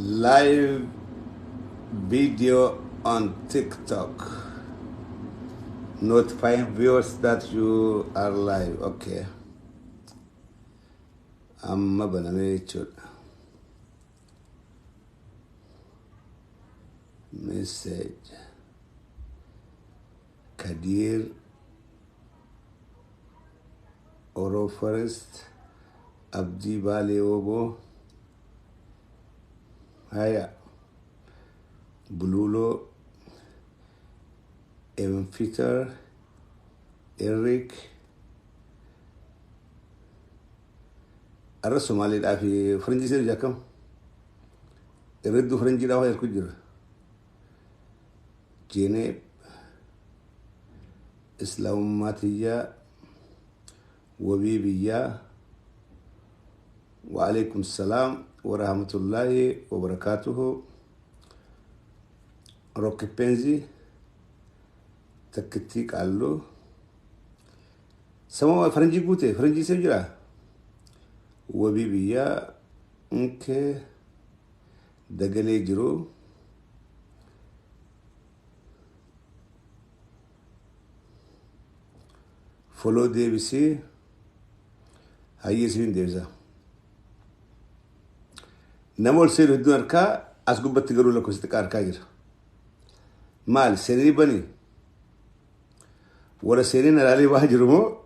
live video on TikTok. Notifying viewers that you are live. Okay. I'm gonna make it. Message. Kadir Oro Forest Abdi Bale Obo Haya Bululo Evan Peter Eric Arra Somali da fi Franji sir jakam Ereddu Franji da hoyal kujira Jene Islamatiya Wabibiyya wa alaikum salam wa rahmatullahi wa barakatuhu Rocky Penzi Taktik allo Sama Franji gute Franji sejira Wabibiyya nke Dagale jiro Follow DBC Hayeswin Devza Namol Sir Dunarka Asgubat Garula Kostikar Kajir Mal Seri Bani Wara Serin Ali Wajirumo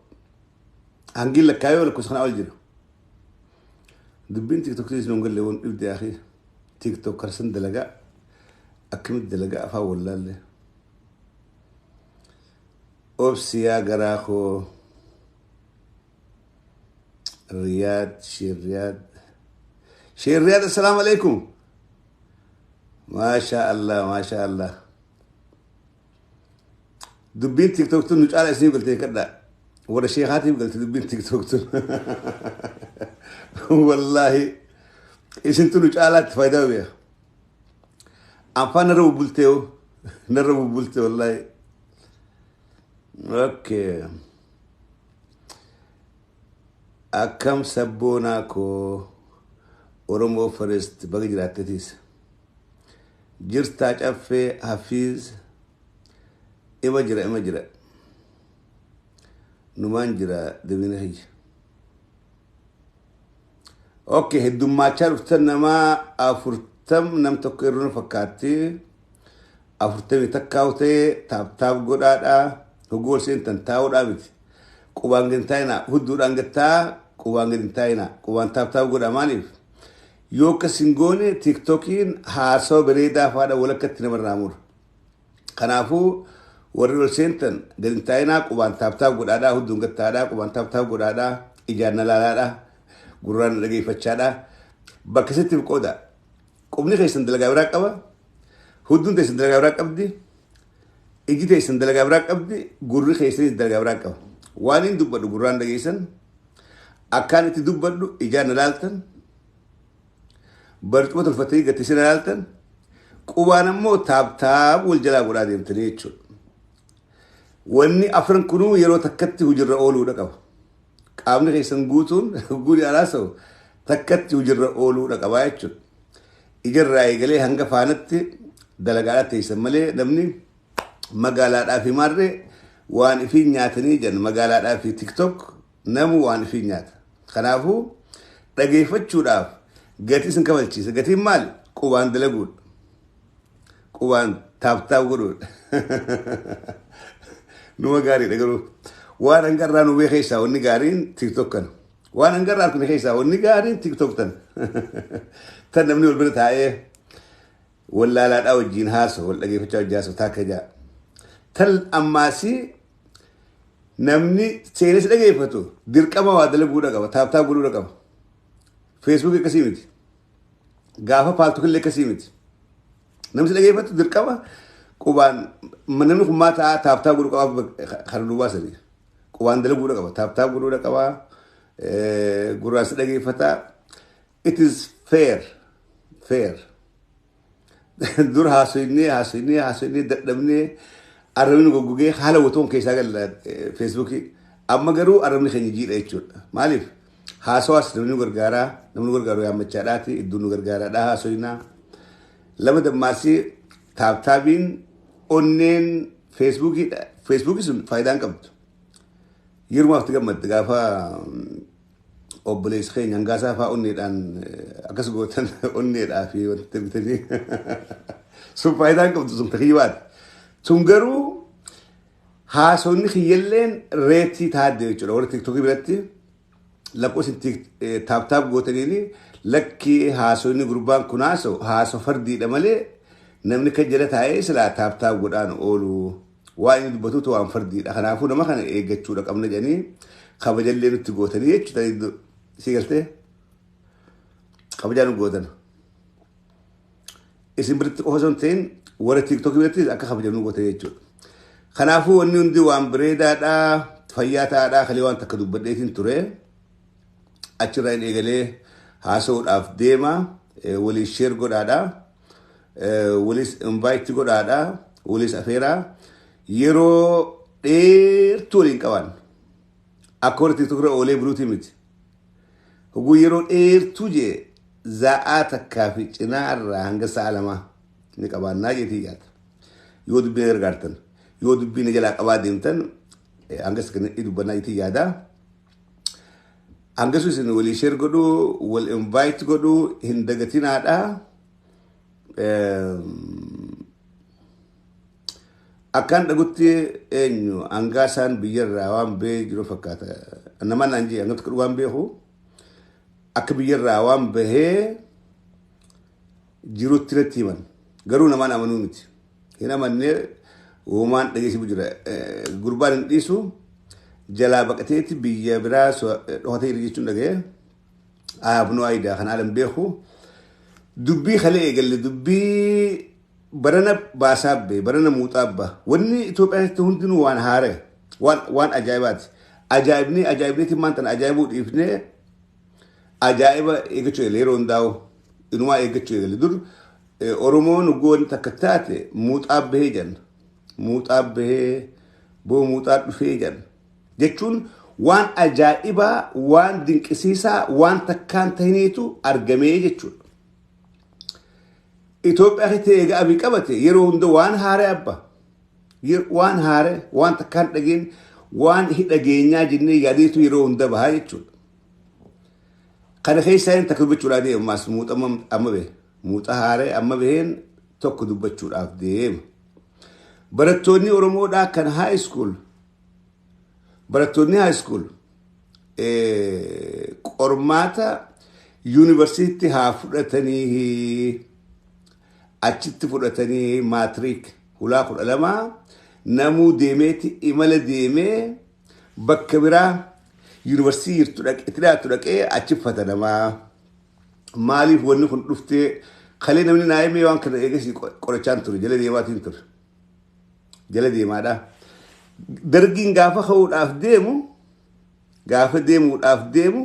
Angil Kayo Kosana Aljir The bin TikTok is longer level if they are TikTok Carson Delaga Akim Delaga Fawlale Opsia Garajo Riyad Shirriyad Assalamu alaikum Masha Allah Dubbin TikTok tu nucala isni قلت كذا ورا شيخاتي قلت dubbin TikTok tu والله اسن tu nucala فايدة بيها أنفا نرو بولتيو والله اوكي أكم سبوناكو Oromo Forest Bagiratis Jirstach Afe Hafiz Imajira Numanjira Divinahi Okay, Dumachar Tanama Afurtam Nam Tokerun Fakati Afurtami Takaute Tab Godada Hugol Sintan Tower Abit Kubangentaina Hudurangata Kubangentaina Kubantab Godamanif Yoka Singone TikTokin Haso Bereda Fada Wolakat Neveramur Kanafu Warrior Sentan Gentaina Kubantab Godada Hudungatada Kubantab Godada Ijana Lada Guran Lagi Fachada Bakasetiv Koda Communication Delagavrakava Hudun Des Delagavrak Abdi Egitation Delagavrak Abdi Guru Hasten Delagavrakava One in Dubadu Guran Legation Akaniti Dubadu Ijana Laltan Bertut الفتية تسين الالتن قوانا مو تاب والجلا قرادين تنيتشو واني افرن كنو يرو تكتي وجر اولو دقاو قامني خيسن قوتون قولي علاسو تكتي وجر اولو دقاو ايتشو اجر راي قلي هنگا فانتي دلقالات تيسمالي نمني مقالات افي ماري وان في نياتني جن مقالات افي تيك توك نمو وان في نيات خنافو رقيفتشو داف Gati sun kamalci su gati mal kuban dalagud kuban tap gurud nuwa gari daga ru wanan garra nu be khaisa wonni garin TikTok kan wanan garra ku khaisa wonni garin TikTok tan tan namni wal bata aye walla la dawo jin haso wal dage fita jaso takaja tal ammasi namni sene su dage fato dirqama wa dalagu daga tap gurud daga Facebook كسيمتي قافة بالتو كله كسيمتي نمس لقيه فتو دركوا كوبان مننو ما تاب غورو كوا خرلو باسلي كوبان دل غورو كوا تاب غورو كوا غورو اس لقيه فتا it is fair دور حاسيني دمني أرمين غوغي حالا وتون كيساقل فيسبوكي أما قرو أرمين خنجي ريتشول مالف حاسواس نمنو غرغارا يا مچاداتي ادونو غرغارا دا حاسوينا lama dammaasii taabtaabiin onneen feesbuukii sun faayidaan qabdu yeroomaaf gammadde gaafa obboleessi keenya hangaasaa fa'aa onneedhaan akkas gootan onneedhaa fi wanti bitanii sun faayidaan qabdu sun takiyyawaati sun garuu haasonni kiyyalleen reetii taadde jechuudha warra tiktokii biratti lakkoofsin taabtaab gootaniini lakkii haasonni gurbaan kun haasoo fardiidha malee namni kan jala taa'ee silaa taabtaab godhaan oolu waan inni dubbatuutu waan fardiidha kanaafuu nama kana eeggachuudha qabna jedhanii kabajallee nutti gootanii jechuudha si galtee kabajaa nu gootan isin biritti qofa osoo hin ta'in warra tiktokii biratti akka kabajaa nu gootan jechuudha kanaafuu wanni hundi waan bareedaadhaa fayyaa ta'aadhaa kalee waan takka dubbadheetiin ture achirraa hin eegalee haasa'uudhaaf deema waliin sheer godhaadhaa waliis invite godhaadhaa waliis afeeraa yeroo dheertuu waliin qaban akka warra tiktokirra oolee buluutii miti hoguu yeroo dheertuu jee za'aa takkaa fi cinaa irraa hanga sa'a lamaa ni qabaannaa jeetii yaata yoo dubbiin gargaartan yoo dubbiin jalaa qabaa deemtan hangas kan dubbannaa jeetii yaadaa hangasu isin walii sheer godhuu wal invite godhuu hin dagatinaadhaa akkaan dhagutti eenyu hangaasaan biyyarraa waan bee jiru fakkaata namaan naan jee hanga tokko waan beeku akka biyyarraa waan bahee jirutti natti himan garuu namaan amanuu miti hin amannee uumaan dhageessibu jira gurbaan hin dhiisu jalaa baqateeti biyya biraa dhokatee jira jechuun dhagee aabnoo aayidaa kan haalan beeku dubbii kalee eegalle dubbii barana baasaabbe barana muuxaabba wanni Itoophiyaatti hundinuu waan haare waan ajaa'ibaati ajaa'ibneetiin maantan ajaa'ibuu dhiifnee ajaa'iba eeggachuu eegale yeroo hundaa'u inumaa eeggachuu eegale dur Oromoon goon takka taate muuxaabbahee jenna muuxaabbahee boo muuxaa dhufee jenna jechuun waan ajaa'ibaa waan dinqisiisaa waan takkaan tahiniitu argamee jechuudha Itoophiyaa keessatti eega abii qabate yeroo hunda waan haare abba waan haare waan takkaan dhageen waan hidhageenyaa jennee yaadeetu yeroo hunda bahaa jechuudha kana keessaa hin takka dubbachuudhaa deemaas muuxa amma bahe muuxa haare amma baheen tokko dubbachuudhaaf deema barattoonni Oromoodhaa kan high school barattoonni high school qormaata yuunivarsiitii haa fudhatanii achitti fudhatanii maatiriik hulaa 12 namuu deemeeti imala deemee bakka biraa yuunivarsiitii jirtu dhaqee achi fatanamaa maaliif wanni kun dhuftee kalee namni naayimee waan kana eegas qorachaan ture jala deemaatiin ture jala deemaadhaa dargiin gaafa deemuudhaaf deemu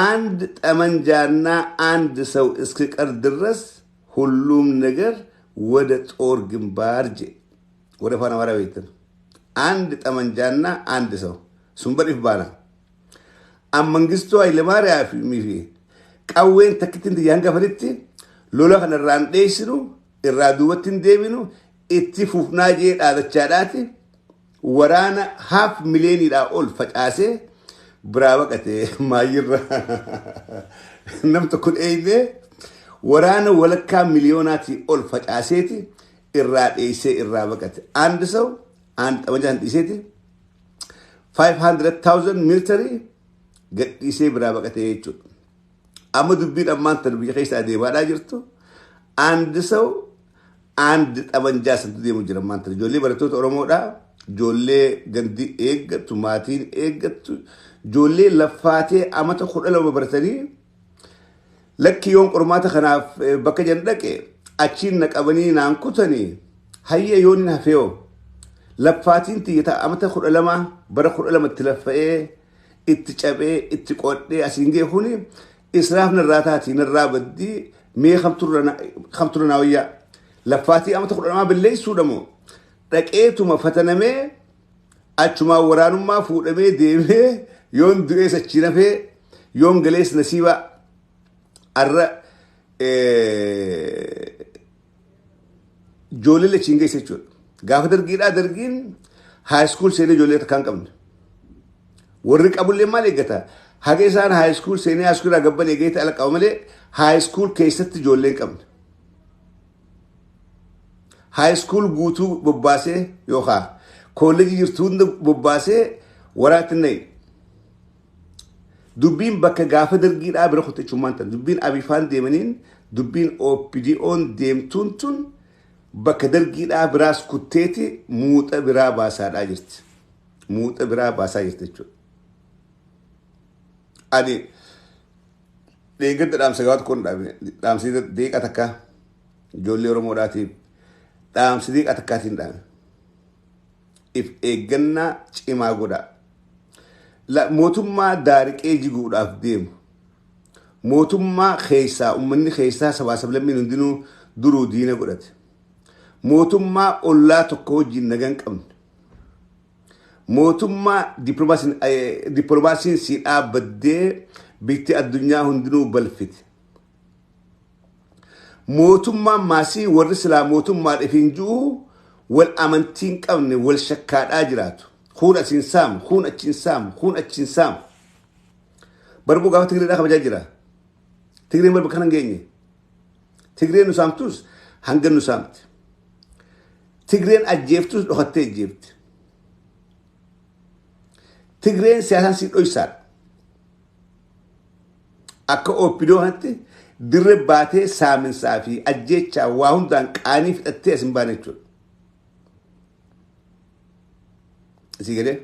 አንድ ጠመንጃና አንድ ሰው እስኪቀር ድረስ ሁሉም ነገር ወደ ጦር ግንባር ወደ ፋና ማራዊት አንድ ጠመንጃና አንድ ሰው ሱምበር ይባላ አመንግስቱ ኃይለማርያም ሚፊ ቀዌን ተክቲን ያንገፈሪቲ ሎላ ከነራን ዴስኑ ኢራዱወትን ዴቢኑ ኢቲ ፉፍናጄ ዳለቻዳቲ ወራና half million ዳ ኦል ፈጫሴ ብራበቀቴ ማይራ ነምተ ኩን ኤይኔ ወራነ ወለካ ሚሊዮናቲ ኦል ፈጫሴቲ ኢራዴሴ ኢራበቀቴ አንድ ሰው አንድ ጠመንጃን ዲሴቲ 500,000 ሚሊተሪ ገዲሴ ብራበቀቴ ይቹ አመዱ ቢድ አማንተ ቢየ ከይሳ ዴባዳ ጅርቱ አንድ ሰው አንድ ጠመንጃ ስንት ዴሙ ጅራ ማንተ ጆሌ በረቶት ኦሮሞዳ ጆሌ ገንዲ ኤገቱ ማቲን ኤገቱ ጆሌ ለፋቴ አመተ ኹደለው በበረተኒ ለኪዮን ቁርማተ ከናፍ በከጀን ደቄ አቺን ነቀበኒ ናንኩተኒ ሀየ ዮኒን ሀፌዮ ለፋቲን ትይታ አመተ ኹደለማ በረ ኹደለማ ትለፈኤ ኢትጨቤ ኢትቆዴ አሲንጌ ሁኒ እስራፍ ነራታቲ ነራበዲ ሜ ኸምቱርናውያ ለፋቲ አመተ ኹደለማ በለይሱ ደሞ ደቄቱ መፈተነሜ አቹማ ወራኑማ ፉደሜ ዴሜ ዮን ዱኤስ አቺነፌ ዮን ገሌስ ነሲባ አረ ijoollee lachiin geesse jechuudha. Gaafa dargiidhaa dargiin high school seenee ijoollee takkaan qabne. Warri qabullee maal eeggata? Haga isaan high school seenee high school gabban eegeete ala qabu malee high school keessatti ijoollee hin qabne. High school guutuu bobbaasee yookaan kolleejii jirtu hunda bobbaasee waraatti nayi. Dubbiin bakka gaafa dargiidhaa bira kutachummaan ta'an dubbiin abifaan deemaniin dubbiin OPDO'n deemtuun tun bakka dargiidhaa biraas kutteeti muuxa biraa baasaadhaa jirti. Muuxa biraa baasaa jirti jechuudha. Ani deeggarta dhaamsa gabaatu kun dhaamsi deeqa takka ijoollee Oromoodhaatiif dhaamsi deeqa takkaatiin dhaame. If eeggannaa cimaa godhaa. Mootummaa daariqee jiguudhaaf deemu. Mootummaa keessaa uummanni keessaa sabaa sablammiin hundinuu duruu diina godhate. Mootummaa ollaa tokko wajjin nagan qabne. Mootummaa dippiloomaasiin si dhaabaddee bitti addunyaa hundinuu balfite. Mootummaa maasii warri silaa mootummaa dhifiin jiru wal amantiin qabne wal shakkaadhaa jiraatu. Kun achiin saamu, kun achiin saamu, kun achiin saamu. Barbuu gaafa Tigreedhaa kabajaa jira. Tigreen barba kan hangeenye. Tigreen nu saamtus hanga nu saamte. Tigreen ajjeeftus dhokattee ajjeefte. Tigreen siyaasaan si dhoysaadha. Akka OPDO kanatti dirre baatee saaminsaa fi ajjeechaa waa hundaan qaanii fidhattee as hin baane jechuudha. Isii galee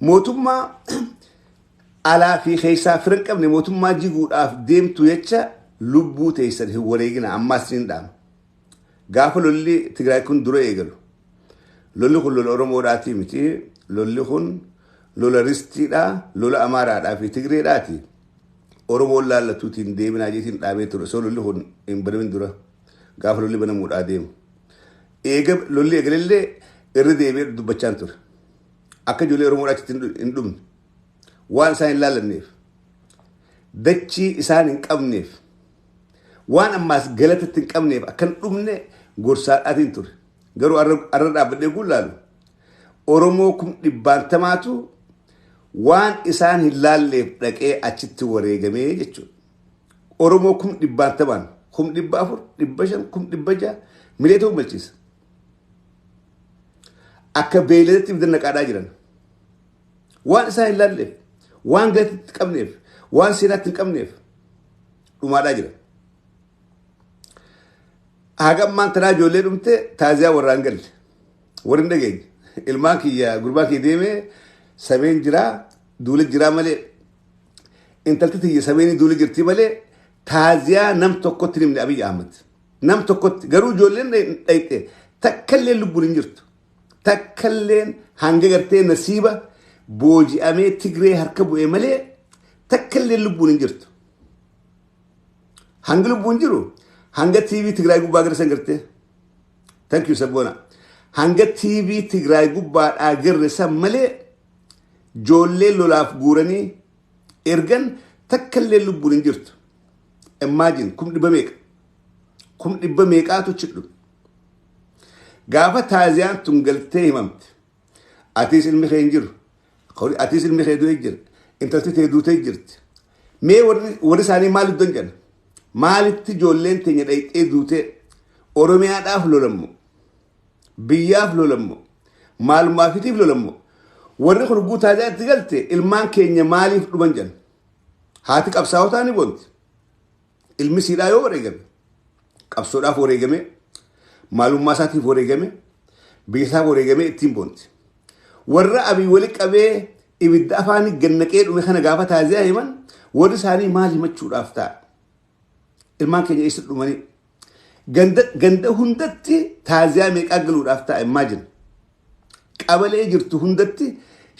mootummaa alaa fi keessaa firan qabne mootummaa jiguudhaaf deemtu jecha lubbuu teessan hin wareegina ammaas hin dhaama. Gaafa lolli Tigraay kun dura eegalu. Lolli kun lola Oromoodhaatii miti. Lolli kun lola Ristiidhaa, lola Amaaraadhaa fi Tigreedhaati. Oromoon laallatuutiin deeminaa jeetiin dhaabee ture. So lolli kun hin banamin dura. Gaafa lolli banamuudhaa deemu. Lolli eegalellee irra deebi'ee dubbachaan ture. Akka ijoollee Oromoodhaatti hin dhumne. Waan isaan hin laallanneef. Dachii isaan hin qabneef. Waan ammaas galatatti hin qabneef akka hin dhumne gorsaadhaatiin ture. Garuu arra dhaabbadhee kun laalu. Oromoo kun dhibbaantamaatu waan isaan hin laalleef dhaqee achitti wareegamee jechuudha. Oromoo kun dhibbaantamaan 400, 500, 600 milee ta'uu malchiisa. Akka beeylatti bidannaqaadhaa jiran. Waan isaan hin laalleef, waan galatatti hin qabneef, waan seenaatti hin qabneef dhumaadhaa jiran. Hagammaan tanaa ijoollee dhumte taaziyaa warraan galle. Warri hin dhageenye. Ilmaan kiyya gurbaa kiyya deemee sameen jiraa duula jiraa malee intalti tiyya sameenii duula jirti malee taaziyaa nam tokkotti himne Abiy Ahmed. Nam tokkotti garuu ijoolleen dhayxe takkallee lubbuun hin jirtu. Takkalleen hanga gartee nasiiba booji'amee Tigree harka bu'ee malee takkallee lubbuun hin jirtu. Hanga lubbuun jiru hanga TV Tigraay gubbaa garsan gartee. Thank you Sabboona. Hanga TV Tigraay gubbaadhaa garsan malee ijoollee lolaaf guuranii ergan takkallee lubbuun hin jirtu. Imagine kum dhibba meeqa. Kum dhibba meeqaatu chidhu. Gaafa taaziyaan tun galtee himamte. Atiis ilmi kee hin jiru. Atiis ilmi kee du'ee jira. Intalti tee duutee jirti. Mee warri isaanii maal iddoo hin jedhan? Maalitti ijoolleen teenya dhayxee duutee Oromiyaadhaaf lolammo. Biyyaaf lolammo. Maalummaafitiif lolammo. Warri kun guutaa jaatti galte ilmaan keenya maaliif dhuman jedhan? Haati qabsaa'otaa ni boonti. Ilmi siidhaa yoo wareegame. Qabsoodhaaf wareegame. Maalummaa isaatiif wareegame. Biyya isaaf wareegame ittiin boonti. Warra Abiy wali qabee ibidda afaanii gannaqee dhume kana gaafa taaziyaa himan warri isaanii maal himachuudhaaf ta'a? Ilmaan keenya eessa dhumanii? Ganda hundatti taaziyaa meeqaa galuudhaaf ta'a imagine. Qabalee jirtu hundatti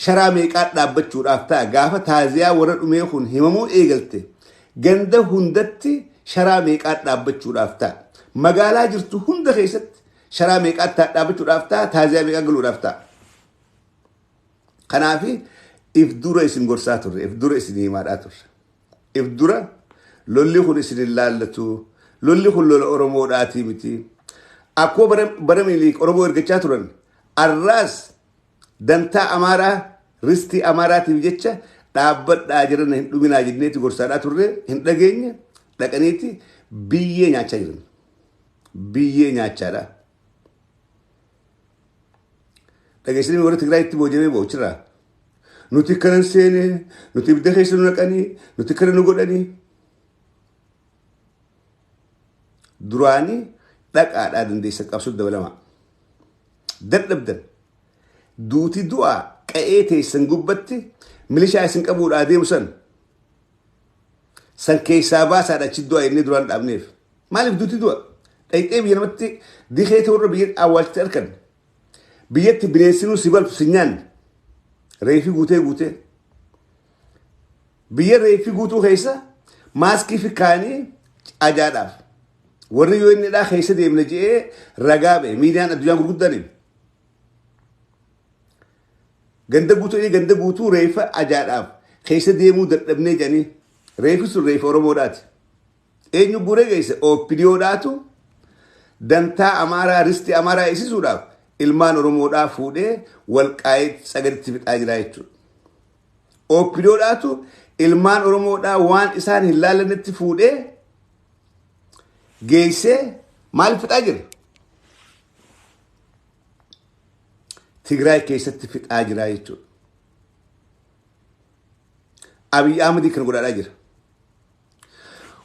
sharaa meeqaa dhaabbachuudhaaf ta'a gaafa taaziyaa warra dhumee kun himamuu eegalte. Ganda hundatti sharaa meeqaa dhaabbachuudhaaf ta'a. Magaalaa jirtu hunda keessatti sharaa meeqaa dhaabbachuudhaaf ta'a taaziyaa meeqaa galuudhaaf ta'a. Kanaafi if dura isin gorsaa turre, if dura isin himaadhaa turre. If dura lolli kun isin ilaallatu lolli kun lola oromoodhaati miti akkoo baramiili oromoo ergachaa turan arraas dantaa amaaraa ristii amaaraatiif jecha dhaabbadhaa jiran hin dhuminaa jenneeti gorsaadhaa turre hin dhageenye dhaqaniiti biyyee nyaachaa jiran biyyee nyaachaadha dhageessanii warra Tigraayitti boojamee boochirraa nuti kanan seene nuti ibidda keessa nu naqanii nuti kana nu godhanii duraanii dhaqaadhaa dandeessa qabsuuf dabalama dadhabdan duuti du'a qa'ee teessan gubbatti milishaa isin qabuudhaa deemu san keessaa baasaadha achi du'a inni duraan dhaabneef maaliif duuti du'a dhaqxee biyya namatti dikeete warra biyya awwaalchite arkan biyyatti bineensinuu si balfu si nyaanne reefi guutee biyya reefi guutuu keessa maaskii fi kaanii ajaadhaaf warri yoo inni dhaa keessa deemna je'ee ragaa ba'e miidiyaan addunyaan gurguddaniin ganda guutuu reefa ajaadhaaf keessa deemuu dadhabnee jedhanii reefi sun reefa oromoodhaati eenyu guree geesse OPDOdhaatu dantaa amaaraa ristii amaaraa eegsisuudhaaf ilmaan oromoodhaa fuudhee walqaa'ee sagaditti fixaa jira jechuudha OPDOdhaatu ilmaan oromoodhaa waan isaan hin laalannetti fuudhee geessee maal fixaa jira Tigraay keessatti fixaa jira jechuudha Abiy Ahmed kan godhaadhaa jira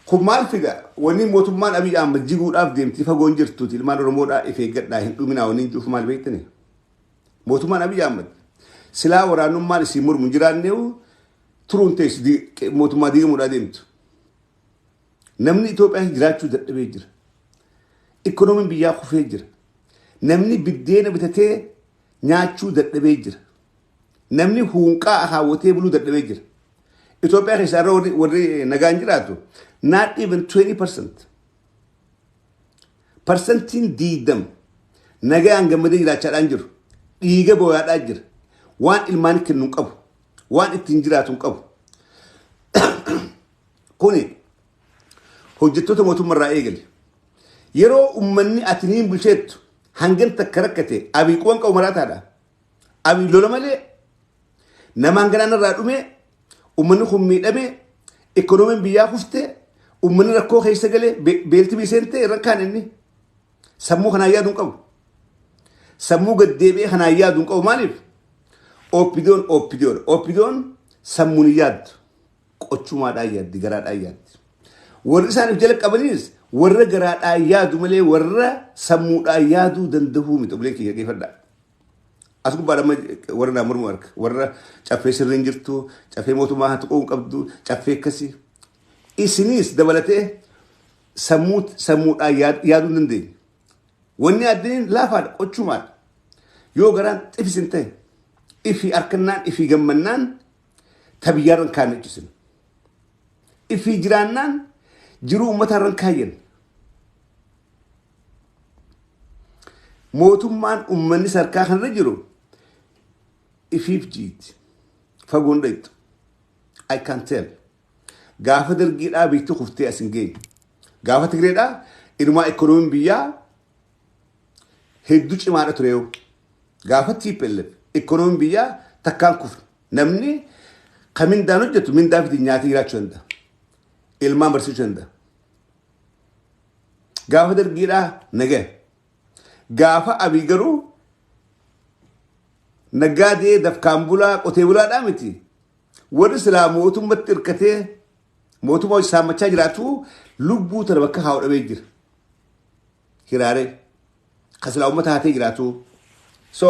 kun maal fida wanni mootummaan Abiy Ahmed jiguudhaaf deemti fagoon jirtuuti ilmaan oromoodhaa if eeggadhaa hin dhuminaa wanni juuf maal beektani mootummaan Abiy Ahmed silaa waraanummaan isii mormu jiraanneewu turuun teessi mootummaa diigamuudhaa deemtu namni Itoophiyaa jiraachuu dadhabee jira ikoonomiin biyyaa kufee jira namni biddeena bitatee nyaachuu dadhabee jira namni huunqaa haawwatee buluu dadhabee jira Itoophiyaa keessa irra warri nagaan jiraatu not even 20% percentiin diidam nagaan gammadee jiraachaadhaan jiru dhiiga booyaadhaa jira waan ilmaan kennu qabu waan ittiin jiraatu qabu kuni hojjettoota mootummaa irraa eegale yeroo ummanni atiniin bulcheettu hangan takka rakkate Abiy quban qabu maraataadha Abiy lola malee namaan ganaan irraa dhume ummanni kun miidhame ikoonomiin biyyaa kufte ummanni rakkoo keessa galee beelti biseente irra kaan inni sammuu kanaa yaaduun qabu sammuu gaddeebi'ee kanaa yaaduun qabu maaliif OPDOn sammuun yaaddu qochumaadhaan yaaddi garaadhaan yaaddi warri isaaniif jala qabaniis warra garaadhaan yaadu malee warra sammuudhaan yaaduu danda'uu miti obulee kiyya geeffadha as gubbaadhamma warra naa mormu arka warra caffee sirriin jirtu caffee mootummaa haa tuquu qabdu caffee akkasii isinis dabalatee sammuudhaan yaaduu hin dandeenye wanni addiniin laafaadha qochumaadha yoo garaan xifisin ta'e ifii harkannaan ifii gammannaan tabiyyaarran kaannechisin ifii jiraannaan jiruu ummataarran kaayyan mootummaan ummanni sarkaa kanarra jiru ifiif jiiti fagoon dhaytu I can tell gaafa dargiidhaa biitti kuftee asin geenye gaafa Tigreedhaa inumaa ikoonomiin biyyaa hedduu cimaadha ture yoo gaafa TPLF ikoonomiin biyyaa takkaan kufne namni kan mindaan hojjetu mindaa fiti nyaatee jiraachuu danda'a ilmaan barsiisuu danda'a gaafa dargiidhaa nagaya gaafa Abiy garuu nagaadee dafkaan bulaa qotee bulaadhaa miti warri silaa mootummatti hirkatee mootummaa saammachaa jiraatu lubbuu tana bakka haa dhabee jira hiraaree kasilaa uummata haatee jiraatu so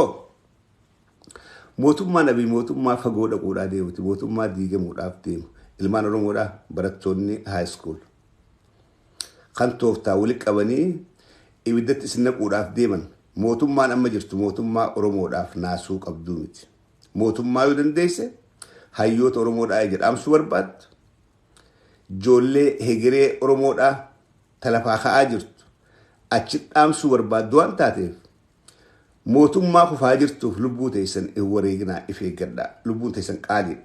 mootummaan Abiy mootummaa fagoo dhaquudhaa deemuti mootummaa diigamuudhaaf deemu ilmaan oromoodhaa barattoonni high school kan tooftaa wali qabanii ibiddatti isin naquudhaaf deeman mootummaan amma jirtu mootummaa oromoodhaaf naasuu qabduu miti mootummaa yoo dandeesse hayyoota oromoodhaa jedhamsu barbaaddu ijoollee hegeree oromoodhaa talafaa ka'aa jirtu achi dhaamsuu barbaaddu waan taateef mootummaa kufaa jirtuuf lubbuu teessan wareeginaa if eeggadhaa lubbuun teessan qaali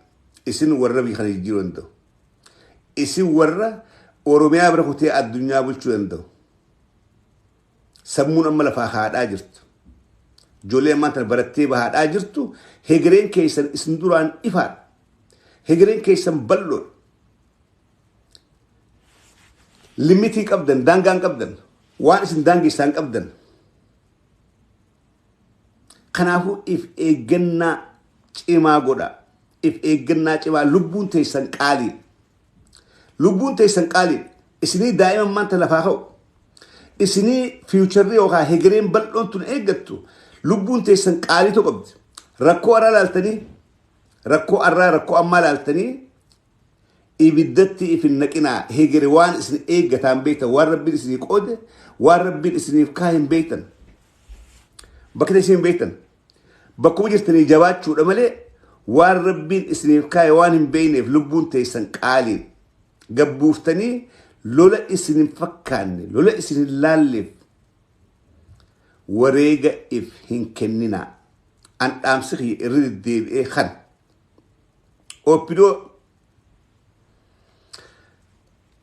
isin warra biyya kana jijjiiruu danda'u isin warra oromiyaa bira kutee addunyaa bulchuu danda'u sammuun amma lafaa haadhaa jirtu ijoollee ammaan tana barattee bahaadhaa jirtu hegereen keessan isin duraan ifaan hegereen keessan bal'oon limitii qabdan daangaan qabdan waan isin daangeessaan qabdan kanaafuu if eeggannaa cimaa godha if eeggannaa cimaa lubbuun teessan qaalii isinii daa'ima maanta lafaa ka'u isinii fiicharii yookaan hegereen bal'oon tun eeggattu lubbuun teessan qaalii tokko qabdi rakkoo arraa laaltanii rakkoo ammaa laaltanii ibiddatti ifin naqinaa hegere waan isin eeggataan beektan waan rabbiin isinii qoode waan rabbiin isiniif kaahin beektan bakka isin beektan bakkuma jirtanii jabaachuudha malee waan rabbiin isiniif kaahe waan hin beekneef lubbuun teessan qaalii gabbuuftanii lola isin fakkaanne lola isin laalleef wareega if hin kennina an dhaamsi irri deebi'ee kan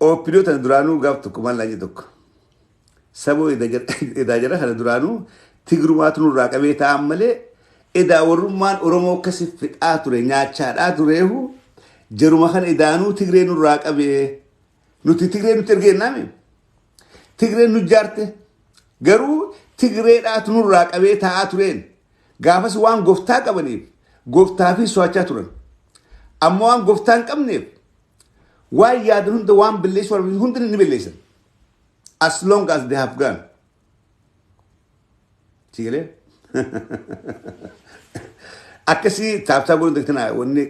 oopidoo tan duraanuu gaaf tokko maal laanye tokko saboo edaa jara kana duraanuu tigrumaatu nurraa qabee ta'an malee edaa warrummaan oromoo akkasi fixaa ture nyaachaadhaa tureehu jaruma kana edaanuu tigree nurraa qabee nuti tigree nuti ergeennaame tigree nu jaarte garuu tigreedhaatu nurraa qabee taa'aa tureen gaafas waan gooftaa qabaniif gooftaa fi so'achaa turan amma waan gooftaa hin qabneef waan yaadan hunda waan billeessu hundi ni billeessan as long as they have gone sigalee akkasii taabtaa godhun dagtanaa wanni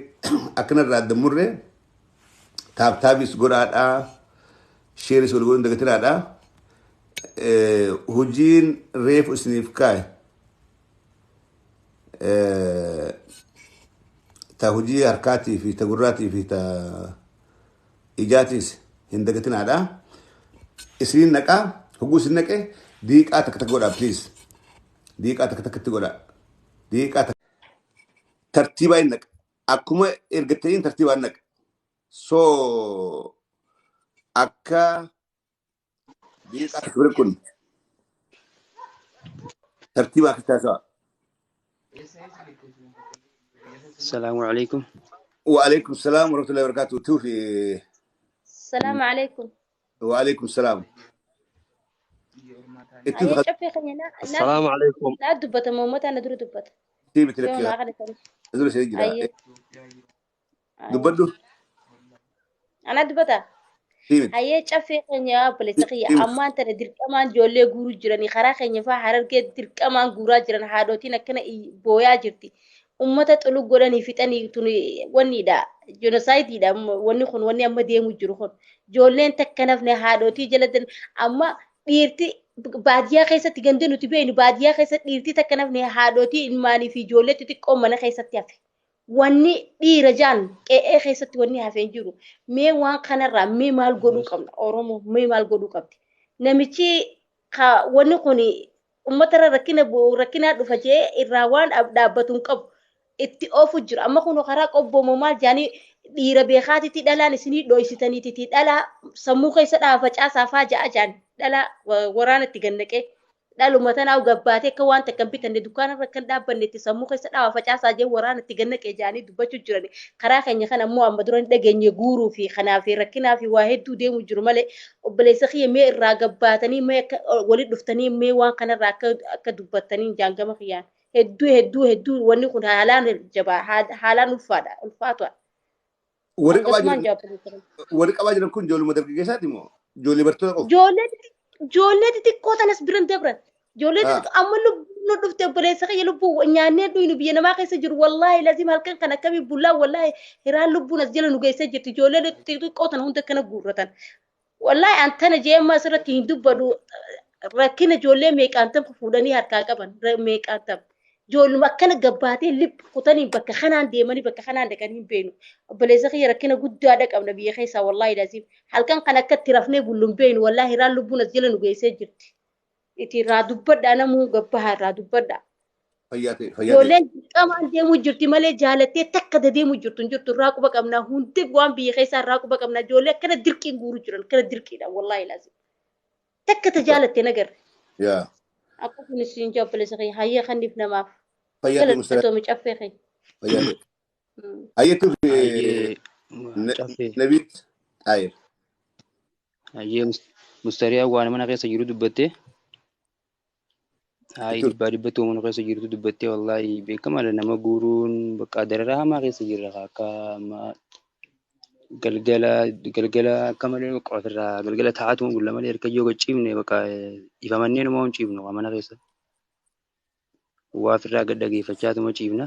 akkanarraa addamurree taabtaabis godhaadhaa sheeris wal godhun dagatanaadhaa hojiin reefu isiniif kaaye ta hojii harkaatii fi ta gurraatii fi ta ijaatiis hin dagatinaadha isiniin naqaa hoguu isin naqe diiqaa takka takka godhaa please diiqaa takka takkatti godhaa diiqaa tartiibaa hin naqa akkuma ergattaniin tartiibaa hin naqa so akka diiqaa takka bira kun tartiibaa akka taasisaa. السلام عليكم. وعليكم السلام ورحمة الله وبركاته. توفي. السلام عليكم. وعليكم السلام. السلام عليكم. لا دبت مومت أنا درو دبت. تيجي تركي. أدري شيء جدا. دبته. أنا دبته. هاي شافي خنيا بلسقيا أما أنت ندير كمان جولة غورو جراني خرا خنيا فحرر كده دير كمان غورا جران هادوتي نكنا بويا جرتي. ummata xulu godhanii fixanii tuni wanni da genocide da wanni kun wanni amma deemu jiru kun joolleen takka nafne haadhotii jaladan amma dhiirti baadiyaa keessatti gande nuti beeynu baadiyaa keessatti dhiirti takka nafne haadhotii ilmaanii fi ijoollee xixiqqoo mana keessatti hafe wanni dhiira jaan qe'ee keessatti wanni hafeen jiru mee waan kanarraa mee maal godhuu qabna oromoo mee maal godhuu qabdi namichi wanni kun ummata rakkina dhufa jee irraa waan dhaabbatuun qabu itti oofu jira amma kun karaa qobboomoo maal jaanii dhiira beekaatitti dhalaan isinii dhoysitaniiti dhalaa sammuu keessa dhaafa caasaafaa ja'a jaan dhala waraanatti gannaqee dhaluma tanaa gabbaatee akka waan takkan bitanne dukkaanarra kan dhaabbannetti sammuu keessa dhaafa caasaa jee waraanatti gannaqee jaanii dubbachuu jirani karaa keenya kan ammoo amma duran dhageenye guuruu fi kanaa fi rakkinaa fi waa hedduu deemu jiru malee obboleessa kiyya mee irraa gabbaatanii mee walitti dhuftanii mee waan kanarraa akka dubbattanii jaangama kiyyaan hedduu wanni kun haalaan jabaa haalaan ulfaatudha. Warri qabaa jiran kun ijoollee dargaggeessaati moo ijoollee bartoota qofa? Ijoollee xixiqqoo tanas biran dabran. Ijoollee xixiqqoo amma nu dhufte obboleessa kiyya lubbuu nyaannee dhuynu biyya namaa keessa jiru wallaahi lazim halkan kan akkamii bullaa wallaahi hiraan lubbuun as jala nu geessee jirti ijoollee xixiqqoo tana hunda kana guurratan. Wallaahi antana jeemma asirratti hin dubbadu rakkina ijoollee meeqaantam fuudhanii harkaa qaban meeqaantam. Ijoolluma akkana gabbaatee lip kutanii bakka kanaan deemanii bakka kanaan dhaqanii hin beenu. Obboleessa kiyya rakkina guddaadha qabna biyya keessaa wallaahi lazim halkan kan akkatti rafnee bullu hin beenu wallaahi hiraan lubbuun as jala nu geessee jirti. Itti irraa dubbadhaa namuu gabbahaa irraa dubbadhaa. فياتي جولين كمان ديمو جرتي مالي جالتي تكد ديمو جرتو راكو بقمنا هونتي وان بي خيسا راكو بقمنا جولي كنا دركي غورو جرن كنا دركي دا والله لازم تكت جالتي نجر يا اكو نسين جوب لسخي هيا خني في نماف فياتي مستريح قلتو مجفخي فياتي أيتو في هاي شافي نبيت أي هاي مستريا وانا من غير سجيرو دبته هاي دبادي بتو من غير سجيرو دبته والله بكم على نما غورون بقدرها ما غير سجيرها كما galgala kamalee qotirraa galgala taa'atu gulla malee erkayyoo gachiifne bakka ifamanneen moo ciifnu mana keessa waa firraa gad dhageeffachaatuma ciifna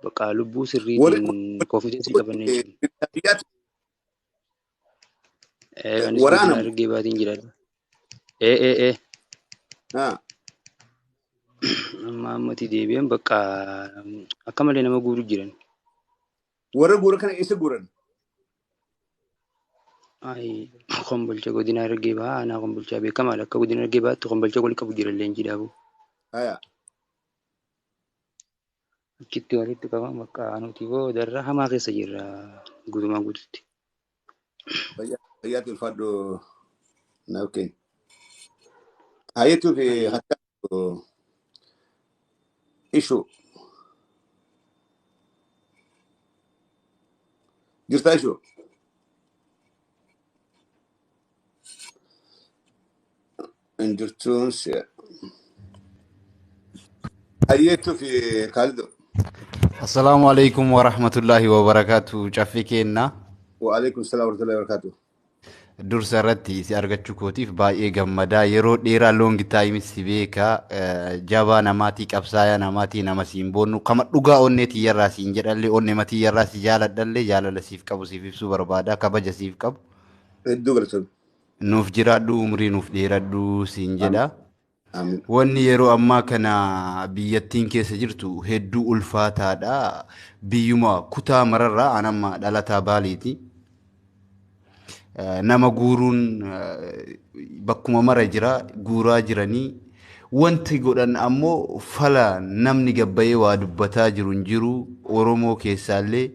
bakka lubbuu sirriitiin konfidensi qabannee ciifna. Anis godina argee baatiin jiraadha. Amma ammatti deebi'an bakka akka malee nama guuru jiran. Warra guura kana isa guuran. Ay kombolcha godina argee baa ana kombolcha beekamaadha akka godina argee baatti kombolcha wal qabu jiran leenjii dhaabu. Achitti walitti qaban bakka nuti boodarra hamaa keessa jirra guutumaan guututti. Fayyaati ulfaadhoo na okkeen. Hayeetuu fi hattaa ishuu. Jirtaa ishuu. Injirtuun si'a. Hayeetuu fi Khalidoo. Assalamu alaikum wa rahmatullahi wa barakatuh. Caffee kenna. Wa alaikum salam wa rahmatullahi wa barakatuh. Dursa irratti si argachuu kootiif baay'ee gammadaa yeroo dheeraa loongi taayimii si beeka jabaa namaatii qabsaa'aa namaatii nama siin boonnu kama dhugaa onnee tiyyarraa siin jedhallee onnee matii yarraa si jaaladhallee jaalala siif qabu siif ibsuu barbaada kabaja siif qabu. Hedduu galatoon. Nuuf jiraadhu umrii nuuf dheeradhu siin jedha. Wanni yeroo ammaa kana biyyattiin keessa jirtu hedduu ulfaataadha. Biyyuma kutaa mararraa anamma dhalataa baaliiti. Nama guuruun bakkuma mara jira guuraa jiranii wanti godhan ammoo fala namni gabbayee waa dubbataa jiru hin jiru Oromoo keessaallee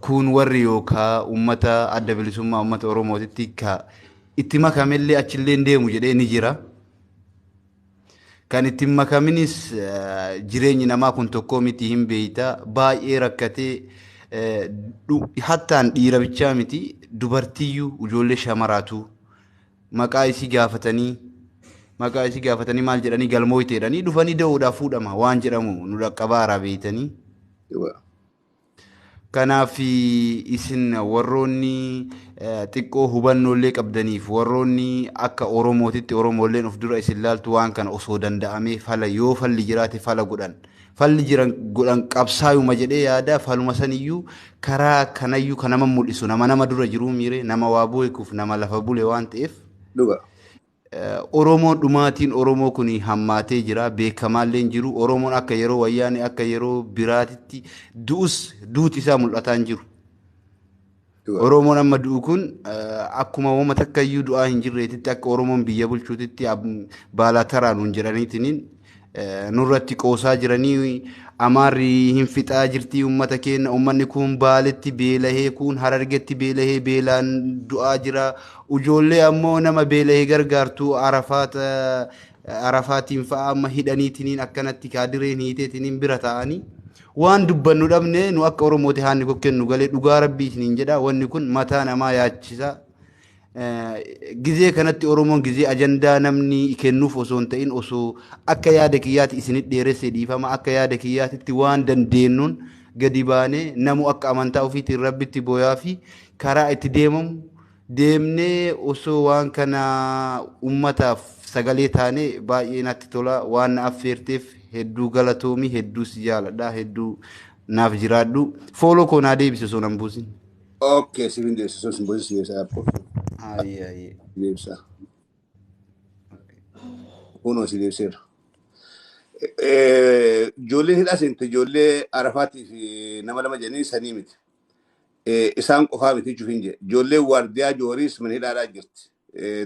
kun warri yookaa ummata adda bilisummaa ummata Oromootitti ka itti makamellee achillee deemu jedhee ni jira. Kan itti makaminis jireenyi namaa kun tokko miti hin beeyta baay'ee rakkatee hattaan dhiira bichaa miti dubartiyyuu ijoollee shamaraatu maqaa isii gaafatanii maal jedhanii galmooyte jedhanii dhufanii da'uudhaaf fuudhama waan jedhamu nu dhaqqabaara beeytanii. Kanaaf isin warroonni xiqqoo hubannollee qabdaniif warroonni akka Oromootitti Oromolleen of dura isin laaltu waan kana osoo danda'amee fala yoo falli jiraate fala godhan. Falli jiran godhan qabsaayuma jedhee yaada faluma saniyyuu karaa kanayyuu kan nama mul'isu nama dura jiru miire nama waa beekuuf nama lafa bule waan ta'eef. Oromoon dhumaatiin Oromoo kun hammaatee jira beekamaallee jiru Oromoon akka yeroo wayyaanee akka yeroo biraatitti duuti isaa mul'ataa hin jiru. Oromoon amma du'u kun akkuma wama takkayyuu du'aa hin jirreetitti akka Oromoon biyya bulchuutitti baalaa taraan hin jedhaniitiin nurratti qoosaa jiranii amaarri hin fixaa jirti ummata keenya ummanni kun baaletti beelahee kun harargetti beelahee beelaan du'aa jira ijoollee ammoo nama beelahee gargaartu arafaatiin fa'a amma hidhaniitiin akkanatti kaadireen hiiteetiin bira ta'anii waan dubbannu dhabne nu akka Oromooti haanni kokkennu galee dhugaa rabbiitiin jedha wanni kun mataa namaa yaachisa. Gizee kanatti Oromoon gizee ajandaa namni kennuuf osoo hin ta'in osoo akka yaada kiyyaatti isinit dheeressee dhiifama akka yaada kiyyaatitti waan dandeenyuun gadi baanee namu akka amantaa ofiitiin rabbitti booyaa fi karaa itti deemamu deemnee osoo waan kana ummataaf sagalee taanee baay'ee natti tola waan na affeerteef hedduu galatoomii hedduu si jaaladha hedduu naaf jiraadhu fooloo koo naa deebise osoo nan buusin. Okay, sivin de eso sin bolsa y esa por. Ay. Debsa. Uno si debe ser. Jolle hidasinte jolle Arafati fi nama lama jeni sanimit. Isaan qofaa miti jufinje. Jolle wardiyaa jooris man hidhaadhaa jirti.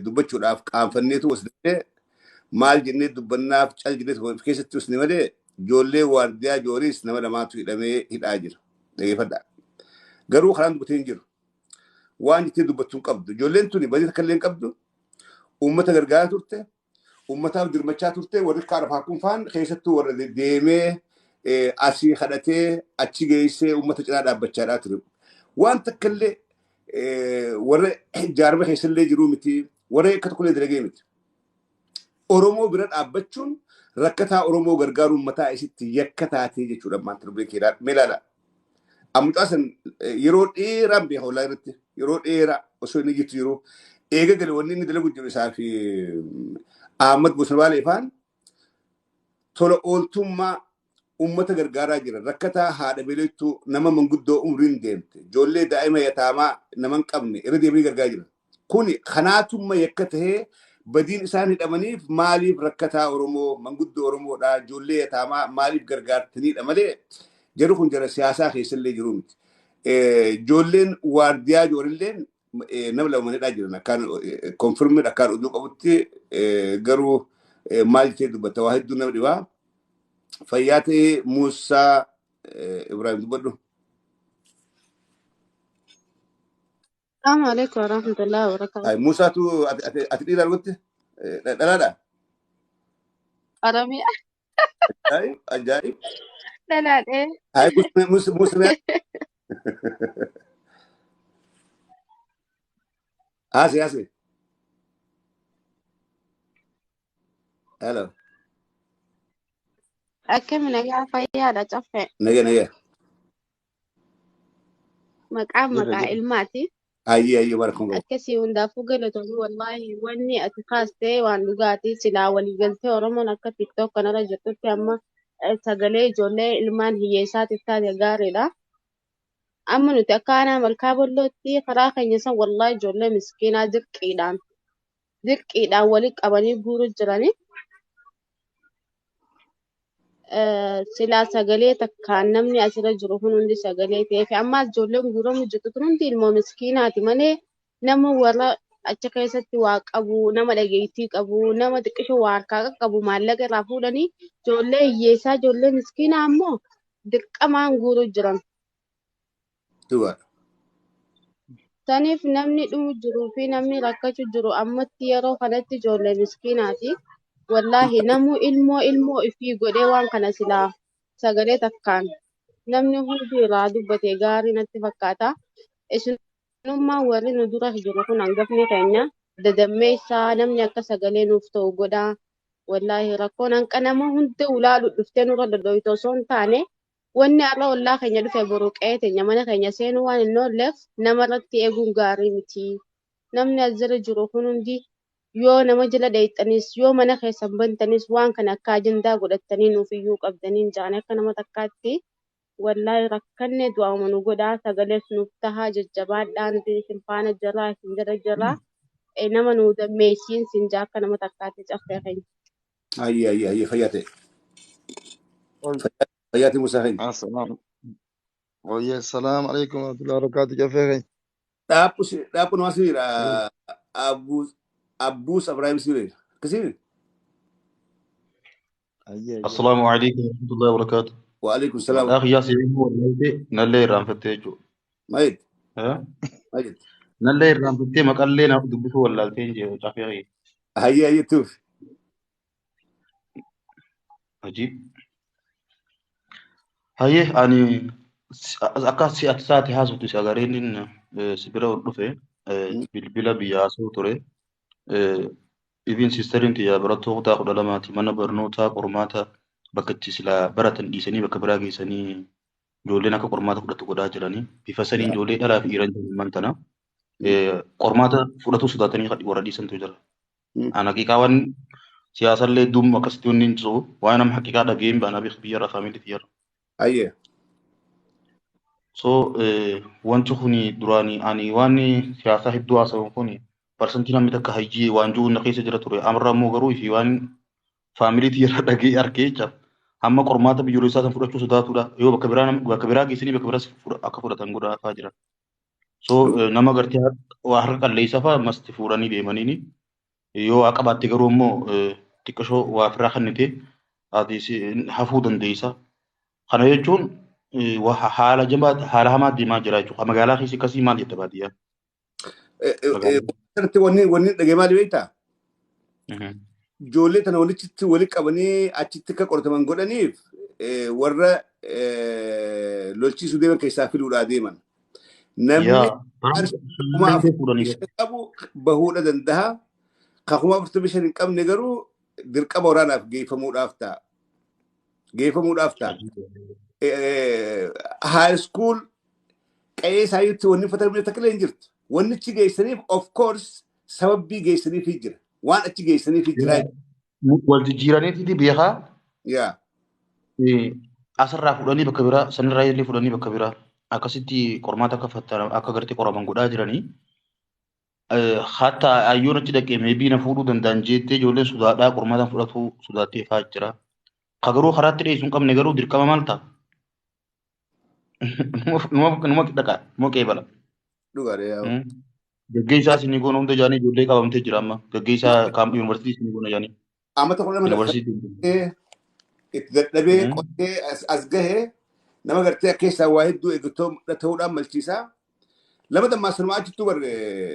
Dubbachuudhaaf qaanfanneetu wasdee maal jennee dubbannaaf cal jennee keessatti usni malee ijoollee waardiyaa jooriis nama lamaatu hidhamee hidhaa jira. Dhageeffadhaa. Garuu karaan dubbatee hin jiru. Waan jettee dubbattuu hin qabdu. Ijoolleen tuni badii takka illee hin qabdu. Uummata gargaaraa turte. Uummataaf dirmachaa turte. Warri kaara faakuunfaan keessattuu warra deemee asii kadhatee achi geessee uummata cinaa dhaabbachaadhaa ture. Waan takka illee warra jaarma keessallee jiruu miti. Warra akka tokkollee dalagee miti. Oromoo bira dhaabbachuun rakkataa Oromoo gargaaruun mataa isitti yakka taatee jechuudha maanta dubbee keedhaa meelaadha. Ammucaasan yeroo dheeraan beeka olaa irratti yeroo dheeraa osoo inni jirtu yeroo eega gale wanni inni dalagu jiru isaa fi Ahmad Bosona Baaleefaan tola ooltummaa uummata gargaaraa jira. Rakkataa haadha beelektuu nama manguddoo umriin deemte ijoollee daa'ima yataamaa nama hin qabne irra deemanii gargaaraa jira. Kuni kanaatumma yakka tahee badiin isaan hidhamaniif maaliif rakkataa Oromoo manguddoo Oromoodhaa ijoollee yataamaa maaliif gargaartaniidha malee jarri kun jara siyaasaa keessallee jiru miti. Ijoolleen waardiyaa ijoorilleen nama lama manidhaa jiran akkaan konfirmid akkaan oduu qabutti garuu maal jettee dubbatta waa hedduu nama dhibaa. Fayyaa ta'ee Muusaa Ibrahim dubbadhu. السلام عليكم ورحمة الله وبركاته. Muusaa tu ati dhiiraa dhugatte dhalaadhaa? أرامي Ajaa'ib ajaa'ib. لا لا إيه Hai Muusaa Haase haase. Hello. أكمل نجا فيا لا تفهم Nagaya. مقام الماتي Ayyi barakum. أكسي وندا فوقنا والله واني أتخاذتي وان لغاتي سلا ولي قلتي ورمون أكا تيك توك أنا رجعت في أما سجلي جولي ilmaan hiyyeessaati taate gaariidha. Amma nuti akka aanaa malkaa bollootti karaa keenya san wallahi ijoollee miskiinaa dirqiidhaan walitti qabanii guuruu jirani. Silaa sagalee takkaan namni asirra jiru kun hundi sagalee ta'ee fi ammaas ijoolleen guuramu jirtu kun hundi ilmoo miskiinaati malee nama warra achi keessatti waa qabu, nama dhageettii qabu, nama xiqqisho waa harkaa qabu maallaqa irraa fuudhanii ijoollee hiyyeessaa ijoollee miskiinaa ammoo dirqamaan guuruu jiran. Tuba. Saniif namni dhuu jiruu fi namni rakkachuu jiru ammatti yeroo kanatti ijoollee miskiinaati. Wallahi namu ilmoo ifii godhee waan kana silaa sagalee takkaan namni hundi irraa dubbate gaarii natti fakkaata. Isinummaa warri nu dura jiru kun hangafni keenya dadammeessaa namni akka sagalee nuuf ta'u godhaa. Wallahi rakkoon hanqa nama hundi ulaalu dhuftee nurra dhodhooytu osoo hin taane wanni har'a ollaa keenya dhufe boru qe'ee teenya mana keenya seenuu waan hin oolleef namarratti eeguun gaarii miti. Namni as jala jiru kun hundi yoo nama jala dheeyxanis yoo mana keessan bantanis waan kana akka ajandaa godhattanii nuuf iyyuu qabdanii jaanii akka nama takkaatti wallahi rakkanne du'aama nu godhaa sagalee nuuf tahaa jajjabaadhaan isin faana jirraa isin jala jirraa nama nu dammeessiin sin jaa akka nama takkaatti caffee keenya. Ayyi fayyaa ta'e. طيب Fayyaa ta'e Muusaa keenya. السلام ويا السلام عليكم ورحمة الله وبركاته كيف يا Dhaabbu nama siriira. Abbuus Ibrahim siriira. Akkasii? أخي السلام عليكم ورحمة الله وبركاته. Waalaikum salaam. أخي ياسر نلي رانفتيجو. Mayid. ها Mayid. نلي رانفتي مقالي دبتو ولا تنجي شافعي. Hayyi tuuf. عجيب. هاي أنا أكاسي أتساتي هاسو تساعرين سبيرا ودفع بالبلا بياسو ترى even sisterin tiya barato ta kudalamaati mana barnoota qormaata bakka itti sila baratan dhiisanii bakka biraa geessanii ijoolleen akka qormaata fudhatu godhaa jiranii bifa saniin ijoollee dhalaa fi dhiiran jiran tana qormaata fudhatu sodaatanii warra dhiisantu jira. An haqiiqaawwan siyaasallee duum akkasitti wanni hin jiru waan nama haqiiqaa dhageen baanaa biyyarra faamilii tiyyarra. Ayye. So wanti kuni duraanii ani waan siyaasaa hedduu haasa'u kuni parsantii namni takka hayyee waan jiru na keessa jira ture amarra immoo garuu fi waan faamilii tiyyarra dhagee arkee jecha amma qormaata biyyoolessaa san fudhachuu sodaatudha yoo bakka biraa geessanii bakka biraas akka fudhatan godhaa jira. So nama gartee waa harka qalleessa fa'aa masti fuudhanii deemaniini yoo haa qabaatte garuu immoo xiqqashoo waa ofirraa kennite ati hafuu dandeessa. Kana jechuun haala hamaa deemaa jira jechuudha. Magaalaa keessa akkasii maal jedha baadiyyaa? Wanni dhageemaa beektaa? Ijoollee tana walitti qabanii achitti akka qorataman godhaniif warra lolchiisuu deeman keessaa filuudhaa deeman. Namni qabu bahuudha danda'a. Kakuma 45 hin qabne garuu dirqama waraanaaf geeffamuudhaaf ta'a. High school qe'ee isaayitti wanni fatamne takka hin jirtu. Wanni achi geessaniif of course sababbii geessaniif jira. Waan achi geessaniif jira. Wal jijjiiraniiti beekaa. Yaa. Asirraa fudhanii bakka biraa, sanirraa illee fudhanii bakka biraa. Akkasitti qormaata akka gartee qoraman godhaa jiranii. Hatta ayyoon achi dhaqee meebii na fuudhuu danda'an jettee ijoolleen sodaadhaa qormaataan fudhatu sodaattee fa'aa jira. Ka garuu karaatti dhiyeessuu hin qabne garuu dirqama maal ta'a? Numa dhaqa, numa qeebala. Gaggeessaa isin goona hunda jaanii ijoollee qabamtee jira amma. Gaggeessaa yuunivarsiitii isin goona jaanii. Amma tokko nama itti dadhabee qotee as gahee nama gartee keessaa waa hedduu eeggatoo ta'uudhaan malchiisaa. Lama dammaasumaa achitti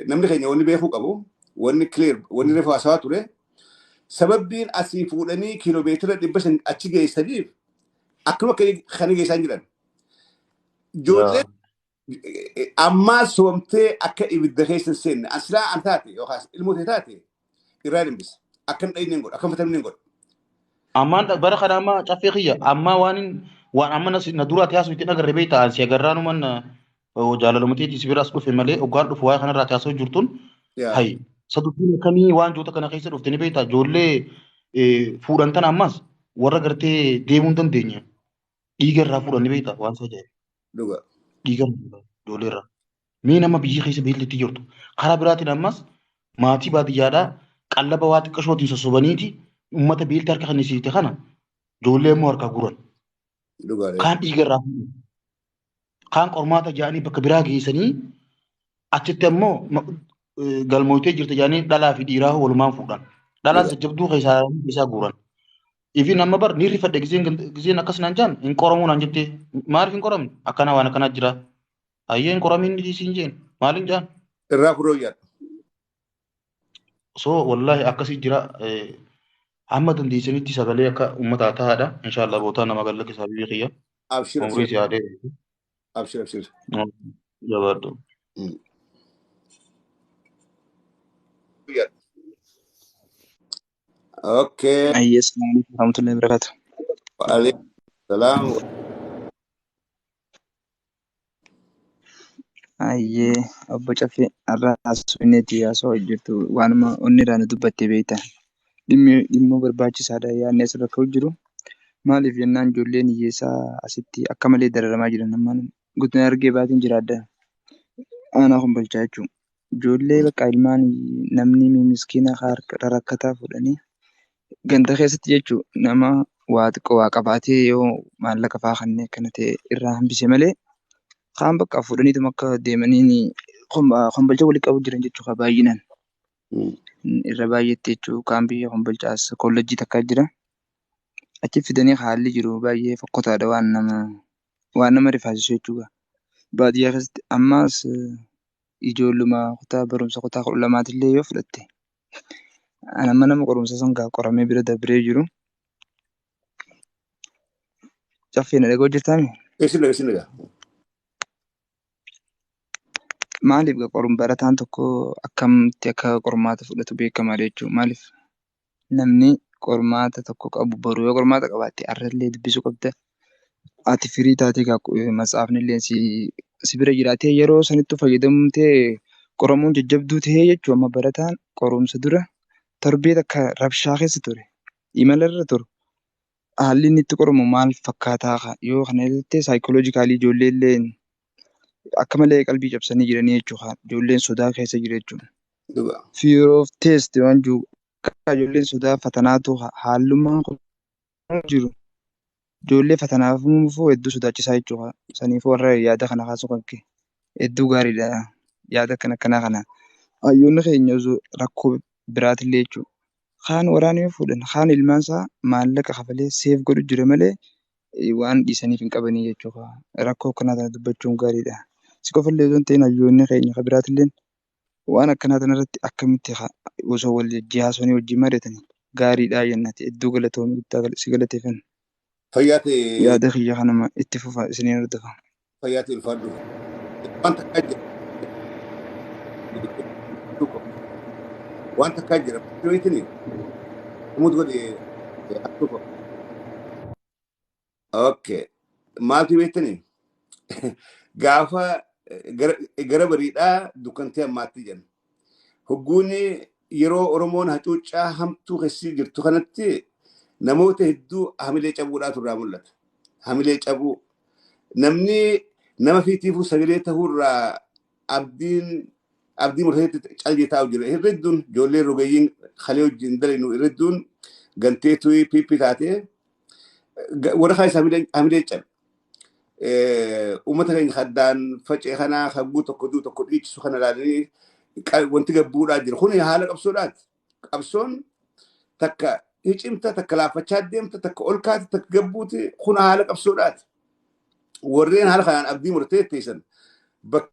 namni keenya wanni beekuu qabu. Wanni clear, wanni reefu haasawaa ture. Sababbiin asii fuudhanii kiiloomeetira 500 achi geessaniif akkuma kan geessan jiran. Ijoolleen ammaa soomtee akka ibidda keessa seenne asilaa an taate yookaas ilmootee taate irraa dhimbisa. Akkan dhayineen godha, akkan fatamneen godha. Ammaan bara kana amma caffee kiyya amma waan amma na duraati haasuu itti agarre beektaa si agarraanuman jaalalumteetii si biras dhufe malee hoggaan dhufu waa'ee kanarraa haasoo jirtuun hayi. Saduttiin akkamii waan joota kana keessa dhuftanii beektaa ijoollee fuudhan tana ammas warra gartee deemuu hin dandeenye dhiiga irraa fuudhanii beektaa waan isa ajaa'iba. Dhiiga ijoollee irraa. Mee nama biyya keessa beellitti jirtu karaa biraatiin ammas maatii baadiyyaadhaa qallaba waa xiqqashootiin sossobaniiti uummata beelti harka kannisiifte kana ijoollee immoo harkaa guran. Kaan dhiiga irraa fuudhan. Kaan qormaata ja'anii bakka biraa geessanii achitti ammoo galmooytee jirti jaanii dhalaa fi dhiiraa walumaan fuudhan. Dhalaan jajjabduu keessaa guuran. Ifin amma bar ni rifadhe giseen akkas naan jaan hin qoramuu naan jettee maaliif hin qoramne akkana waan akkanaa jira. Hayyee hin qoramiin ni siin jeen maaliin jaan. Irraa fudhoo yaadda. So wallahi akkasii jira amma dandeessanitti sagalee akka uummataa ta'aadha. Inshaallah bootaa nama galla keessaa biyya kiyya. Abshir. Umrii si yaadee. Abshir. Jabaadhu. Okay. Yes, warahmatullahi wabarakatuh. Waalaikumsalam. Ayyee obbo Caffee har'a haasofneeti haasawaa jirtu waanuma onni irraa nu dubbattee beekta. Dhimma barbaachisaadha yaadni asirra ka'u jiru. Maaliif jennaan ijoolleen hiyyeessaa asitti akka malee dararamaa jiran ammaan guutuu argee baatiin jiraadha. Aanaa Kombolchaa jechuun. Ijoollee bakka ilmaan namni miskiina rakkataa fuudhanii ganda keessatti jechuun nama waa xiqqoo waa qabaatee yoo maallaqa fa'aa kanneen akkana ta'e irraa hambise malee kaan bakka fuudhaniitu akka deemanii Kombolchaa walitti qabu jiran jechuudha baay'inaan. Irra baay'eetti jechuudha kaan biyya Kombolchaas koolleejjii takka jira. Achi fidanii haalli jiru baay'ee fokkotaadha waan nama rifaasisu jechuudha. Baadiyyaa keessatti ammas ijoolluma kutaa barumsa kutaa 12 illee yoo fudhatte nama qorumsa san qoramee bira dabree jiru. Caffee na dhagoo jirtaami? Eessinidha. Maaliif barataan tokko akkamitti akka qormaata fudhatu beekamaadha jechuudha. Maaliif namni qormaata tokko qabu baruu yoo qormaata qabaatte har'allee dubbisuu qabda. Ati firii taatee matsaafni illee si bira jiraatee yeroo sanitti fayyadamtee qoramuun jajjabduu ta'ee jechuudha. Amma barataan qorumsa dura torbee takka rabshaa keessa ture. Imala irra ture. Haalli inni itti qoramu maal fakkaataa yoo kana illee saayikooloojikaalii ijoollee illee akka malee qalbii cabsanii jiranii jechuudha. Ijoolleen sodaa keessa jira jechuudha. Fear of test waan jiru ijoolleen sodaa fatanaatu haallumaan jiru. Ijoollee fatanaaf hedduu sodaachisaa jechuudha. Saniifuu warra yaada kana kaasuu kan ka'e hedduu gaariidha. Yaada akkanaa kana hayyoonni keenya osoo rakkoo biraatillee jechuudha. Kaan waraanee fuudhan kaan ilmaan isaa maallaqa kafalee seef godhu jira malee waan dhiisaniif hin qabanii jechuudha. Rakkoo akkanaa kana dubbachuun gaariidha. Si qofallee osoo hin ta'in hayyoonni keenya kan biraatillee waan akkanaa kanarratti akkamitti osoo wal jihaasanii wajjin mari'atanii gaariidha jennati iddoo galatoomii guddaa si galateeffanna. Fayyaate Yaada kiyya kanuma itti fufa isiniin hordofa. fayyaate ulfaadhu. Wanta akka jira. Wanta akka jira. Beekni umut godhe akka okay. Maaltu beektani? Gaafa gara bariidhaa dukkantee ammaatti jenna. Hogguuni yeroo Oromoon hacuuccaa hamtuu keessi jirtu kanatti namoota hedduu hamilee cabuudhaa turraa mul'ata. Hamilee cabuu. Namni nama fiitiifuu sagalee ta'uurraa abdii murteetti callee taa'u jira. Hirridduun ijoollee rogayyiin kalee wajjin dalinu hirridduun ganteetu piippi taatee warra kaan isaa hamilee cabe. Uummata keenya haddaan facee kanaa hagguu tokko duu tokko dhiichisu kana ilaalanii wanti gabbuudhaa jira. Kuni haala qabsoodhaati. Qabsoon takka hicimta takka laaffachaa deemta takka ol kaati takka gabbuuti kun haala qabsoodhaati. Warreen haala kanaan abdii murtee teessan bakka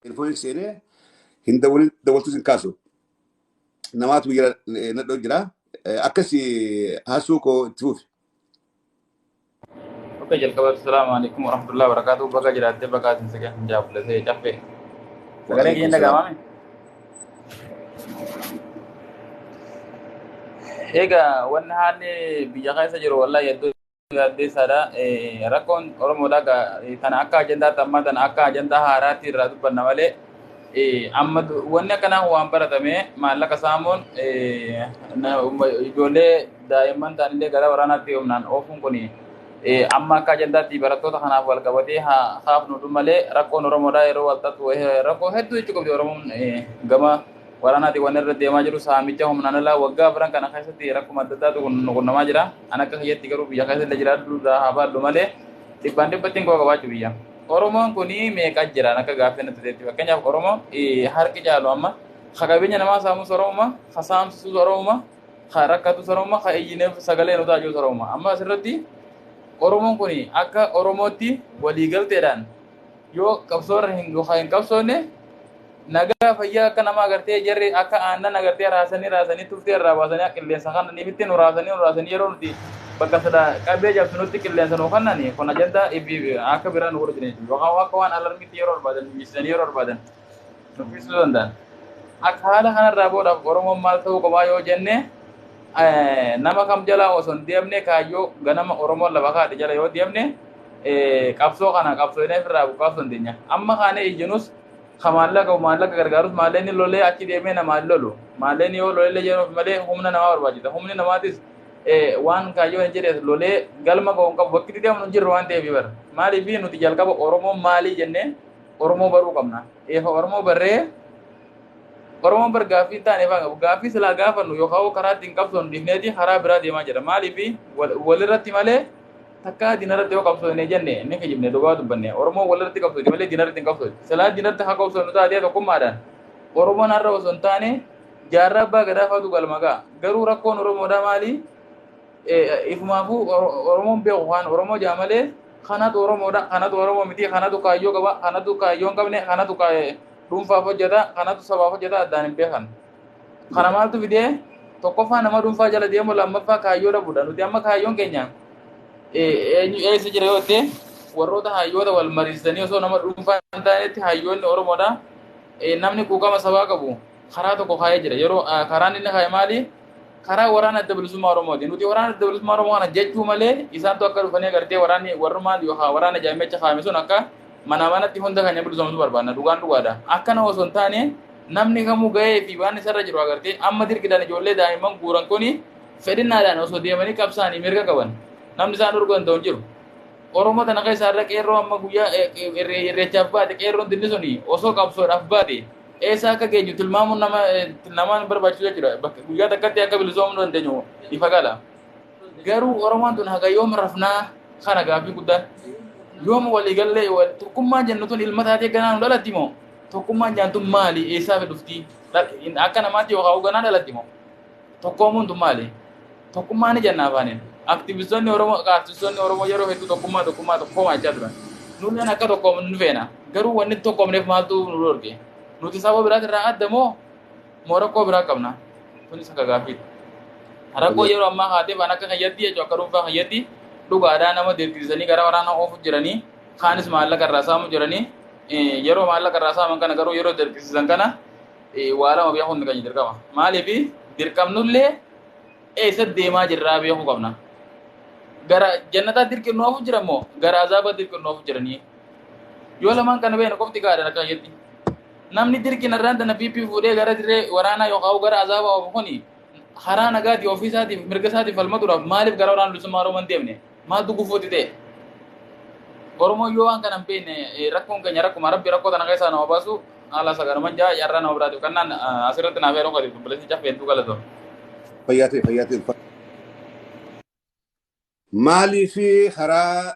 telefoon seenee hin dawwaltu sin kaasu. Namaatu biyya nadhoo jira. Akkasii haasuu koo itti fufi. Oke, jalqaba assalamualaikum warahmatullahi wabarakatuh. Baga jiraate baga isin sagan jaalatee caffee. Sagalee kiyya dhaga'amame. Egaa wanni haalli biyya keessa jiru wallahi hedduu yaaddeessaadha. Rakkoon Oromoodha kana akka ajandaatti amma tana akka ajandaa haaraatti irraa dubbanna malee amma wanni akkanaa waan baratame maallaqa saamuun ijoollee daa'imman ta'anillee gara waraanaatti humnaan oofuun kun amma akka ajandaatti barattoota kanaaf wal qabatee haafnu malee rakkoon Oromoodhaa yeroo walxaxu rakkoo hedduu jechuu qabdi Oromoon gama waraanaatti waan irra deemaa jiru saamicha humnaan alaa waggaa afran kana keessatti rakkuma adda addaatu qunnamaa jira. An akka kiyyatti garuu biyya keessa illee jiraatu haa baallu malee dhibbaan dhibbattiin koo qabaachuu biyya. Oromoon kuni meeqa jira akka gaaffii natti ta'etti fakkeenyaaf Oromoon harki caalu amma qabeenya namaa saamus Oromoo saamsisus Oromoo rakkatus Oromoo iyyineef sagalee nu taajus Oromoo amma asirratti Oromoon kuni akka Oromootti waliigalteedhaan yoo qabsoorra hin qabsoonne nagaa fayyaa akka nama agartee jarri akka aannan agartee raasanii tuftee irraa baasanii qilleensa kan nifitti nu raasanii yeroo nuti bakka sada qabee jabsinutti qilleensa nu kannani kun ajanda akka biraan nu godhine yookaan akka waan alarmitti yeroo barbaadan miisanii yeroo barbaadan nuffisuu danda'an akka haala kanarraa boodaaf Oromoon maal ta'uu qabaa yoo jenne nama kam jalaa osoo hin deemne kaayyoo ganama Oromoon lafa kaadhe jala yoo deemne qabsoo kana qabsoolee irraa buqqaasuu dandeenya amma kaanee ijjinus maallaqa gargaarus maalleen lolee achi deemee namaa lolu maalleen yoo lolee jedhuuf malee humna namaa barbaachisa humni namaatis waan kaayyoo hin jedhe lolee galma ga'uun qabu bakki deemu hin jirru waan ta'eef bara maaliif nuti jalqaba Oromoon maalii jennee Oromoo baruu qabna eefa Oromoo barree Oromoon bar gaaffii taane gaaffii silaa gaafannu yookaan karaa ittiin qabsoon dhifneeti karaa biraa deemaa jira maaliif walirratti malee takka dinarratti yoo qabsoone jenne inni kijibne dhugaa dubbanne Oromoo walirratti qabsooti malee dinarratti hin qabsooti silaa dinarratti haa qabsoonu taatee tokkummaadhaan Oromoon har'a osoo hin taane jaarraa abbaa gadaa faatu galmagaa garuu rakkoon Oromoodhaa maali ifumaafuu Oromoon beeku waan Oromoo jaa malee kanatu Oromoodha kanatu Oromoo miti kanatu kaayyoo qaba kanatu kaayyoo hin qabne kanatu dhuunfaaf hojjeta kanatu sabaaf hojjeta addaan hin beekan kana maaltu fidee tokkoffaa nama dhuunfaa jala deemu lammaffaa kaayyoo dhabuudha nuti amma kaayyoon keenya eessa jira yoo ta'e warroota hayyoota wal mariisanii osoo nama dhuunfaa hin taanetti hayyoonni Oromoodha namni quuqama sabaa qabu karaa tokko kaayee jira yeroo karaan inni kaayee maali karaa waraana adda bilisummaa Oromooti nuti waraana adda bilisummaa Oromoo kana jechuu malee isaantu akka dhufanii agartee waraanni warrumaan yookaan waraana jaamicha kaa'ame sun akka manatti hunda kan bilisummaa barbaadna dhugaadha akkana osoo hin taane namni kamuu ga'ee fi waan isarra jiru agartee amma dirqidhaan ijoollee daa'imman guuran kuni fedhinnaadhaan osoo deemanii qabsaanii mirga qaban namni isaan urgan ta'u jiru Oromoo tana keessa irra qeerroo amma guyyaa irreechaaf baate qeerroon dinni suni osoo qabsoodhaaf baate eessa akka geenyu tilmaamuun namaan barbaachisu jechuudha. Bakka guyyaa takkatti akka bilisoomuu dandeenyu ifa gala. Garuu Oromoon tun haga yoom rafnaa kana gaaffii guddaan yoom waliigallee tokkummaan jennu tun ilma taatee ganaa nu dhalatti moo tokkummaan jaantun maali eessaa dhufti akka namaatti yookaan ganaa dhalatti moo tokkoomuun tun maali tokkummaan ni jennaa afaaniin. Aktivistoonni Oromoo yeroo hedduu tokkummaa jechaa turan. Nuti akka tokkoomu nu feena. Garuu wanni tokkoomneef maaltu nu dorge? Nuti saba biraati irraa adda moo rakkoo biraa qabna? Kunis akka gaaffiidha. Rakkoo yeroo ammaa haateef an akka hayyatti jechuun akka dhuunfaa hayyatti dhugaadhaa nama dirqisiisanii gara waraana oofu jiranii kaanis maallaqa irraa saamu jiranii yeroo maallaqa irraa saaman kana garuu yeroo dirqisiisan kana waa lama beekuu hundi keenya dirqama. Maaliif dirqamnullee eessa deemaa jirraa beekuu qabna. Gara jannataa dirqinoofu jira moo gara azaaba dirqinoofu jiranii yoo lamaan kana beena qofti gaadhan akka hayyatti. Namni dirqina irraan tana piipii fuudhee gara dirree waraanaa yookaan gara azaaba oofu kuni karaa nagaati ofiisaatiif mirga isaatiif falmatuudhaaf maaliif gara waraana bilisummaa Oromoo hin deemne maaltu gufuuti ta'e. Oromoo yoo waan kana hin beekne rakkoon keenya rakkuma rabbi rakkoo tana keessaa nama baasu haala sagaraman jaa yarraa nama biraatiif kannaan asirratti naaf yeroo qadiif dubbaleessi caffee hedduu galatoo. Fayyaatee. Maalii fi karaa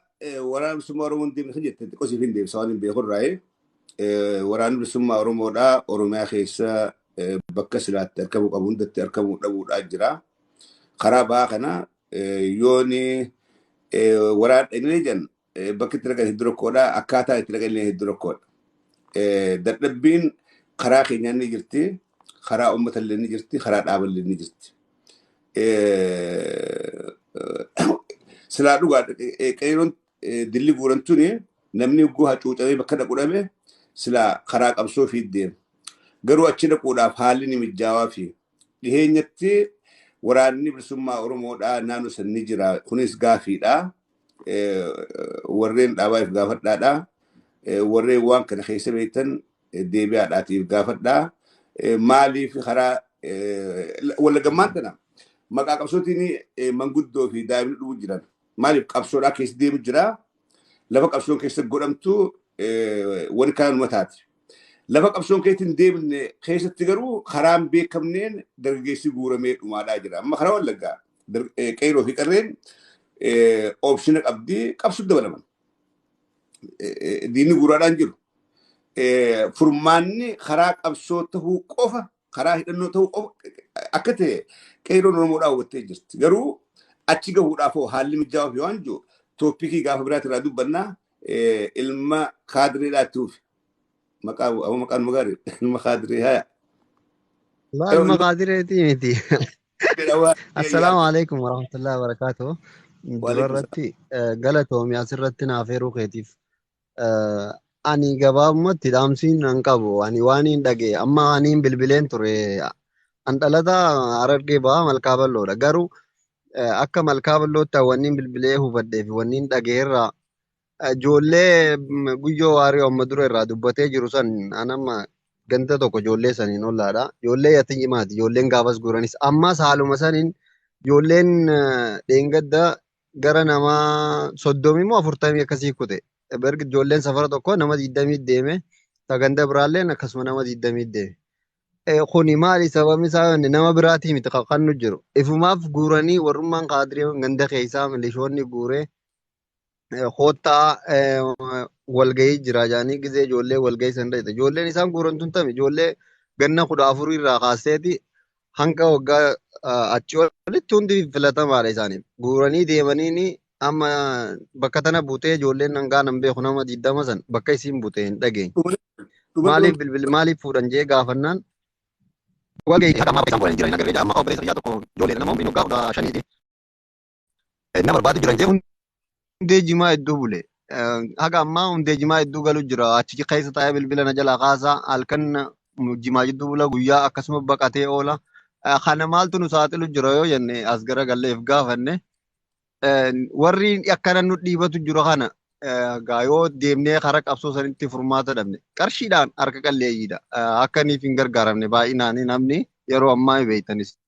waraana bilisummaa Oromoo hin deemne jette xiqqoo siif hin deemsa waan hin beekurraaye. Waraanni bilisummaa Oromoodhaa Oromiyaa keessa bakka silaatti argamuu qabu hundatti argamuu dhabuudhaa jira. Karaa ba'aa kana yooni waraana dhaqnee jan bakki itti dhaqan hedduu rakkoodha. Akkaataa itti dhaqan hedduu rakkoodha. Dadhabbiin karaa keenyaa ni jirti. Karaa uummata illee ni jirti. Karaa dhaaba illee ni jirti. Silaa dhugaa qeeroon dilli guuramtuuni namni ugguu hacuucamee bakka dhaqu dhabe silaa karaa qabsoo fi deema. Garuu achi dhaquudhaaf haalli ni mijaawaa fi dhiheenyatti waraanni bilisummaa Oromoodhaa naannoo san ni jira. Kunis gaafiidha. Warreen dhaabaaf gaafadhaadha. Warreen waan kana keessa beektan deebi'aadhaatiif gaafadhaa. Maaliif karaa wallaggammaan tana maqaa qabsootiin manguddoo fi daa'imni dhufu jiran. Maaliif qabsoodhaa keessa deemu jira. Lafa qabsoon keessa godhamtu wani kanaan mataati. Lafa qabsoon keessatti deemne keessatti garuu karaan beekamneen dargaggeessi guuramee dhumaadhaa jira. Amma karaa wallaggaa qeeroo fi qarreen oopshina qabdii qabsuu dabalaman. Diinni guuraadhaan jiru. Furmaanni karaa qabsoo tahuu qofa karaa hidhannoo tahuu qofa akka ta'e qeeroon Oromoodhaa hubattee jirti. Garuu achi gahuudhaaf haalli mijaa'aa fi waan jiru tooppikii gaafa biraatti irraa dubbannaa ilma kaadireedhaatti huufi. Maqaan magaarii ilma kaadiree haya. لا المقادير تيمتي السلام عليكم ورحمة الله وبركاته دررتي قالتهم يا سرتي نافيرو كيتيف أني جواب ما تدامسين ننكبو أني واني دقي أما أني بالبلين تري أنت لذا أرجع با ملكابل لورا جرو أكا ملكابل لو تواني بالبليه هو بدي في واني دقيرة جولة بيجو واري أم مدرو الرادو بتي جروسان أنا ما ganta tokko ijoollee saniin ollaadha. Ijoollee yaatiimaati. Ijoolleen gaafas guuranis. Ammas haaluma saniin ijoolleen dheengadda gara nama 30 moo 40 akkasii kute. Bergi ijoolleen safara tokko nama 20 deeme. Saganda biraalleen akkasuma nama 20 deeme. Kuni maali sababni isaa nama biraatii miti kan nu jiru. Ifumaaf guuranii warrummaan kaadiree ganda keessaa milishoonni guuree Hotaa walgahii jira jaanii gizee ijoollee walgahii san dhayite. Ijoolleen isaan guurantuun tami ijoollee ganna 14 irraa kaaseeti hanga waggaa achi walitti hundi filatamaadha isaaniif. Guuranii deemanii amma bakka tana buutee ijoolleen hangaa nan beeku nama 20 san bakka isiin buutee hin dhageenye. Maaliif bilbil maaliif fuudhan jee gaafannaan walgahii hatamaa isaan waliin jiran agarree amma obboleessa biyyaa tokko ijoollee nama humni waggaa 15ti. Nama barbaadu jiran jee hundee jimaa hedduu bule. Haga ammaa hundee jimaa hedduu galu jira. Achi keessa taa'ee bilbila na jalaa kaasaa halkan jimaa jidduu bula guyyaa akkasuma baqatee oola. Kana maaltu nu saaxilu jira yoo jenne as gara galleef gaafanne. Warri akkana nu dhiibatu jiru kana yoo deemnee karaa qabsoo sanitti furmaata dhabne qarshiidhaan harka qalleeyyiidha. Akkaniif hin gargaaramne baay'inaan namni yeroo ammaa beektanis.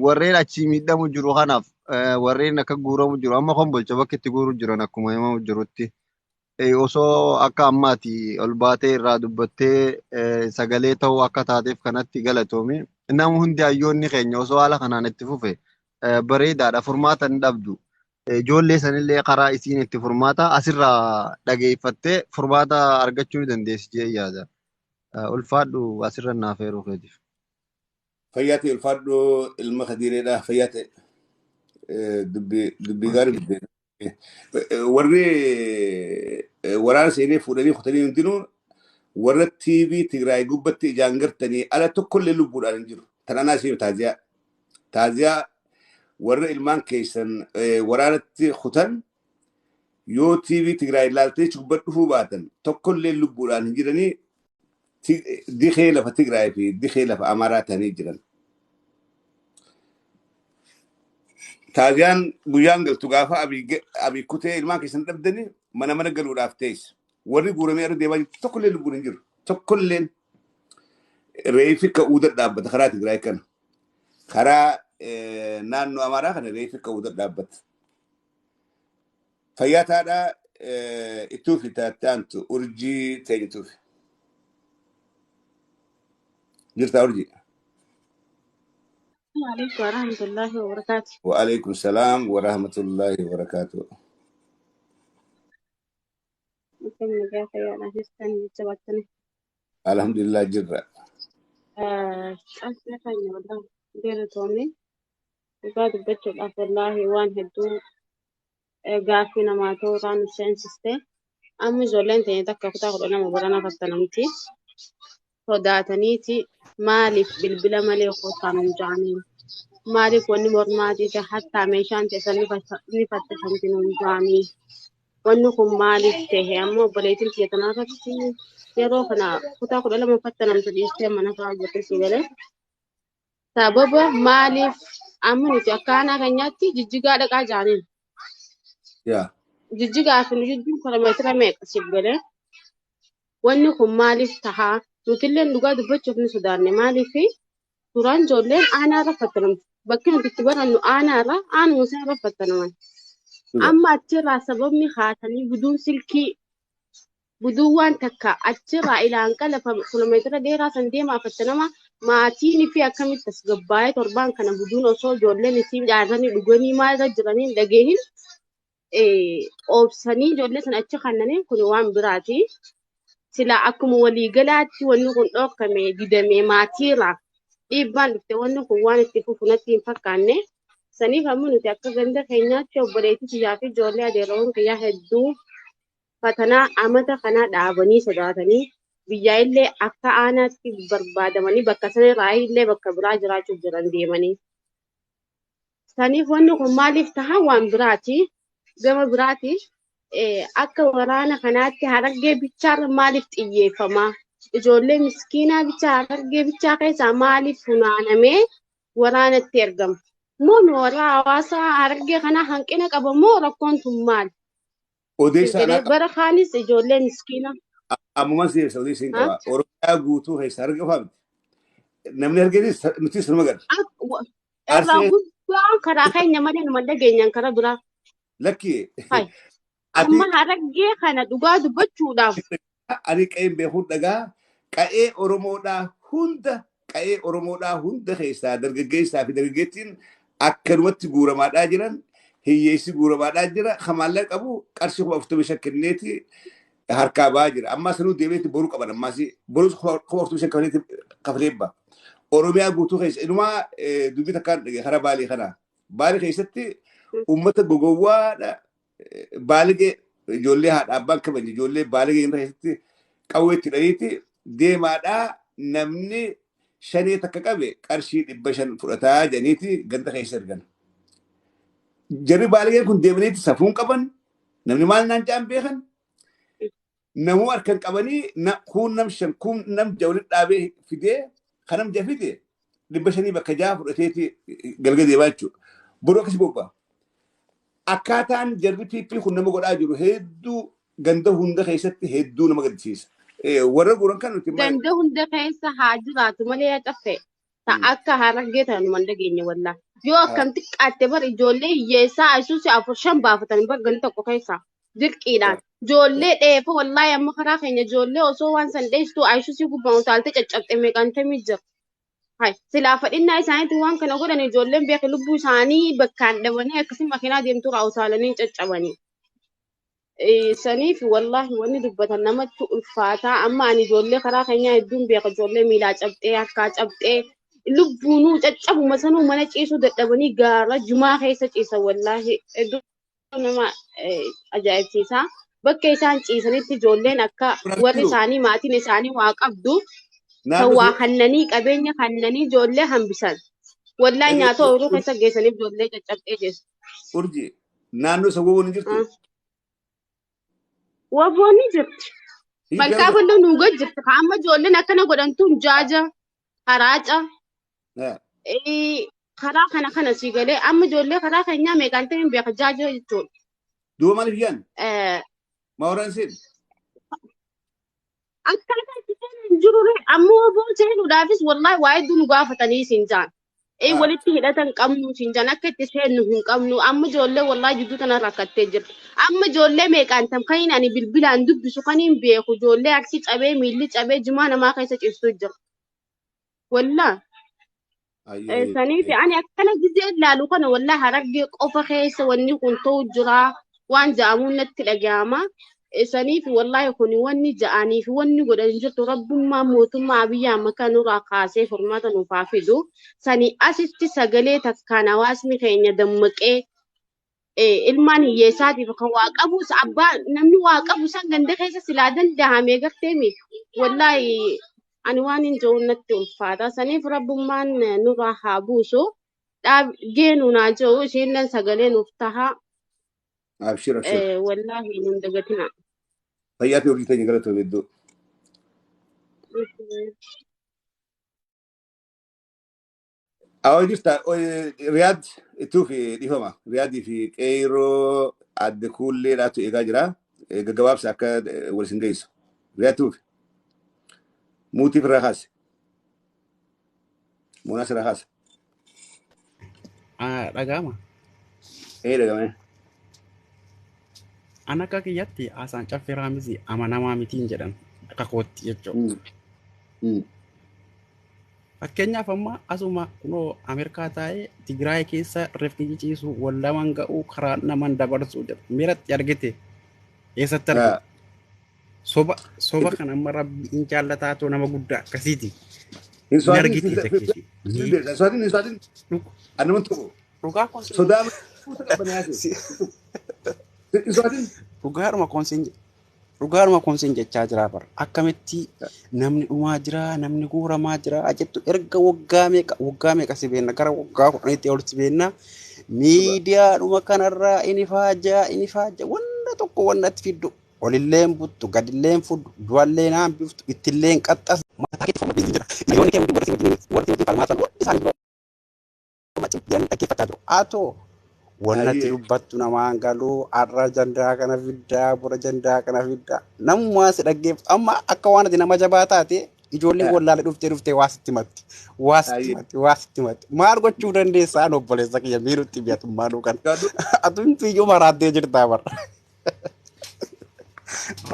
Warreen achi miidhamu jiru kanaaf warreen akka guuramu jiru amma kombolcha bakka itti guuru jiran akkuma himamu jirutti osoo akka ammaati ol baatee irraa dubbattee sagalee ta'uu akka taateef kanatti galatoomi. Nama hundi hayyoonni keenya osoo haala kanaan itti fufe bareedaadha furmaata hin dhabdu. Ijoollee sanillee karaa isiin itti furmaata asirraa dhageeffattee furmaata argachuu ni dandeessi jee yaada. Ulfaadhu asirra naaf eeruu keetiif. Fayyaate ulfaadhu ilma Khadiireedha fayyaate dubbii gaarii dubbee. Warri waraana seenee fuudhanii kutanii hundinuu warra TV Tigraay gubbatti ijaan gartanii ala tokkollee lubbuudhaan hin jiru. Tanaan asii taaziyaa warra ilmaan keessan waraanatti kutan yoo TV Tigraay ilaaltee gubbatti dhufuu baatan tokkollee lubbuudhaan hin jiranii dikee lafa Tigraay fi dikee lafa Amaaraa ta'anii jiran. Taaziyaan guyyaan galtu gaafa abii kutee ilmaan keessan dhabdanii mana galuudhaaf teessa. Warri guuramee irra deemaa jirtu tokkollee lubbuun hin jiru. Tokkolleen reefi ka'uu dhaabbata karaa Tigraay kana. Karaa naannoo Amaaraa kana reefi ka'uu dhaabbata. Fayyaataadhaa ittuufi taataantu urjii teenyituufi. Jirtaa urjii. وعليكم ورحمة الله وبركاته. وعليكم السلام ورحمة الله وبركاته. ممكن نجاح يا نهستني تبعتني. الحمد لله جرا. أصلا خير والله دير تومي. وقاد بتشوف أفضل الله وان هدو قافنا ما توران السنسستة. أما زولين تاني تكا كتاخد أنا مبرانا فتنامتي. فداتنيتي مالف بالبلا مالي خوطان مجانين. مالف وني مرماتي حتى ميشان تسني فتشمتين مجانين. ونكم مالف تهي أما بليتين تيتنافتي يروحنا كتاخد أنا مفتنامتي ديستيم أنا فاجة سيغلي. سبب مالف أما نتيكانا غنياتي جيجيغا دقا جانين. يا. جيجيغا في نجيجي كرمترا ميك سيغلي. ونكم مالف تها nutilleen dhugaa dubbachuuf ni sodaanne maaliifi turaan ijoolleen aanaa irra fattanamtu bakki nuti itti barannu aanaarra aanuma isaa irra fattanaman amma achirraa sababni haatanii buduun silkii buduu waan takka achirraa ilaan qala kiiloomeetira dheeraa san deemaa fattanama maatiin fi akkamitti as gabbaayee torbaan kana buduun osoo ijoolleen isii dhaaranii dhuganii maal irra jiranii dhageehin oobsanii ijoollee sana achi kannaniin kun waan biraati. Sila akkuma waliigalaatti wanni kun dhokame didamee maatiirraa dhiibbaan dhufte wanni kun waan itti fufunatti hin fakkaanne saniif amma nuti akka ganda keenyaatti obboleettii biyyaa fi ijoollee adeeraawwan kiyyaa hedduu fatanaa amata kanaa dhaabanii sodaatanii biyyaa illee akka aanaatti barbaadamanii bakka sana irraa illee bakka biraa jiraachuuf jiran deemanii. Saniif wanni kun maaliif taha waan biraati gama biraati. Akka waraana kanaatti harargee bichaarra maaliif xiyyeeffama? Ijoollee miskiinaa bichaa harargee bichaa keessaa maaliif funaanamee waraanatti ergama? Moon warra hawaasaa harargee kanaa hanqina qaba moo rakkoon tun maali? Bara kaanis ijoollee miskiinaa. Ammumas deebisa odeessiin qaba. Oromiyaa guutuu keessa harargee faamti. Namni hargeenis nuti sinuma gala. Irraa guddaan karaa keenya malee nama dhageenyaan karaa biraa. Lakkii. Amma harargee kana dhugaa dubbachuudhaaf. Ani qa'een beekuun dhagaa qa'ee Oromoodhaa hunda keessaa dargaggeessaa fi dargaggeettiin akkanumatti guuramaadhaa jiran hiyyeessi guuramaadhaa jira kamaallee qabu qarshii 45 kenneeti harkaa ba'aa jira. Ammaa sanuu deebiitti boruu qaban ammaas boruu 45 kafalee ba'a. Oromiyaa guutuu keessa inumaa dubbii takkaan karaa Baalee kanaa. Baalee keessatti uummata gogowwaadha. Baaligee ijoollee haadha abbaan kabajni ijoollee baaligee irra keessatti qawweetti dhaniiti deemaadhaa namni shanii takka qabe qarshii 500 fudhataa jedhaniiti ganda keessa ergan. Jarri baaligeen kun deemaniiti safuun qaban namni maal naan jaan beekan namuu harkan qabanii kun nam shan kun nam jawli dhaabee fidee kanam jafite 500 bakka jaa fudhateeti galga deemaa jechuudha. Boruu akkasii bobbaa. Akkaataan jarri piippii kun nama godhaa jiru hedduu ganda hunda keessatti hedduu nama gaddisiisa. Warra guuran kan nuti ganda hunda keessa haa jiraatu malee caffee akka harargee ta'an man dhageenya wallaa yoo akkamti qaatte bar ijoollee hiyyeessaa isuusi afur shan baafatanii baggan tokko keessa dirqiidhaan ijoollee dheefa wallaahi amma karaa keenya ijoollee osoo waan san dheessitu isuusi gubbaan utaaltee caccabxe meeqantamii jira. Hai silaa fadhinnaa isaaniitti waan kana godhan ijoolleen beeka lubbuu isaanii bakkaan dhabanii akkasii makiinaa deemtu irraa utaalanii caccabanii. Saniif wallaahi wanni dubbatan namatti ulfaataa amma ani ijoollee karaa keenyaa hedduun beeka ijoollee miilaa cabxee harkaa cabxee lubbuunuu caccabuma sanuu mana ciisuu dadhabanii gaara jumaa keessa ciisan wallaahi hedduu nama ajaa'ibsiisaa bakka isaan ciisanitti ijoolleen akka warri isaanii maatiin isaanii waa qabdu kan waa hannanii qabeenya hannanii ijoollee hambisan wallaahi nyaata ooyiruu keessa geessaniif ijoollee caccabxee geessu. Urji naannoo isa woboon jirtu. Waboonni jirti. Malkaa bal'oo nuugaa jirti. Amma ijoolleen akkana godhantuun jaaja haraaca. Karaa kana si galee amma ijoollee karaa keenyaa meeqaan ta'een beeka jaaja jechuudha. Duuba maaliif yaan? Maawuraan siin? Akkaataa itti seenan jirure ammoo waboo seenuudhaafis wallaahi waa hedduu nu gaafatanii siin jaan. Walitti hidhatan qabnu siin jaan akka itti seennu hin qabnu amma ijoollee wallaahi jidduu tana rakkattee jirti. Amma ijoollee meeqaan tam kan ani bilbilaan dubbisu kan hin beeku ijoollee aksi cabee miilli cabee jimaa namaa keessa ciistu jira. Wallaahi. Saniif ani akkana gizee ilaalu kana wallaahi harargee qofa keessa wanni kun ta'u jira waan ja'amuun natti dhaga'ama. Saniif wallaahi kun wanni ja'anii fi wanni godhan jirtu rabbummaa mootummaa biyya amma kanurraa kaasee furmaata nuuf haa fidu. Sanii asitti sagalee takkaan hawaasni keenya dammaqee ilmaan hiyyeessaatiif kan waa qabus abbaa namni waa qabu san ganda keessa silaa danda'amee garteemi wallaahi ani waan hin jiru natti ulfaata. Saniif rabbummaan nurraa haa buusu geenu naa jiru isheen sagalee nuuf taha. Abshir. Wallaahi nun dagatina. Fayyaati hojii teenya gara tobe iddoo. Awwa jirta Riyaad ittuuf dhifama. Riyaadii fi qeeroo adde kuulleedhaatu eegaa jira. Gaggabaabsa akka wal isin geessu. Riyaad tuuf. Muutiif irraa kaase. Moonaas irraa kaase. Dhaga'ama. Dhaga'ame. Ana akka kiyyatti haasaan caffeeraa miti amanamaa mitiin jedhan akka kootti jechuudha. Fakkeenyaaf amma asuma kunoo Ameerikaa taa'ee Tigraay keessa reeffi ciisu wallaman ga'uu karaa naman dabarsuu jedhu miiratti argite eessatti argite. Soba kan amma rabbi hin jaallataatu nama guddaa akkasiiti. Hin argite takkeeshi. Dhugaa kun sodaa dhugaadhuma koonsiin jechaa jira bara akkamitti namni dhumaa jira namni guuramaa jira jettu erga waggaa meeqa si beenna gara waggaa 10 ol si beenna miidiyaadhuma kanarraa inni faajaa wanta tokko wannatti fiddu olilleen buttu gadilleen fuddu du'allee naan biftu ittilleen qaxxas mataa keetti fama jira nayoonni kee warti falmaatan isaan dhaggeeffachaa jiru atoo wannatti dubbattu namaan galuu arra jandaa kana fiddaa bura jandaa kana fiddaa namummaa si dhaggeef amma akka waan ati nama jabaa taate ijoolleen wallaale dhuftee waasitti matti maal gochuu dandeessaa obboleessa kiyya miirutti biyyatummaa dhuukan atumtu iyyuu maraattee jirtaa bara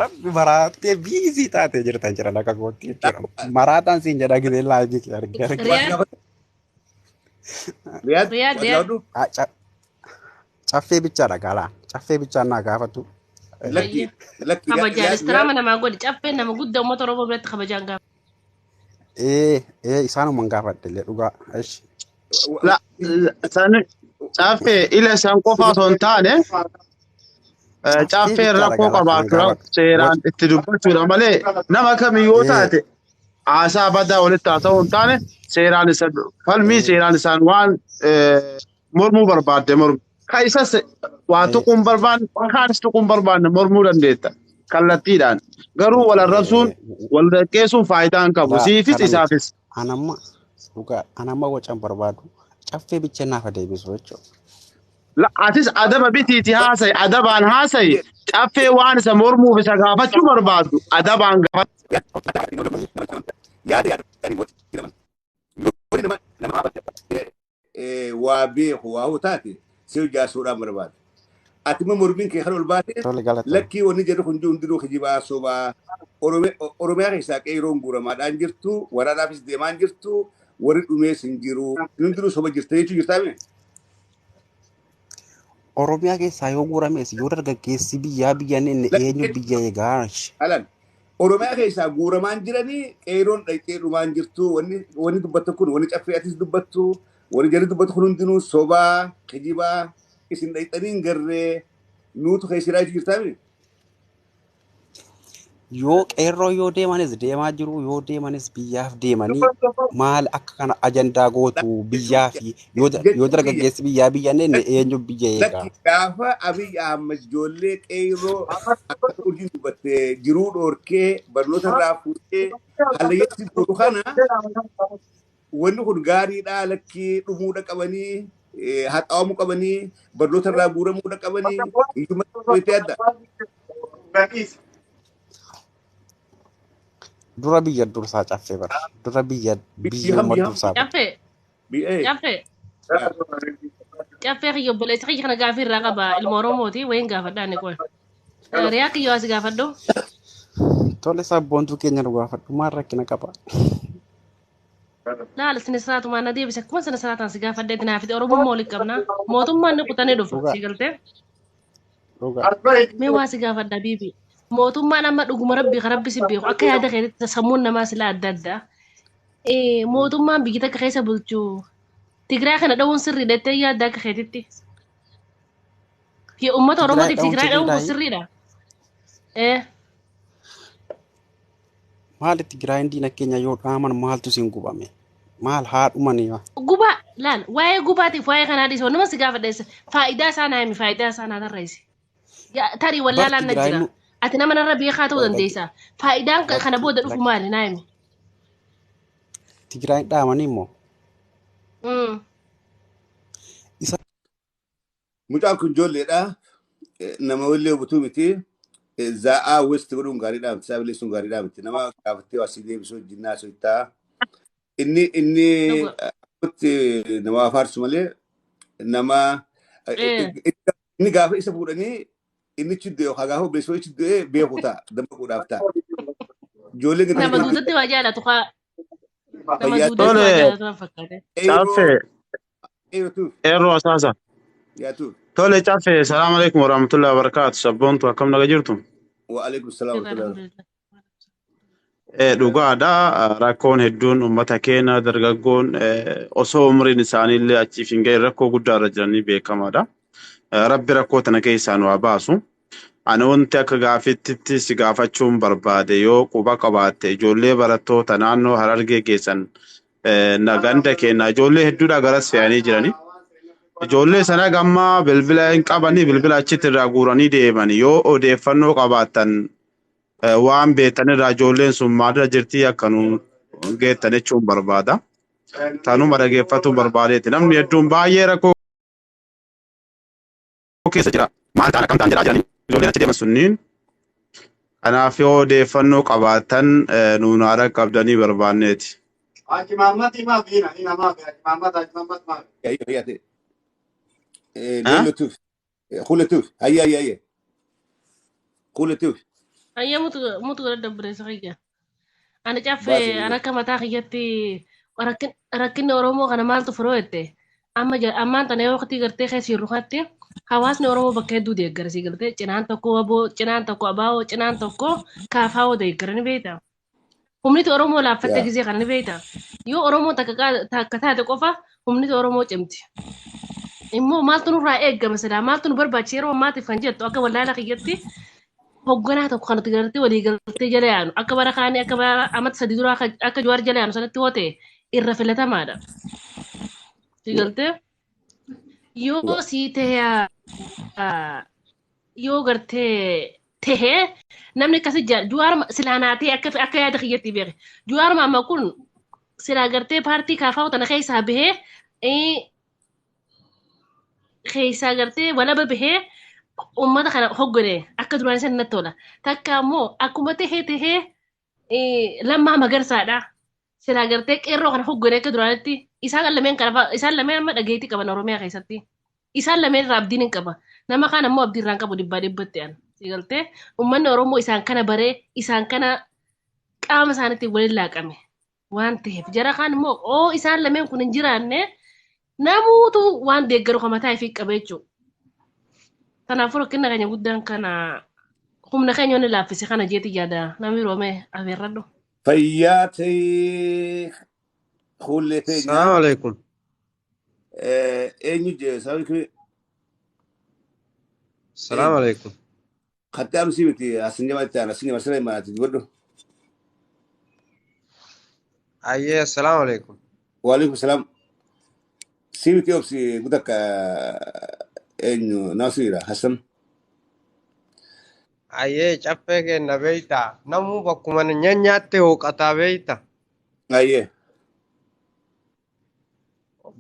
rabbi maraattee biizii taatee jirtan jira laqa gootti jechuudha maraataan siin jedha gidee laayivii argee caffee bichaadha gaalaa caffee bichaan naa gaafatu. Kabajaan istiraama namaa godhi caffeen nama guddaa uummata Oromoo biratti kabajaan gaafa. Isaanuma gaafadhe illee dhugaa. Caffee ila isaan qofa osoo hin taane caffee rakkoo qabaatu seeraan itti dubbachuudha malee nama kamiyyuu taate haasaa badaa walitti haasa'uu hin taane seeraan isa falmii seeraan isaan waan mormuu barbaadde mormu. Kaisas waa tuquun barbaanne kaanis tuquun barbaanne mormuu dandeetta kallattiidhaan garuu wal arrabsuun wal dhaqeessuun faayidaa hin qabu siifis isaafis. Anamma wacan barbaadu caffee bicha naaf deebisu jechuudha. Atis adaba bitiiti haasayi adabaan haasayi caffee waan isa mormuuf isa gaafachuu barbaadu adabaan gaafachuu. waa beeku waa hutaate si hojjaasuudhaan barbaada. Ati ma mormiin kee kan ol baate lakkii wanni jedhu kun hundinuu kijibaa sobaa Oromiyaa keessaa qeeroon guuramaadhaan jirtu waraanaafis deemaan jirtu warri dhumees hin jiru hundinuu soba jirta jechuu jirtaame. Oromiyaa keessaa yoo guurames yoo dargaggeessi biyyaan inni eenyu biyya eegaash. Alan Oromiyaa keessaa guuramaan jiranii qeeroon dhaqee dhumaan jirtu wanni dubbattu kun wanni caffee atis dubbattu wanni jedhu dubbattu kun hundinuu sobaa kijibaa isin dhaqxaniin garree nuutu keessiraa jirtaame. Yoo qeerroo yoo deemanis deemaa jiru yoo deemanis biyyaaf deemanii maal akka kana ajandaa gootu biyyaa fi yoo dargaggeessi biyyaan inni eenyu biyya eegaa. Gaafa Abiy Ahmed ijoollee qeerroo akka urjiin dubbatte jiruu dhoorkee barnoota irraa fuutee hallayyeessi gootu kana wanni kun gaariidhaa lakkii dhumuudha qabanii haxaawamuu qabanii barnoota irraa guuramuudha qabanii hiyyummaa itti adda. Dura biyya dursaa caffee bara. Dura biyya dursaa bara. Caffee kiyyo boleessa kiyya kana gaafii irraa qaba ilma Oromooti wayin gaafadhaa ni qoy. Riyaa kiyyoo as gaafadhu. Tole sabboontuu keenya nu gaafadhu maal rakkina qaba. Laala sinisiraatu maan adeebise akkuma sinisiraataan si gaafadhee itti naafite Oromoon mooliif qabna. Mootummaan ni kutanii dhufu si galtee. Mee waa si gaafadhaa biibii. Mootummaan amma dhuguma rabbi si beeku akka yaada keetti sammuun namaa sila adda addaa. Mootummaan biyyi takka keessa bulchu Tigraay kana dhawuun sirrii jettee yaadda akka keetitti. Uummata Oromootiif Tigraay dhawuun sirriidha. Maal Tigraayin diina keenya yoo dhaaman maaltu siin gubame? Maal haadhumanii? Gubaa laal waa'ee gubaatiif waa'ee kanaa dhiisoo nama si gaafadheessa faayidaa isaa naa himi faayidaa isaa naa tarreessi. Tarii wallaalaan na jira. Ati nama narra beekaa ta'uu dandeessa. Faayidaan kana booda dhufu maali naa himi? Tigraayin dhaamanii immoo. Mucaan kun ijoolleedha. Nama wallee butuu miti. Za'aa westi godhuun gaariidhaa miti. Saabilee sun gaariidhaa miti. Nama gaafattee waa si deebisuu jinnaa soitaa. Inni nama afaarsu malee nama inni gaafa isa fuudhanii inni chiddee yookaan gaafa beesoo chiddee beeku ta'a dammaquudhaaf ta'a. Ijoolleen gadi nama duudatti waa jaalatu kaa. Eeroo asaasa. Tole caffee salaamu alaikum warahmatullahi wabarakatuh sabboontu akkam naga jirtu. Wa alaikum salaam warahmatullahi. Dhugaadha rakkoon hedduun uummata keenya dargaggoon osoo umriin isaaniillee achiif hin ga'e rakkoo guddaa irra jiranii beekamaadha. Rabbi rakkoo tana keessaa nu haa baasu. Ani wanti akka gaafittitti si gaafachuun barbaade yoo quba qabaatte ijoollee barattoota naannoo Harargee keessan naganda keenya ijoollee hedduudha garas fe'anii jiranii. Ijoollee sana gamma bilbila hin qabanii bilbila achitti irraa guuranii deemanii yoo odeeffannoo qabaattan waan beektan irraa ijoolleen sun maalirra jirtii akka nu geettan jechuun barbaada. Tanuma dhageeffachuu barbaadeeti. Namni hedduun baay'ee rakkoo keessa jira. Maal ta'an akkam ta'an jedhaa jiranii ijoolleen achi deeman sunniin. Kanaaf yoo odeeffannoo qabaattan nuun haara qabdanii barbaanneeti. Kuletuuf hayya kuletuuf. Ayya mutu godha dabreessa kiyya. Ana caffee ana akka mataa kiyyatti rakkinni Oromoo kana maaltu firoo jette. Ammaan tana yoo waqtii gartee keessa jirru kanatti hawaasni Oromoo bakka hedduu deeggara si galtee cinaan tokko aboo cinaan tokko abaawoo cinaan tokko kaafaawoo deeggara ni beekta. Humniti Oromoo laaffatte gisee kana ni beekta. Yoo Oromoo takka taate qofa humniti Oromoo cimti. Immoo maaltu nurraa eeggama silaa maaltu nu barbaachisa yeroo ammaatiif kan jettu akka wallaala kiyyatti hogganaa tokko kanatti galtee walii galtee jala yaanu akka bara kaanii akka bara amata sadii duraa akka Jawaar jala yaanu sanatti hoote irra filatamaadha. Si galtee yoo sii tahee yoo gartee tahee namni akkasii Jawaar silaanaatee akka yaada kiyyatti beeke. Jawaar amma kun silaa gartee paartii kaafaa tana keessaa bahee keessaa gartee walaba bahee ummata kana hoggane akka duraan isa natti tola. Takka ammoo akkuma tahee Lammaa Magarsaadha. Sila gartee qeerroo kana hogganee akka duraanitti isaan lameen amma dhageetti qaban Oromiyaa keessatti. Isaan lameen irraa abdiin hin qaba. Nama kaan ammoo abdii irraan qabu dhibbaa dhibbatti aan. Sigaltee uummanni Oromoo isaan kana baree isaan kana qaama isaaniitti waliin laaqame. Waan ta'eef jara kaan immoo isaan lameen kun hin jiraanne namuutu waan deeggaru kan mataa ifii qaba jechuudha. Kanaafuu rakkina keenya guddaan kana humna keenya inni laaffise kana jeeti yaada namni roomee afeerradhu. Fayyaatee hullee keenya. Salaamu alaikum. Eenyu jee sabni Salaamu alaikum. Khattaam simiti asinjama ta'an asinjama siree maati godhu. Ayyee assalamu alaikum. Wa alaikum salam. Simiti obsi gudaka eenyu Nasira Hassan. Ayyee caffee kenna beeyta namuu bakkuma nyaanyaatte hooqataa beeyta. Ayyee.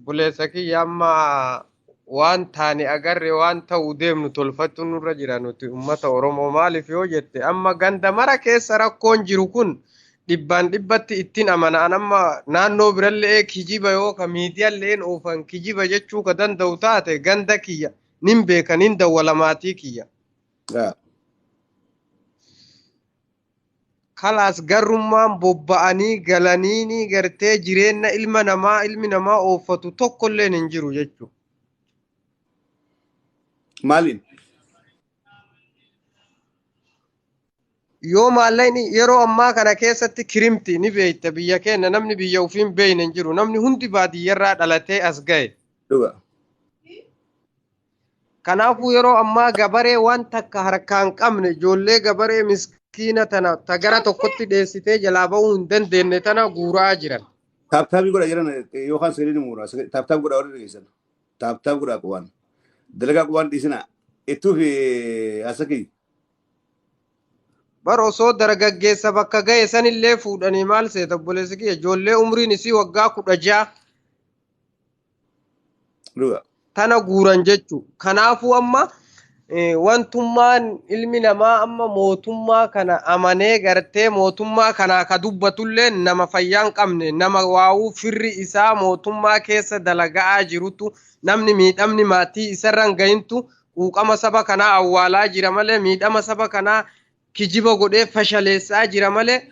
Buleessa kiyya amma waan taane agarre waan ta'uu deemnu tolfachuu nurra jira nuti uummata Oromoo maaliif yoo jette amma ganda mara keessa rakkoon jiru kun dhibbaan dhibbatti ittiin amanaan amma naannoo birallee kijiba yoo ka miidiyaalleen oofan kijiba jechuu ka danda'u taate ganda kiyya nin beekan hin dawwalamaatii kiyya. Kalaas garrummaan bobba'anii galanii gartee jireenya ilmi namaa oofatu tokkollee hin jiru jechuudha. Maaliin? Yoo maallaqni yeroo ammaa kana keessatti kirimti ni beeyta biyya keenya namni biyya ofiin beeyne hin jiru namni hundi baadiyyarraa dhalatee as ga'e. Kanaafuu yeroo ammaa gabaree waan takka harkaan qabne ijoollee gabaree miskiina tana tagara tokkotti dheessitee jalaa ba'uu hin dandeenye tana guuraa jiran. Taaptaabii godha jiran yookaan sirriin muura taaptaab godha warri dhiyeessan taaptaab godha qubaan dalagaa qubaan dhiisina ittuu fi asakii. Bar osoo dargaggeessa bakka ga'e sanillee fuudhanii maal seeta obboleessi kiyya ijoollee umriin isii waggaa 16 tana guuran jechu. Kanaafuu amma wantummaan ilmi namaa amma mootummaa kana amanee gartee mootummaa kana ka dubbatullee nama fayyaan qabne nama waa'uu firri isaa mootummaa keessa dalagaa jirutu namni miidhamni maatii isarran ga'intu quuqama saba kanaa awwaalaa jira malee miidhama saba kanaa kijiba godhee fashaleessaa jira malee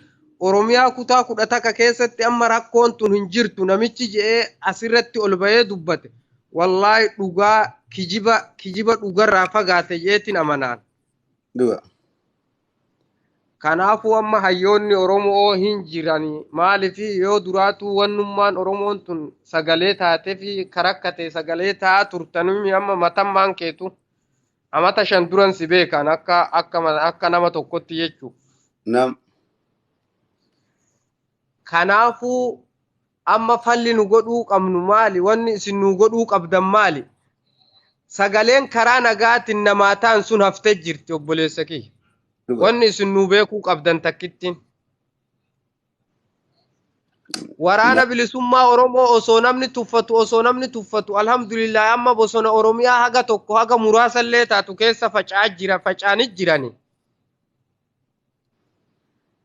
Oromiyaa kutaa 11 keessatti amma rakkoon tun hin jirtu namichi je'ee asirratti ol bahee dubbate. Wallahi dhugaa kijiba dhugarraa fagaate jeetiin amanaan. Kanaafuu amma hayyoonni Oromoo hin jirani maaliif yoo duraatu wannummaan Oromoon tun sagalee taatee fi karakkate sagalee taa turtanumi amma matammaan keetu amata 5 duran si beekan akka nama tokkotti jechuu. Kanaafuu amma falli nu godhuu qabnu maali wanni isin nu godhuu qabdan maali sagaleen karaa nagaatiin namaa ta'an sun haftee jirti obboleessa kiyya wanni isin nu beekuu qabdan takkittiin waraana bilisummaa Oromoo osoo namni tuffatu alhamdulillah amma bosona Oromiyaa haga tokko haga muraasallee taatu keessa facaanii jirani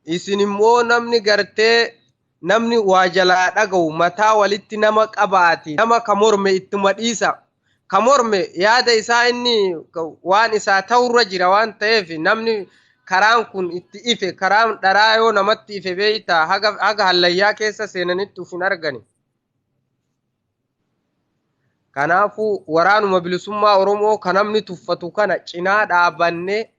isin immoo namni gartee namni waa jalaa dhaga'u mataa walitti nama qabaati nama ka morme ittuma dhiisa ka morme yaada isaa inni waan isaa ta'urra jira waan ta'eef namni karaan kun itti ife karaan dharaa yoo namatti ife beeyta haga hallayyaa keessa seenanitti uf hin argani. Kanaafuu waraanuma bilisummaa Oromoo ka namni tuffatu kana cinaa dhaabannee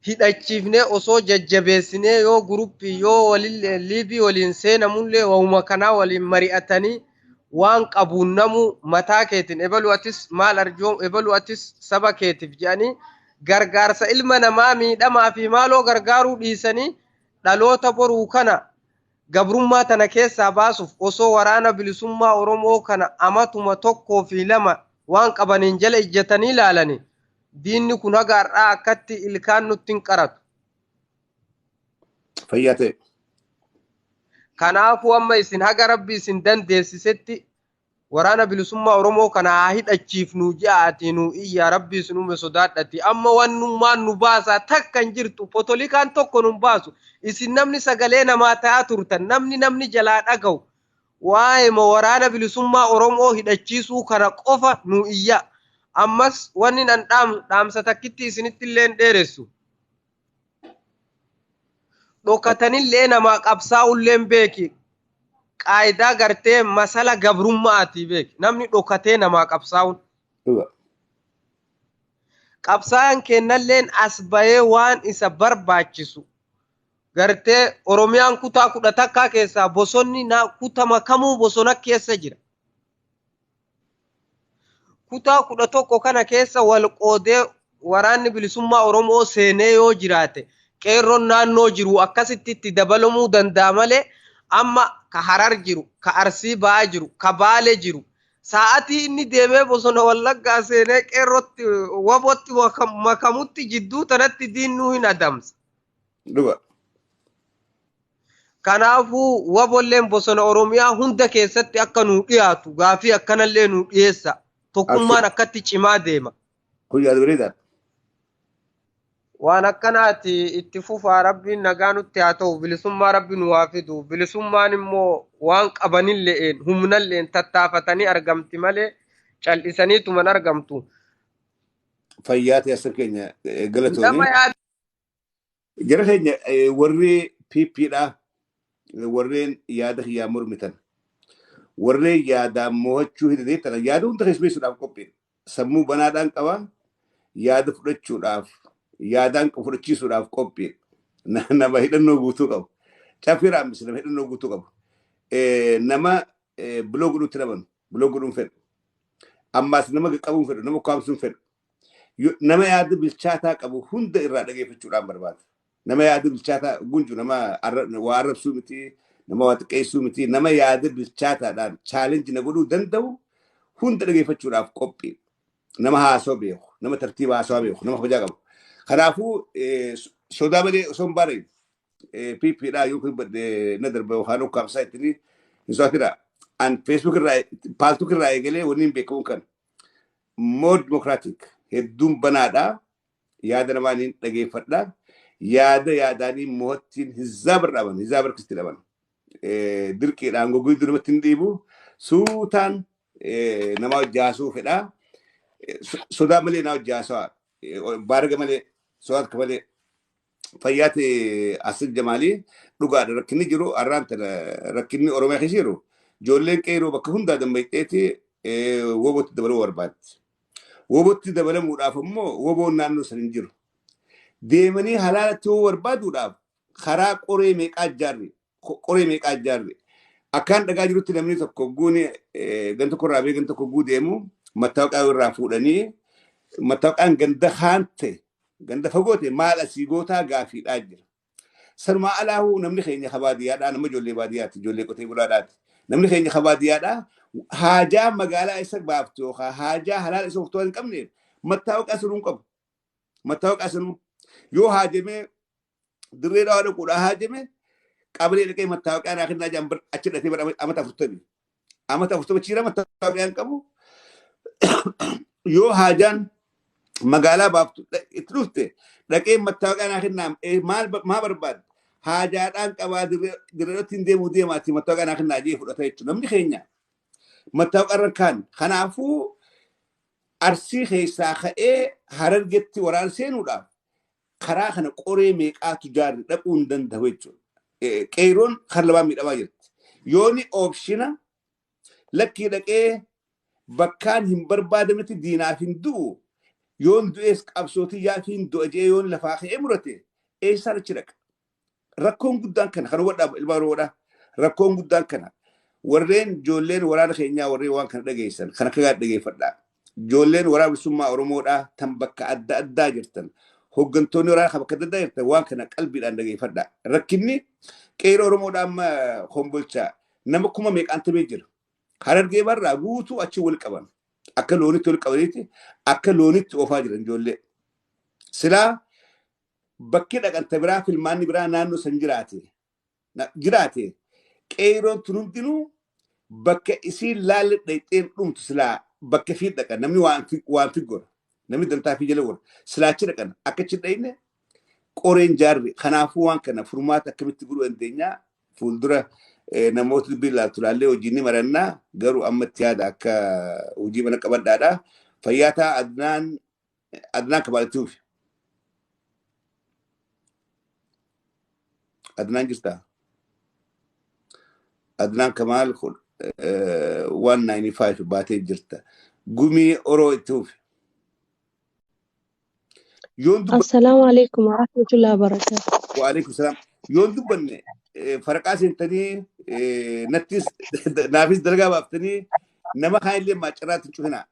hidhachiifnee osoo jajjabeessinee yoo guruppii yoo liibii waliin seenamullee wauma kanaa waliin mari'atanii waan qabuun namu mataa keetiin ebalu atis maal arjoom ebalu atis saba keetiif jedhanii gargaarsa ilma namaa miidhamaa fi maaloo gargaaruu dhiisanii dhaloota boruu kana gabrummaa tana keessaa baasuuf osoo waraana bilisummaa Oromoo kana amatuma 1 fi 2 waan qabaniin jala ijjatanii ilaalanii diinni kun haga har'aa akkatti ilkaan nutti hin qaratu. Fayyate. Kanaafuu amma isin haga rabbi isin dandeessisetti waraana bilisummaa Oromoo kana haa hidhachiifnu ja'aati nu iyya rabbii sunume sodaadhati amma wannummaan nu baasaa takka hin jirtu potolikaan tokko nu baasu isin namni sagalee namaa ta'aa turtan namni jalaa dhaga'u waa'ee waraana bilisummaa Oromoo hidhachiisuu kana qofa nu iyya ammas wanni nan dhaamsa takkitti isinitti illee dheeressu dhokatanillee namaa qabsaa'ullee beeki qaayidaa gartee masala gabrummaati beeki namni dhokatee namaa qabsaa'uun qabsaa'an kennalleen as bahee waan isa barbaachisu gartee Oromiyaan kutaa 10 keessaa bosonni kutama kamuu bosona keessa jira kutaa 11 kana keessa wal qoodee waraanni bilisummaa Oromoo seenee yoo jiraate qeerroon naannoo jiru akkasitti itti dabalamuu danda'a malee amma ka Harar jiru ka Arsii ba'aa jiru ka Baalee jiru sa'aatii inni deemee bosona Wallaggaa seenee qeerrootti wabotti makamutti jidduu tanatti diinnuu hin adamsa. Kanaafuu wabolleen bosona Oromiyaa hunda keessatti akka nu dhiyaatu gaafii akkanallee nu dhiyeessa tokkummaan akkatti cimaa deema. Waan akkanaati itti fufaa rabbiin nagaa nutti haa ta'u bilisummaa rabbi nu haa fidu bilisummaan immoo waan qabanilleen humnalleen tattaafatanii argamti malee cal'isaniituman argamtu. Fayyaati asir keenya galatoomii. Jara keenya warri PPdha warreen yaada kiyyaa mormitan warreen yaadaan mo'achuu hidhateetan yaada hunda keessummeessuudhaaf qophii sammuu banaadhaan qaba yaada fudhachuudhaaf yaadaan fudhachiisuudhaaf qophii nama hidhannoo guutuu qabu caffee raammis nama hidhannoo guutuu qabu nama biloo godhuutti namanu biloo godhuun fedhu ammaas nama qabuun fedhu nama kaamsuun fedhu nama yaada bilchaataa qabu hunda irraa dhageeffachuudhaan barbaada nama yaada bilchaataa gunju nama waa arrabsuu miti nama waa xiqqeessuu miti nama yaada bilchaataadhaan chaalenji na godhuu danda'u hunda dhageeffachuudhaaf qophii nama haasoo beeku nama tartiiba haasoo beeku nama kabajaa qabu. Kanaafuu sodaa malee osoo hin baane PPdha yookiin na darba yookaan ukkaamsaa ittiin hin so'atidha. An Facebook irraa paaltuk irraa eegalee wanni hin beekamu kan more democratic hedduun banaadha yaada namaaniin dhageeffadha yaada yaadaanii mo'attiin hizaabar dhaban hizaabar kisti dhaban dirqiidhaan goggii durumatti hin dhiibu suutaan nama hojjaasuu fedha sodaa malee na hojjaasaa baarga malee so'aat malee fayyaate asir jamaalii dhugaadha rakkinni jiru arraan tana rakkinni Oromiyaa keessa jiru ijoolleen qeeroo bakka hundaa dammayxeeti wobotti dabaluu barbaaddi. Wobotti dabalamuudhaaf immoo woboon naannoo san hin jiru. Deemanii halaalatti woo barbaaduudhaaf karaa qoree meeqaa ijaarre akkaan dhagaa jirutti namni tokko guuni gan tokko irraa gan tokko guu deemu mattaawaqaa irraa fuudhanii mattaawaqaan ganda haante ganda fagoote maal asii gootaa gaafiidhaa jira. Sanumaa alaahuu namni keenya baadiyyaadhaa nama ijoollee baadiyyaatti ijoollee qotee bulaadhaati. Namni keenya baadiyyaadhaa haajaa magaalaa isa baaftu yookaan haajaa halaala isa of hin qabneef mattaawaqaa sanuu qabu. Mattaawaqaa sanuu yoo haajamee dirree dhawaa dhaquudhaa haajame qabilee dhaqee mattaawaqaa naa kennaa jaan achi dhaqee bara amata 40. Amata 40 chiira mattaawaqaan qabu yoo haajaan magaalaa baaftu itti dhufte dhaqee mattaawaqaa naa kennaa maa barbaadde haajaadhaan qabaa dirreetti hin deemaatti mattaawaqaa naa kennaa jee fudhata jechuudha. Namni keenya mattaawaqaa irra kaan kanaafuu Arsii keessaa ka'ee Harargetti waraana seenuudhaaf karaa kana qoree meeqaatu jaarri dhaquu hin danda'u jechuudha. Qeeroon kan lamaan miidhamaa jirti. Yooni oopshina lakkii dhaqee bakkaan hin barbaadametti diinaaf hin du'u yoon du'ees qabsootii yaafi hin du'a jee yoon lafaa ka'ee murate eessaan achi dhaqa. Rakkoon guddaan kana kan wadhaa ilmaa roodhaa rakkoon guddaan kana warreen ijoolleen waraana keenyaa warreen waan kana dhageessan kan akka dhageeffadhaa. Ijoolleen waraana bilisummaa Oromoodhaa tan bakka adda addaa jirtan hooggantoonni waraana bakka adda addaa jirtan waan kana qalbiidhaan dhageeffadhaa. Rakkinni qeeroo Oromoodhaa amma hombolchaa nama kuma meeqaan tabee jira. Harargee barraa guutuu achi wal qaban akka loonitti wal qabaniiti akka loonitti oofaa jiran ijoollee. Silaa bakki dhaqanta biraa filmaanni biraa naannoo san jiraate qeeroon tun hundinuu bakka isiin laalle dhayxeen dhumtu silaa bakka fi dhaqan namni waan fi gora namni dantaa fi jala gora silaachi dhaqan akkachi dhayne qoreen jaarri kanaafuu waan kana furmaata akkamitti godhuu dandeenyaa fuuldura namoota billaa tulaallee hojiin ni marannaa garuu ammatti yaada akka hojii mana qabadhaadha fayyaataa adnaan kabaatuuf adnaan jirtaa adnaan kamaal 195 baatee jirta gumii oroo itti hufe السلام عليكم ورحمة الله وبركاته. وعليكم السلام يوم دبن فرقا سنتني نتيس نافذ درجة بافتني نما هاي اللي ما شرات تشوفنا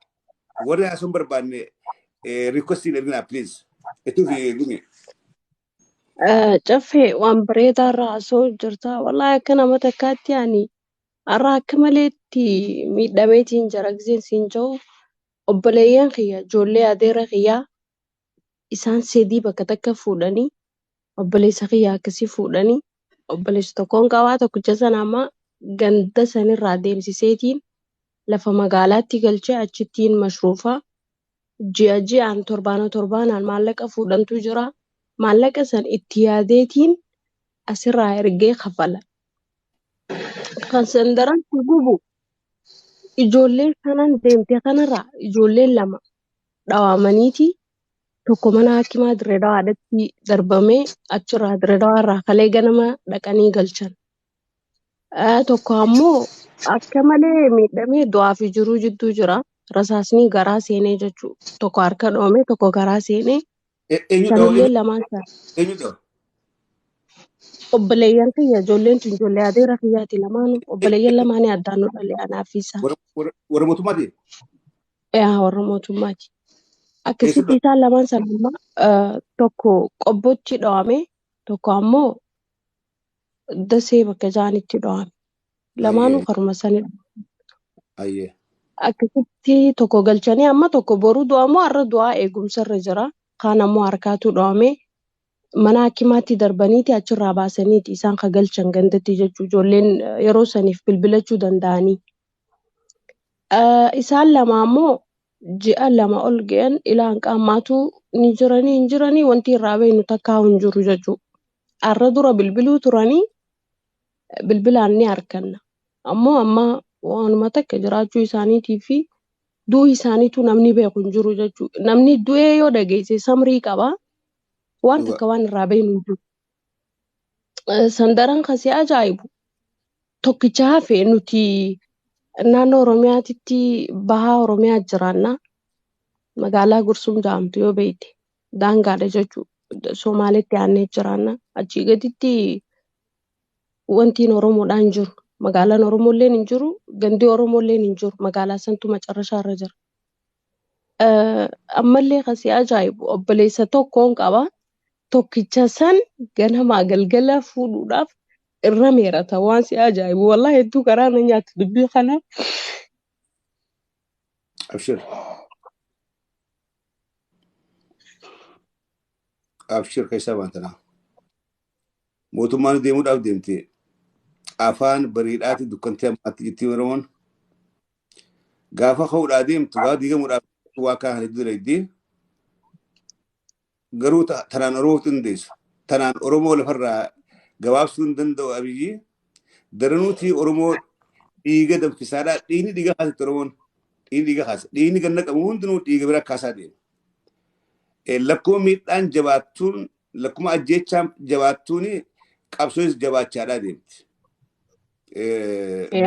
ورا سومبر بان ريكوستي لنا بليز اتو في جميع جفي وان بريدا راسو جرتا والله كنا متكات يعني أرا كملتي ميداميتين جرقزين سينجو أبليان خيا جولي أدير خيا isaan sedii bakka takka fuudhanii obboleessa kiyyaa akkasii fuudhanii obboleessa tokkoon qabaa tokkicha sana amma ganda sanirraa deemsiseetiin lafa magaalaatti galchee achittiin mashruufaa ji'aan torbaanaan maallaqa fuudhantu jira maallaqa san itti yaadeetiin asirraa ergee kafala kan san daran gubu ijoollee kanan deemte kanarraa ijoolleen lama dhawaamaniiti tokko mana hakimaa Dirreedawaadhaatti darbamee achirraa Dirreedawaarraa kalee ganama dhaqanii galchan. Tokko ammoo akka malee miidhamee du'aa fi jiruu jidduu jira. Rasaasni garaa seenee jechuudha. Tokko harka dhoomee tokko garaa seenee. Sanillee lamaan isaa. Obboleeyyan kiyya ijoolleen tun ijoollee adeera kiyyaati lamaanuu obboleeyyan lamaanii addaan nu dhalee anaa fi isaa. Warra mootummaati? Warra mootummaati. Akkasitti isaan lamaan sana tokko qobbootti dho'ame tokko ammoo dasee bakka jaanitti dho'ame lamaanuu karuma sanidha. Akkasitti tokko galchanii amma tokko boruu du'amoo har'a du'aa eegumsarra jira kaan ammoo harkaatu dho'ame mana hakimaatti darbaniiti achirraa baasaniiti isaan ka galchan gandatti jechuu ijoolleen yeroo saniif bilbilachuu danda'anii. Isaan lama ammoo ji'a lama ol ga'an ilaan qaammaatu ni jiranii hin jiranii wanti irraa beeknu takkaa hin jiru jechuudha. Har'a dura bilbiluu turanii bilbilaan ni arganna. Ammoo amma waanuma takka jiraachuu isaaniitii fi du'uu isaaniitu namni beeku hin jiru jechuudha. Namni du'ee yoo dhageesse samrii qaba waan takka waan irraa beeknu hin jiru. Sandaran kasii ajaa'ibu tokkicha hafee nuti naannoo Oromiyaatitti bahaa Oromiyaa jiraanna. Magaalaa Gursum jedhamtu yoo beekte daangaadha jechuudha. Somaalitti aannee jiraanna. Achii gaditti wantiin Oromoodhaan hin jiru. Magaalaan Oromoolleen hin jiru. Gandi Oromoolleen hin jiru. Magaalaa santu macarrashaarra jira. Ammallee kasii ajaa'ibu obboleessa tokkoon qaba. Tokkicha san ganamaa galgala fuudhuudhaaf irra meerata waan si ajaa'ibu wallahi hedduu karaa na nyaatu dubbii kana. Abshir keessa baantanaa. Mootummaan deemuudhaaf deemtee afaan bariidhaati dukkantii ammaatti ittiin Oromoon gaafa ka'uudhaa deemtu gaafa diigamuudhaaf waa kaan hedduu dalaydii garuu tanaan Oromoof xindeessu tanaan Oromoo lafarraa gabaabsuu hin danda'u abiyyi daranuuti Oromoo dhiiga danfisaadhaa dhiigni dhiiga kaasatti Oromoon dhiigni dhiiga kaasa dhiigni ganna qabu hundinuu dhiiga bira kaasaa deema. Lakkuma miidhaan jabaattuun lakkuma ajjeechaan jabaattuun qabsoonis jabaachaadhaa deemti.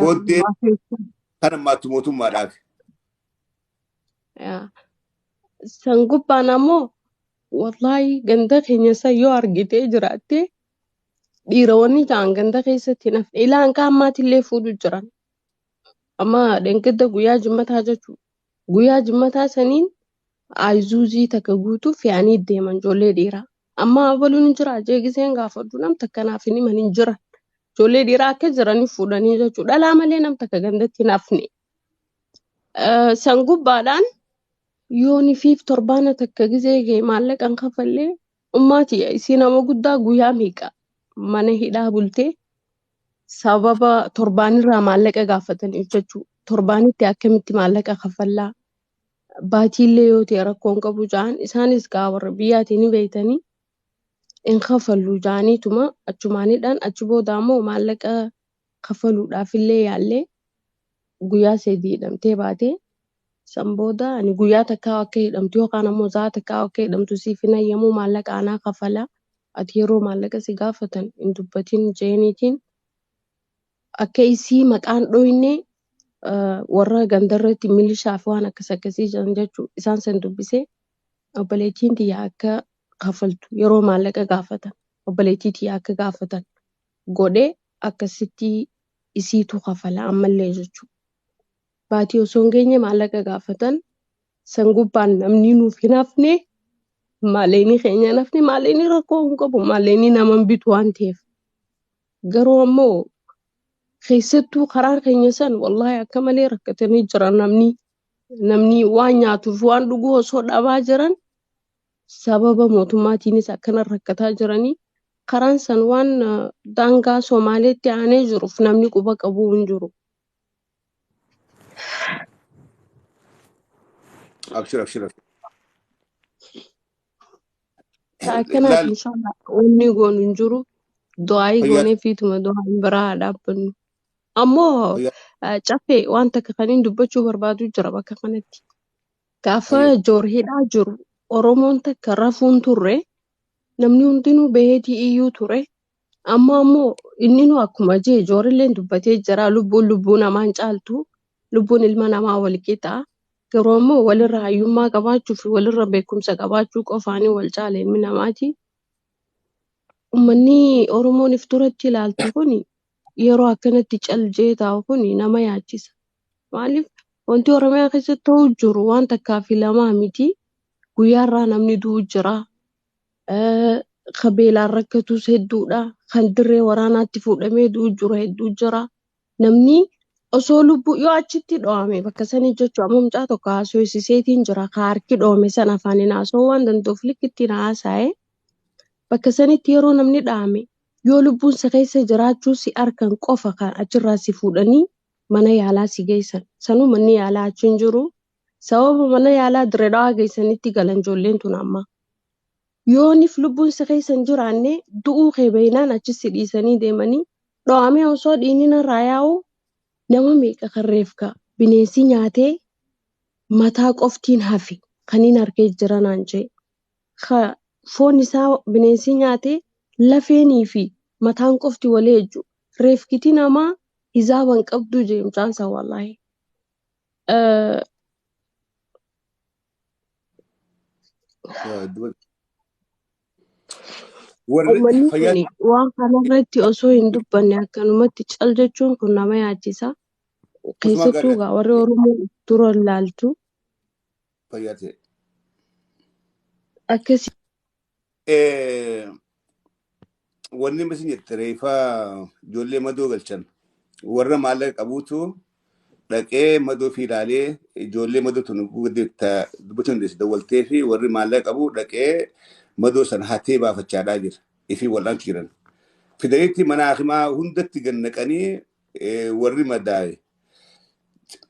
Booddee kan ammaattu mootummaadhaaf. San gubbaan ammoo wallahi ganda keenya san yoo argitee jiraatte dhiironni ta'an ganda keessatti nafne ilaan qaamaatillee fuudhu jiran. Amma dheengadda guyyaa jimmataa jechuudha. Guyyaa jimmataa saniin Ayzuuzii takka guutuu fe'anii deeman ijoollee dhiiraa. Amma abaluun hin jira jeegiseen gaafadhu nam takka naaf hin himan hin jiran. Ijoollee dhiiraa akka jiranii fuudhanii jechuudha. Dhalaa malee nam takka gandatti nafne. San gubbaadhaan yooni fiif torbaana takka gizee ga'e maallaqan kafallee ummaati isii nama guddaa guyyaa meeqa mana hidhaa bultee sababa torbaanirraa maallaqa gaafataniif jechuu torbaanitti akkamitti maallaqa kafallaa baatiillee yoo ta'e rakkoon qabu ja'an isaanis gaa warra biyyaatiin beeytanii in kafallu ja'aniituma achumaanidhaan achi booda ammoo maallaqa kafaluudhaafillee yaallee guyyaa 3 hidhamtee baatee san booda ani guyyaa takkaa akka hidhamtu yookaan ammoo za'a takkaa akka hidhamtu siif hin ayyamu maallaqa anaa kafalaa ati yeroo maallaqa si gaafatan hin dubbatin jeeniitiin akka isii maqaan dhoyne warra gandarratti milishaaf waan akkas akkasii jiran jechuu isaan san dubbisee obboleettiin tiyya akka kafaltu yeroo maallaqa gaafatan obboleettii tiyya akka gaafatan godhee akkasitti isiitu kafala ammallee jechuu baatii osoo hin geenye maallaqa gaafatan san gubbaan namni nuuf hin hafne maaleenii keenya hin hafne maaleenii rakkoo hin qabu maaleenii naman bitu waan ta'eef garuu ammoo keessattuu karaan keenya san wallahi akka malee rakkatanii jiran namni waan nyaatuuf waan dhuguu osoo dhabaa jiran sababa mootummaatiinis akkana rakkataa jiranii karaan san waan daangaa Somaaleetti aanee jiruuf namni quba qabu hin jiru. Abshir. Akkanaaf inshallah wanni goonu hin jiru du'aayi goonee fiituma du'aan biraa dhaabbannu. Ammoo caffee waan takka kaniin dubbachuu barbaadu jira bakka kanatti. Gaafa joorhidhaa jiru Oromoon takka rafuun turre namni hundinuu baheetii iyyuu ture. Amma ammoo inni nu akkuma jee joorilleen dubbatee jira lubbuu namaan caaltu lubbuun ilma namaa wal qixa. Garuu ammoo walirra hayyummaa qabaachuu fi walirra beekumsa qabaachuu qofaanii wal caala ilmi namaati. Uummanni Oromoon ifturatti ilaaltu kuni yeroo akkanatti caljee taa'u kuni nama yaachisa. Maaliif wanti Oromiyaa keessatti ta'uu jiru waan takkaa fi lamaa miti. Guyyaarraa namni du'u jira. Qabeelaan rakkatus hedduudha. Kan dirree waraanaatti fuudhamee du'u jiru hedduu jira. Namni osoo lubbuu yoo achitti dho'ame bakka sanii jechuun amma mucaa tokko haasofsiiseetiin jira. Ka harki dho'ame sana afaaniin haasoo waan danda'uuf likkittiin haasa'ee bakka sanitti yeroo namni dha'ame yoo lubbuun isa keessa jiraachuu si arkan qofa kan achirraa si fuudhanii mana yaalaa si geessan. Sanuu manni yaalaa achi hin jiru. Sababa mana yaalaa Dirree Dhawaa geessanitti galan ijoolleen tun amma. Yoonif lubbuun isa keessa hin jiraanne du'uu kee beeynaan achi si dhiisanii deemanii dho'amee osoo dhiinina irraa yaa'u nama meeqa kan reefka bineensi nyaatee mataa qoftiin hafe kaniin harkee jiranaan jee. Foon isaa bineensi nyaatee lafeenii fi mataan qofti walii ejju reefkiti namaa hizaaban qabdu jeemchaansa wallahi. Uummanni kun waan kanarratti osoo hin dubbanne akkanumatti cal jechuun kun nama yaachisa. Keessattuu gaa warri Oromoo dura ilaaltu. Akkasii. Wanni masin jette reefaa ijoollee madoo galchan warra maallaqa qabuutu dhaqee madoo fi ilaalee ijoollee madoo tun dubbachuu dandeessi dawwaltee fi warri maallaqa qabu dhaqee madoo sana hatee baafachaadhaa jira ifi wal'aan jiran. Fidanitti mana hakimaa hundatti gannaqanii warri madaa'e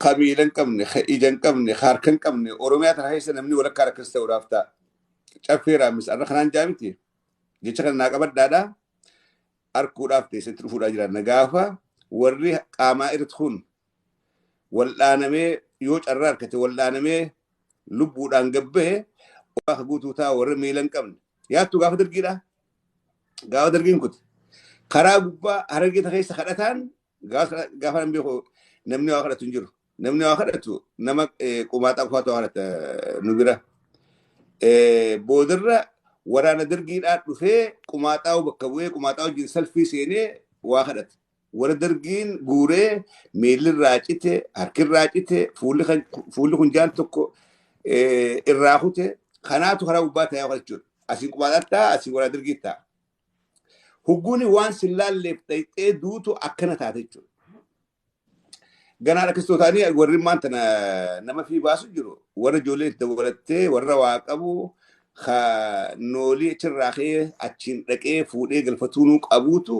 qabiila hin qabne ija hin qabne harka hin qabne Oromiyaa tana keessa namni walakkaa rakkas ta'uudhaaf ta'a. Caffeeraamis arra kanaan jaamiti jecha kana naa qabadhaadhaa. Arkuudhaaf teessatti dhufuudhaa jiran gaafa warri qaamaa irratti kun wal'aanamee yoo carraa harkate wal'aanamee lubbuudhaan gabbee akka guutuu ta'a warra miila hin qabne yaattu gaafa dargiidha. Gaafa dargiin kuti karaa gubbaa harargee keessa kadhataan gaafa nan beeku namni waa kadhatu hin jiru. Namni waa kadhatu nama qumaaxaa qofaatu waa kadhata nu bira. Boodarra waraana dargiidhaan dhufee qumaaxaa bakka bu'ee qumaaxaa wajjin salfii seenee waa kadhate. Warra dargiin guuree miilli irraa cite, harki irraa cite, fuulli kun jaan tokko irraa kute kanaatu karaa gubbaa ta'ee kadhachuudha. Asiin qumaaxaa ta'a, asiin waraana dargii ta'a. Hugguuni waan sillaalleef dhayxee duutu akkana taate jechuudha. Ganaan akkasitootaanii warri maanta nama fi baasu jiru. Warra ijoollee itti dabalattee warra waa qabu noolii achirraa ka'ee achiin dhaqee fuudhee galfatuu qabuutu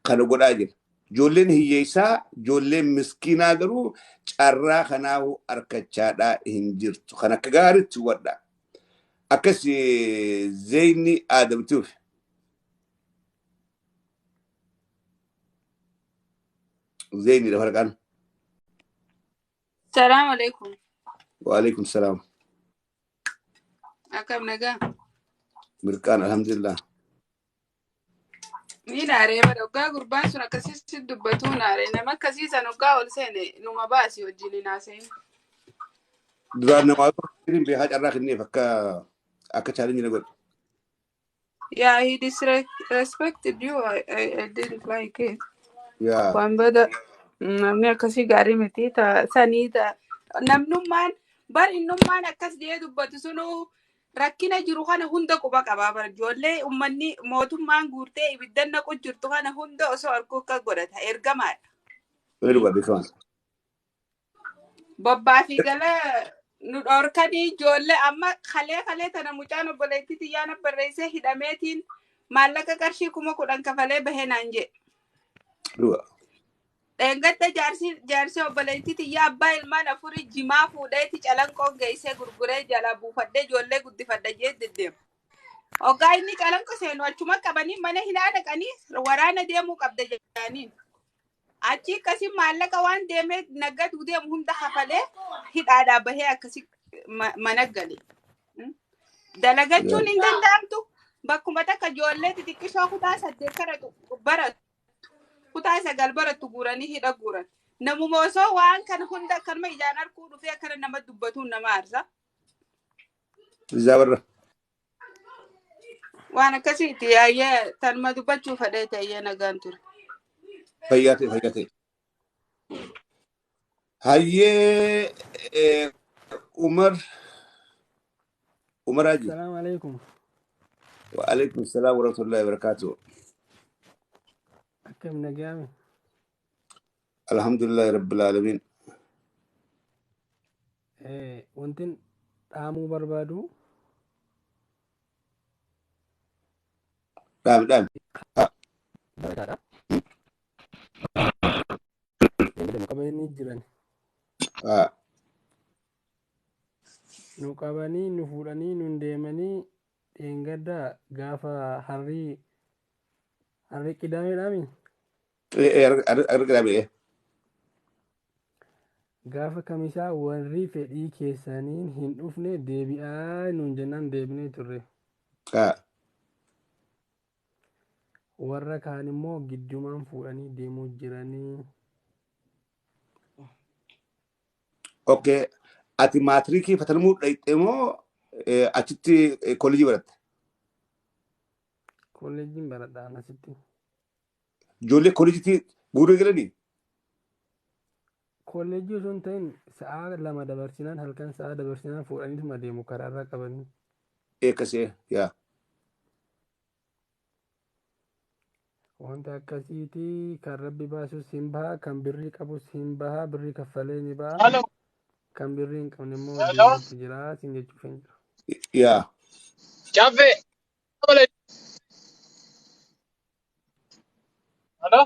kana godhaa jira. Ijoolleen hiyyeessaa, ijoolleen miskiinaa garuu carraa kanaafuu harkachaadhaa hin jirtu. Kan akka gaariitti wadha. Akkas zeyni aadamtuuf. Zeyni dafa harkaan. السلام عليكم. وعليكم السلام. أكم نجا. Mirqaan alhamdulillah. Ni naare badoggaa gurbaan sun akkasitti dubbatu naare nama akkasiisan hoggaa ol seene numa baasi wajjin naaseen. Duraan namaa hin beekaa carraa kenneef akka chaalenji na godhu. Yeah, he disrespected you. I didn't like it. Yeah. Waan bada namni akkasii gaarii miti sanii namnummaan bar innummaan akkas jee dubbatu sunu rakkina jiru kana hunda quba qabaa bar ijoollee ummanni mootummaan guurtee ibiddan naqu jirtu kana hunda osoo arguu akka godhata ergamaadha. Bobbaa fi gala nu dhorkanii ijoollee amma kalee tana mucaan obboleettii xiyyaana barreessee hidhameetiin maallaqa qarshii 10,000 kafalee bahee naan jedhe. Dhengatta jaarsi obboleettii xiyyaa abbaa ilmaan afurii jimaa fuudheeti calanqoon geessee gurguree jala buufadhee ijoollee guddifadha jee deddeema. Hoggaa inni calanqo seenu achuma qabanii mana hidhaa dhaqanii waraana deemuu qabda jedhaniin. Achi akkasii maallaqa waan deemee naggaduu deemu hunda kafalee hidhaadhaa bahee akkasii mana gale. Dalagachuun hin danda'amtu bakkuma takka ijoollee xixiqqishoo kutaa 8 baratu. Kutaa 9 baratu guuranii hidha guuran. Namuma osoo waan kana hunda akkanuma ijaan arguu dhufee akkana nama dubbatuun nama aarsa. Zabarra. Waan akkasiiti yaayee tanuma dubbachuu fedhee ta'ee nagaan ture. Fayyate. Hayyee Umar Aji. Assalamu alaikum. Wa alaikum assalam wa rahmatullahi wa barakatuh. Akkam nagaame. Alhamdulillah rabbil alamin. Wantin dhaamuu barbaadu. Dhaam. Barakaadha. Qabanii jiran. Nu qabanii nu fuudhanii nu deemanii dheengaddaa gaafa harri qidaameedhaami. Harri qidaamee. Gaafa kamisaa warri fedhii keessaniin hin dhufne deebi'aa nuun jennaan deebinee turre. Warra kaan immoo giddumaan fuudhanii deemuu jiranii. Okay. Ati maatirikii fatanamuu dhayxee moo achitti kolleejii baratte? Kolleejiin baradhaan asitti. Ijoollee kolleejiitti guuree galanii? Kolleejii osoo hin ta'in sa'a 2 dabarsinaan halkan sa'a dabarsinaan fuudhaniituma deemu karaarraa qabanii. Akkasii yaa. Wanta akkasiiti kan rabbi baasus hin baha kan birrii qabus hin baha birrii kaffalee ni baha. Kan birrii hin qabne immoo deemuutu jira siin jechuuf hin jiru. Yaa. Caffee. Halo.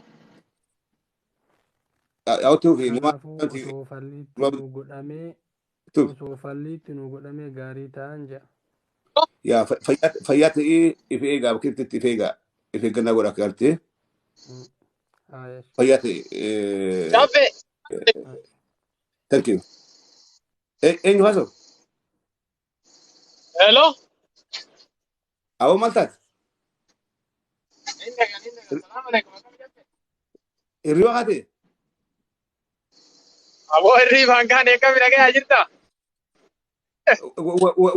Osoo falliitti nu godhamee gaarii ta'an jira. Yaa fayyaa ta'ee ife eegaa bakkeetti ife eegaa ife eeggannaa godha akka galtee. Fayyaa ta'e. Caffee. Thank you. Eenyu haasa'u? Hello. Awwa maal taate? Hirriyoo haa ta'e? Aboo hirriibaan kaan eeggami dhaga'aa jirta?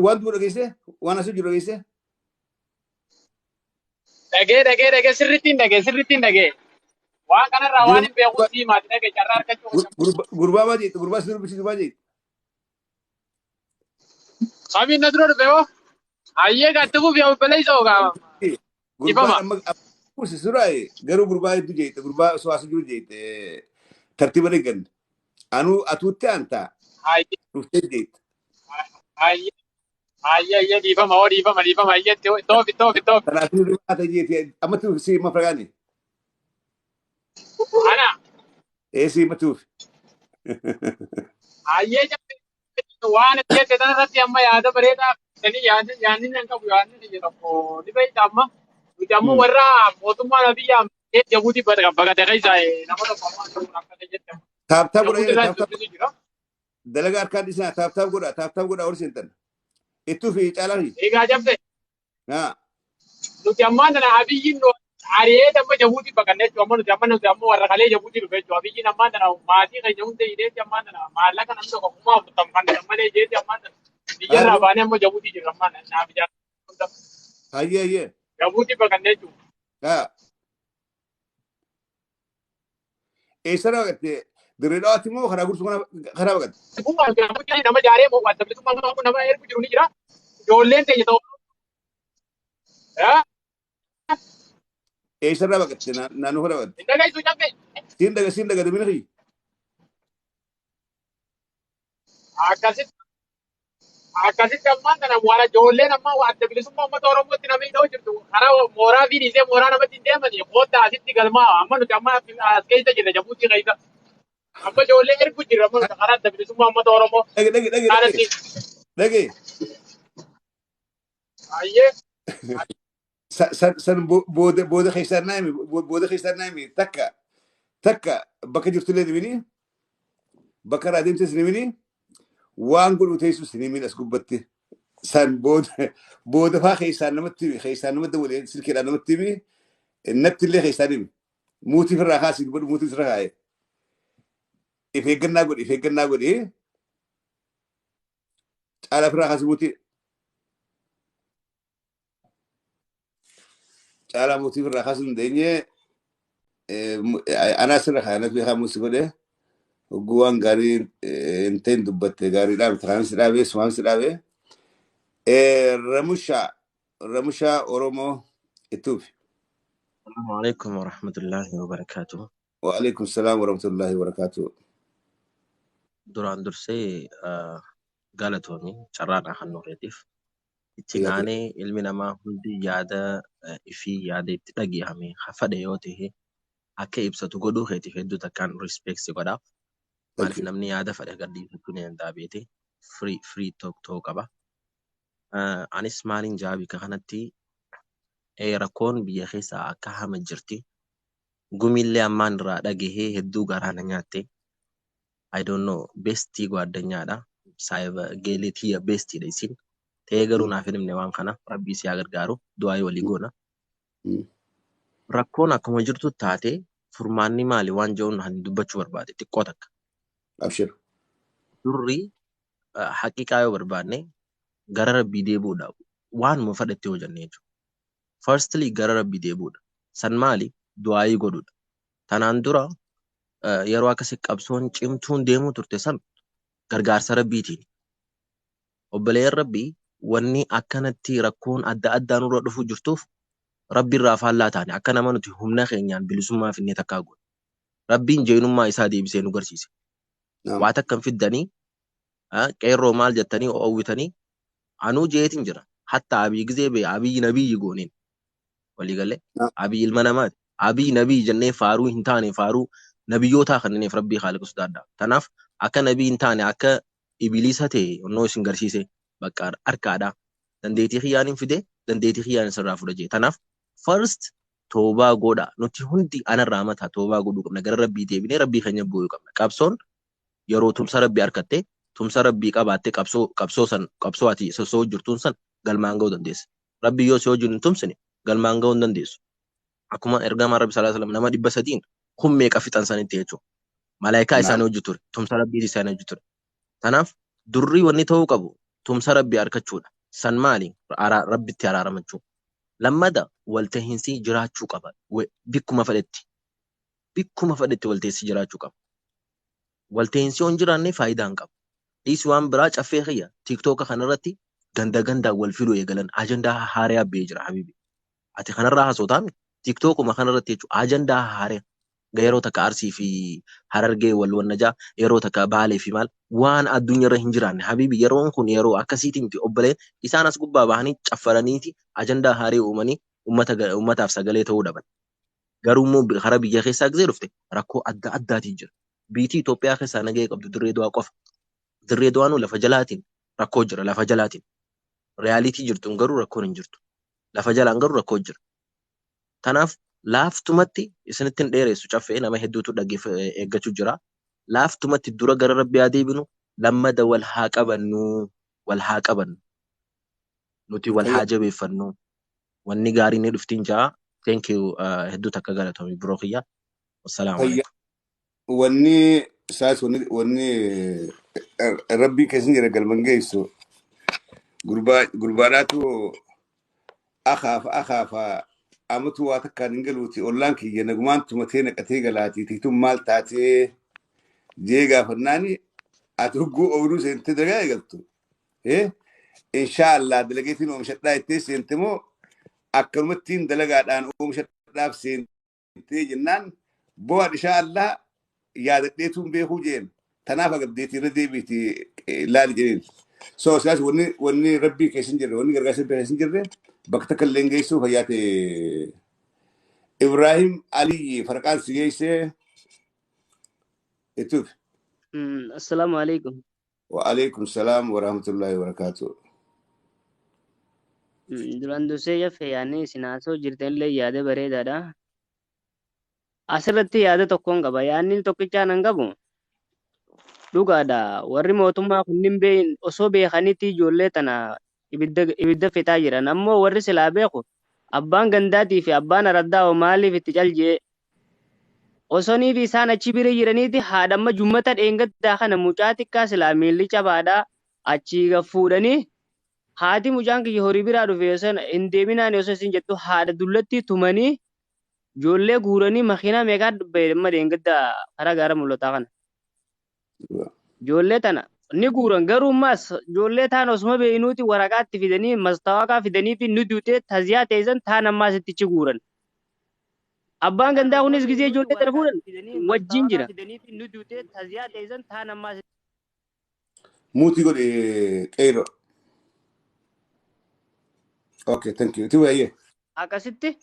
Waan du'u dhageessee? Waan asii jiru dhageessee? Dhagee sirrittiin dhagee. Waan kanarraa waan hin beekutti maati dhagee carraa argachuu. Gurbaa maa jeetti? Gurbaa sirrii bisiisu maa jeetti? Kamiin na dura dhufe hoo? Hayyee gaattifuuf yaa obboleessa hoo Ifama. Siraaye garuu gurbaa hedduu jeetti. Gurbaa suwaasa jiru jeetti. Tartiiba eegganne. Anuu atuutti aantaa. Dhuftee jeetti. Hayyee dhiifama hayyee toofi. Kanaafuu dhiifama jeetti. Ammatti si ma fagaane. Ana. Eesii matuuf. Ayyee jabbe waan jette tanarratti amma yaada bareedaa sanii yaadni nan qabu yaadni ni jedha ko dhibeeyta amma nuti ammoo warra mootummaa nabiyyaa Jabuutii baqate keessa nama tokko amma akkana jette. Taaptaa godha Jabuutii jedhe irratti taaptaa. dubbisu jira. Dalagaa harkaan isaa taaptaa godha warri seentan. Ittuu fi caalaa fi. Egaa jabbe Haa. nuti ammaan tana abiyyiin ari'ee amma Jabuutii baqannee jechuudha. Amma nuti ammoo warra kalee Jabuutii dhufe jechuudha. Abiyyiin ammaan tana maatii keenya hunda hidheetti ammaan tana maallaqa namni tokko kuma afurtam kan malee jeetti ammaan tana biyyarraa baanee ammoo Jabuutii jirra ammaan tana naaf ijaarra. Hayyee. Jabuutii baqannee jechuudha. Haa. Eessarraa baqattee dirree dhawaatti immoo karaa gursuu karaa baqatte. Kun nama jaaree moo waan taphatu nama ergu jiru ni jira. Ijoolleen teenya ta'u. Eessarraa baqatte naannoo kana baqatte. Indaga isu cabbe. Siin daga dubina fi. Akkasitti ammaan kana waan ijoolleen ammaa waan adda bilisummaa uummata Oromootti namni ta'u jirtu karaa mooraa fi dhiisee mooraa namatti hin deemanii booda asitti galmaa amma nuti amma as keessa jirra Jabuutii keessa. Amma ijoollee ergu jirra amma nuti karaa adda bilisummaa uummata Oromoo. Dhagee. Ayyee. San booda keessaan naami takka bakka jirtullee nimini bakka irraa deemtes nimini waan godhu teessus nimin as gubbatti san booda faa keessaan namatti walee silkeedhaan namatti himi natti illee keessaan himi muutii firraa kaasii dubbadhu muutii firraa kaa'e if eeggannaa godhi caalaa firraa kaasii muutii caalaa muutii firraa kaasuu dandeenye anaa sirra kaanat beekaa muusi godhe hogguwaan gaarii hin ta'in dubbatte gaariidhaan takaanis dhaabee sumaanis dhaabee Ramushaa Oromoo ittuufi. Assalamu alaikum warahmatullahi wabarakatuh. Wa alaikum salam warahmatullahi wabarakatuh. Duraan dursee galatoomii carraadhaan kan nureetiif itti naanee ilmi namaa hundi yaada fi yaada itti dhagahame hafadhe yoo ta'e akka ibsatu godhuu keetiif hedduu takkaan rispeeksi godha. Maaliif namni yaada fadhe gadhiifachuu ni danda'a beete free talk qaba. Anis maaliin jaabii kanatti rakkoon biyya keessaa akka hama jirti. Gumillee ammaan irraa dhagahee hedduu garaana nyaatte. I don't know bestii gwaaddanyaadha. Saayiba geeletii bestiidha isin. Ta'ee garuu naaf hin himne waan kana rabbii si haa gargaaru du'aa walii goona. Rakkoon akkuma jirtu taate furmaanni maali waan jedhuun han dubbachuu barbaade xiqqoo takka. Abshir. Durri haqiqaa yoo barbaanne gara rabbii deebuudha. Waanuma fadhatte yoo jenne jechuudha. Firstly gara rabbii deebuudha. San maali du'aayii godhuudha. Tanaan dura yeroo akkasii qabsoon cimtuun deemuu turte san gargaarsa rabbiitiin. Obboleeyyan rabbii wanni akkanatti rakkoon adda addaa nurra dhufuu jirtuuf rabbi irraa faallaa taane akka nama nuti humna keenyaan bilisummaa finnee takkaa godhu. Rabbiin jeenummaa isaa deebisee nu garsiise. Waa takkan fiddanii qeerroo maal jettanii oowwitanii anuu jeetiin jira. Hatta abii gizee bee abii nabiyyi gooniin. Walii galee abii ilma namaati. Abii nabiyyi jennee faaruu hin taane faaruu nabiyyootaa kanneef rabbii haala sodaadha. Kanaaf akka nabii hin taane akka ibilisa ta'e onnoo isin garsiise bakka harkaadha. Dandeetii xiyyaan hin fide dandeetii xiyyaan isirraa fudhajee. Kanaaf first toobaa godha nuti hundi anarraa mataa toobaa godhuu qabna gara rabbii deebinee rabbii keenya bu'uu qabna. Qabsoon yeroo tumsa rabbii harkattee tumsa rabbii qabaattee qabsoo ati sosoo jirtuun san galmaan ga'uu dandeessa. Rabbii yoo si wajjin hin tumsine galmaan ga'uu hin dandeessu. Akkuma ergamaa rabbi sallallahu alaihi wasallam nama 300 kummee qafixan sanitti jechuudha. Malaayikaa isaanii hojii ture tumsa rabbii isaanii hojii ture. Kanaaf durri wanni ta'uu qabu tumsa rabbii harkachuudha. San maali rabbitti araaramachuu. Lammada waltahiinsi jiraachuu qaba. Bikkuma fedhetti walteessi jiraachuu qaba. Waltahiinsi hin jiraanne faayidaa hin qabu. Dhiisi waan biraa caffee kiyya tiktooka kanarratti ganda wal fiduu eegalan ajandaa haaraa ba'ee jira habibi. Ati kanarraa hasootaami tiktookuma kanarratti jechuudha ajandaa haaraa yeroo takka Arsii fi Harargee wal wannajaa yeroo takka Baalee fi maal waan addunyaarra hin jiraanne habibi yeroon kun yeroo akkasiitiin obbolee isaan as gubbaa bahanii caffaraniiti ajandaa haaraa uumanii ummataaf sagalee ta'uu dhaban. Garuu immoo karaa biyya keessaa gisee dhufte rakkoo adda addaatiin jira. Biitii Itoophiyaa keessaa nagahee qabdu dirree du'aa qofa. Dirree du'aanuu lafa jalaatiin rakkoo jira lafa jalaatiin. Reyaalitii jirtuun garuu rakkoon hin jirtu. Lafa jalaan garuu rakkoo jira. Kanaaf laaftumatti isinitti hin dheeressu caffee nama hedduutu eeggachuu jira. Laaftumatti dura gara Rabbii haa deebinu lammada wal haa qabannu wal haa qabannu. Nuti wal haa jabeeffannu. Wanni gaariin ni dhuftiin jaa. Thank you hedduu takka galatoomii biroo kiyya. Wassalaamu alaikum. Wanni saas wanni Rabbii keessan jira galman geessu gurbaadhaatu akaafa amatu waa takkaan hin galuuti ollaan kiyya nagumaan tumatee naqatee galaati tiitun maal taatee jee gaafannaani ati hugguu ooluu seentee dalagaa eegaltu. Inshaallah dalageetiin oomishadhaa ittee seente moo akkanumattiin dalagaadhaan oomishadhaaf seentee jennaan bu'aa inshaallah yaadadheetuun beekuu jeen tanaaf agabdeetii irra deebiiti laali jedheen. So siyaas wanni Rabbii keessan jirre wanni gargaarsa keessan jirre bakka takka illee geessuu fayyaate Ibrahim Ali farqaan si geessee ittuuf. Assalamu alaikum. Wa alaikum salam wa rahmatullahi wa barakatuh. Duraan dursee jaffe yaadni isin haasa'u jirtanillee yaada bareedaadha. Asirratti yaada tokkoon qaba. Yaadni tokkichaan hin qabu. Dhugaadha. Warri mootummaa kunniin osoo beekanitti ijoollee tana ibidda fixaa jiran. Ammoo warri silaa beeku abbaan gandaatii fi abbaan araddaa maaliif itti caljee osoniif isaan achi bira jiraniiti haadhamma jummata dheengaddaa kana mucaa xiqqaa silaa miilli cabaadhaa achii fuudhanii haati mucaan kiyya horii biraa dhufe osoo hin deeminaan osoo isin jettu haadha dullatti tumanii ijoollee guuranii makiinaa meeqaa dhimma dheengaddaa karaa gaara mul'ataa kana. Ijoollee tana ni guuran garuu ammas ijoollee taan osuma beeynuuti waraqaatti fidanii mastaawaqaa fidanii fi nu duutee taziyaa teessan taan ammas ittichi guuran. Abbaan gandaa kunis gisee ijoollee tana fuudhan wajjin jira. Muutii godhe qeeroo. Okay, thank you. Tiwa ye. Akkasitti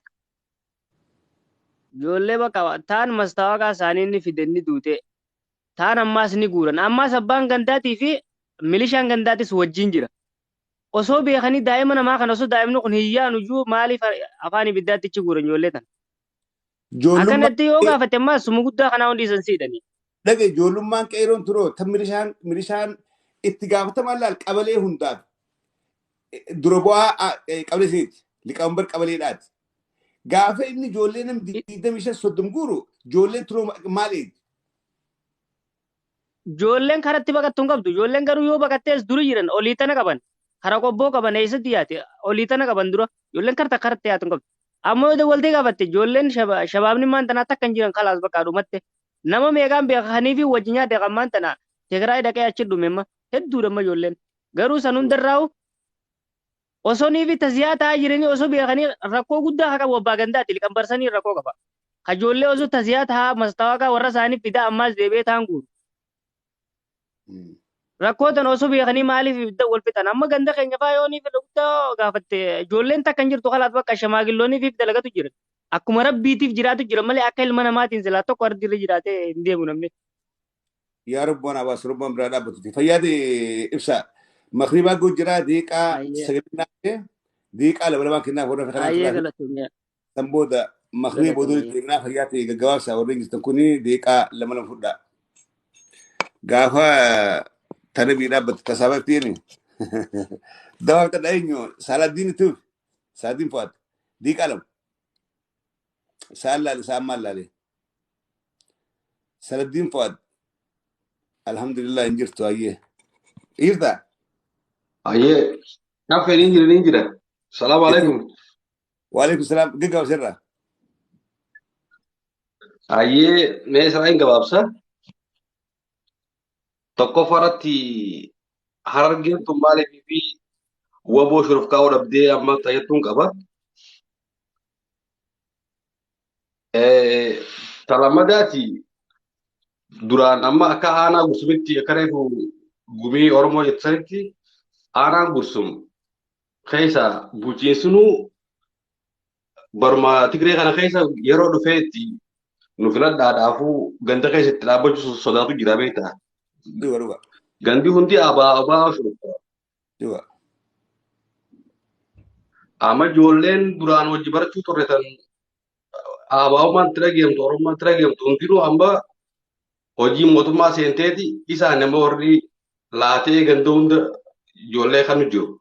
ijoollee bakka taan mastaawaqaa isaanii ni fidanii duutee. Taan ammas ni guuran. Ammas abbaan gandaatii fi milishaan gandaatis wajjin jira. Osoo beekanii daa'ima namaa kana osoo daa'imni kun hiyyaan iyyuu maaliif afaan ibiddaatti ichi guuran ijoollee tana. Akkanatti yoo gaafate ammas sumu guddaa kanaa hundi isan siidhanii. Dhaga ijoollummaan qeeroon turoo tan milishaan itti gaafatamaan laal qabalee hundaaf dura bu'aa qabalee siiti liqaambar qabaleedhaati. Gaafa inni ijoollee nam 25 guuru ijoolleen turoo maal eegi? Ijoolleen karatti baqattuu hin qabdu. Ijoolleen garuu yoo baqattees duri jiran olii tana qaban. Kara qobboo qaban eessatti yaate olii tana qaban dura. Ijoolleen karatti yaatu hin qabdu. Ammoo yoo waltee gaafatte ijoolleen shabaabni maan tanaa takka hin jiran kalaas bakka dhumatte. Nama meeqaan beekanii fi wajjin nyaate qammaan tana Tigraay dhaqee achi dhumemma hedduu damma ijoolleen. Garuu san hundarraa'u osoo niifi taziyaa ta'aa jiranii osoo beekanii rakkoo guddaa haa qabu abbaa gandaatti liqambarsanii rakkoo qaba. Ijoollee osoo taziyaa ta'aa mastaawaqaa warra isaanii fidaa ammas deebee ta'an guuru. Rakkootan osoo beekanii maaliif ibidda wal fixan amma ganda keenya faa yooniif guddaa gaafatte ijoolleen takka hin jirtu kalaat bakka shamaagiloonii fi dalagatu jira. Akkuma rabbiitiif jiraatu jira malee akka ilma namaatiin silaa tokko ardirra jiraatee hin deemu namni. Yaa Rabboon Abaas Rabboon biraa dhaabbatuti. Fayyaade ibsa. Makribaa gujjiraa deeqaa sagalinaatee deeqaa labalamaan kennaaf warra kanaa. San booda makriba boodoo deeqnaa fayyaate gaggabaabsaa warra ingistan kuni deeqaa lama fudhaa. Gaafa tanabii dhaabbatu tasaabatiin dawaaf tadha eenyu Saalaadiin tuuf Saalaadiin fu'aatu deeqaa lama. Saan laale saan maal laale Saalaadiin fu'aatu alhamdulillah hin jirtu ayyee. Irta. Ayyee kaffeen hin jira. Salaamu alaikum. Wa alaikum salaam gaggaaba sirraa. Ayyee mee Israa'een gabaabsa. Tokkoffaarratti Harargeen tun maaliif fi waboo shurufkaa'uu dhabdee amma tajaajiltuun qaba. Talamadaati duraan amma akka aanaa gursumitti akka reefu gumii Oromoo jettanitti aanaan gursum keessa bulchiinsinuu barma Tigree kana keessa yeroo dhufeetti nu filadhaadhaafuu ganda keessatti dhaabbachuu sodaatu jira beektaa. Gandi hundi abaa shurufaa. Amma ijoolleen duraan wajji barachuu turretan abaa'ummaan itti dhageemtu oromummaan itti dhageemtu hundinuu amma hojii mootummaa seenteeti isaan nama warri laatee ganda hunda ijoollee kan jiru.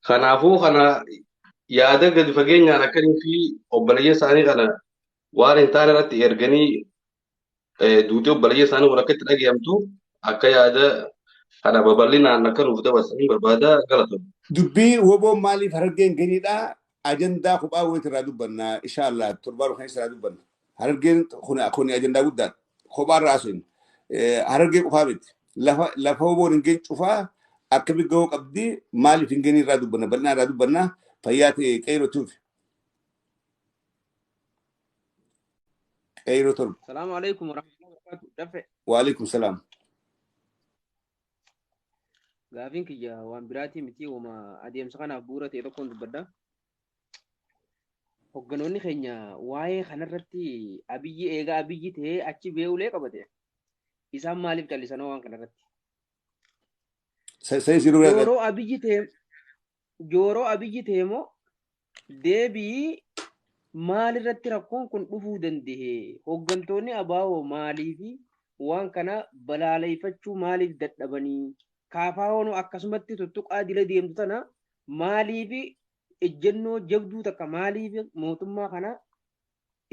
Kanaafuu kana yaada gadi fageenyaan akkanii fi obboleeyya isaanii kana waan hin taane irratti erganii duutee obboleeyya isaanii kun akka itti dhageemtu akka yaada kana babal'inaan akka nuuf dabarsanii barbaada galatoomna. Dubbii woboon maaliif Harargeen gadiidha ajandaa kophaa wayit irraa dubbanna inshaallah torbaan kan irraa dubbanna. Harargeen kun ajandaa guddaadha. Kophaa irraa sun Harargee qofaa miti. Lafa woboon hin geenye cufaa akka bigga'oo qabdi maaliif hin geenye irraa dubbanna bal'inaa irraa dubbanna fayyaa ta'e qeyrootuuf. Qeyroo torba. Salaamu alaikum warahmatullahi wabarakatuh. Waalaikum salaam. Gaafiin kiyya waan biraatii miti wama adeemsa kanaaf bu'uura ta'e tokkoon dubbadha. Hogganoonni keenya waa'ee kanarratti abiyyi eegaa abiyyi ta'ee achi bee'ulee qabate. Isaan maaliif callisanoo waan kanarratti? Jooroo abiyyi ta'e moo deebii maalirratti rakkoon kun dhufuu danda'e? Hoggantoonni abaa'oo maaliifi waan kana balaaleffachuu maaliif dadhabanii? Kaafaa'oon akkasumatti tuttuqaa dila deemtu tana maaliif ejjennoo jabduu takka maaliif mootummaa kana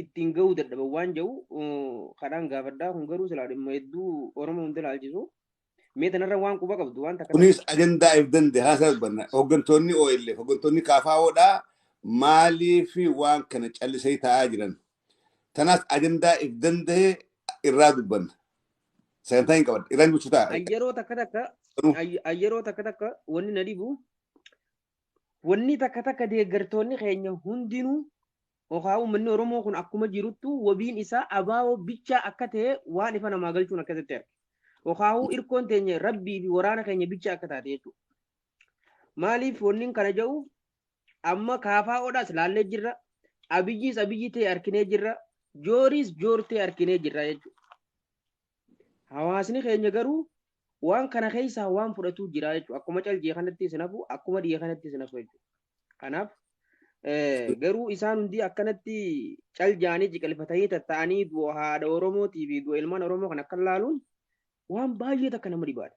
ittiin gahuu dadhaban waan jedhu kanaan gaafadhaa kun garuu silaa dhimma hedduu Oromoo hundi ilaalchisu. Mee tanarra waan quba qabdu waan takka. Kunis ajandaa if danda'e haasaa dubbanna. Hoggantoonni OLF hoggantoonni kaafaa'oodhaa maaliif waan kana callisee taa'aa jiran. Tanaas ajandaa if danda'e irraa dubbanna. Sagantaa hin qaban irraan gochuu ta'a. Yeroo takka takka wanni na dhibu wanni takka takka deeggartoonni keenya hundinuu yookaan uummanni Oromoo kun akkuma jiruttu wabiin isaa abaa'oo bichaa akka ta'e waan ifa namaa galchuun akkasitti arge. Yookaan irkoon teenya rabbii fi waraana keenya bichaa akka taate jechuudha. Maaliif wanni kana jedhu amma kaafaa'oodhaas laallee jirra. Abiyyiis abiyyi ta'e arginee jirra. Jooriis joor ta'e arginee jirra jechuudha. Hawaasni keenya garuu waan kana keessaa waan fudhatu jira jechuudha. Akkuma calqee kanatti sinafu akkuma dhiyee kanatti sinafu jechuudha. Kanaaf garuu isaan hundi akkanatti caljaanii jiqalfatanii tatta'anii du'a haadha Oromootii fi du'a ilmaan Oromoo kan akka laaluun waan baay'ee takka nama dhibaadha.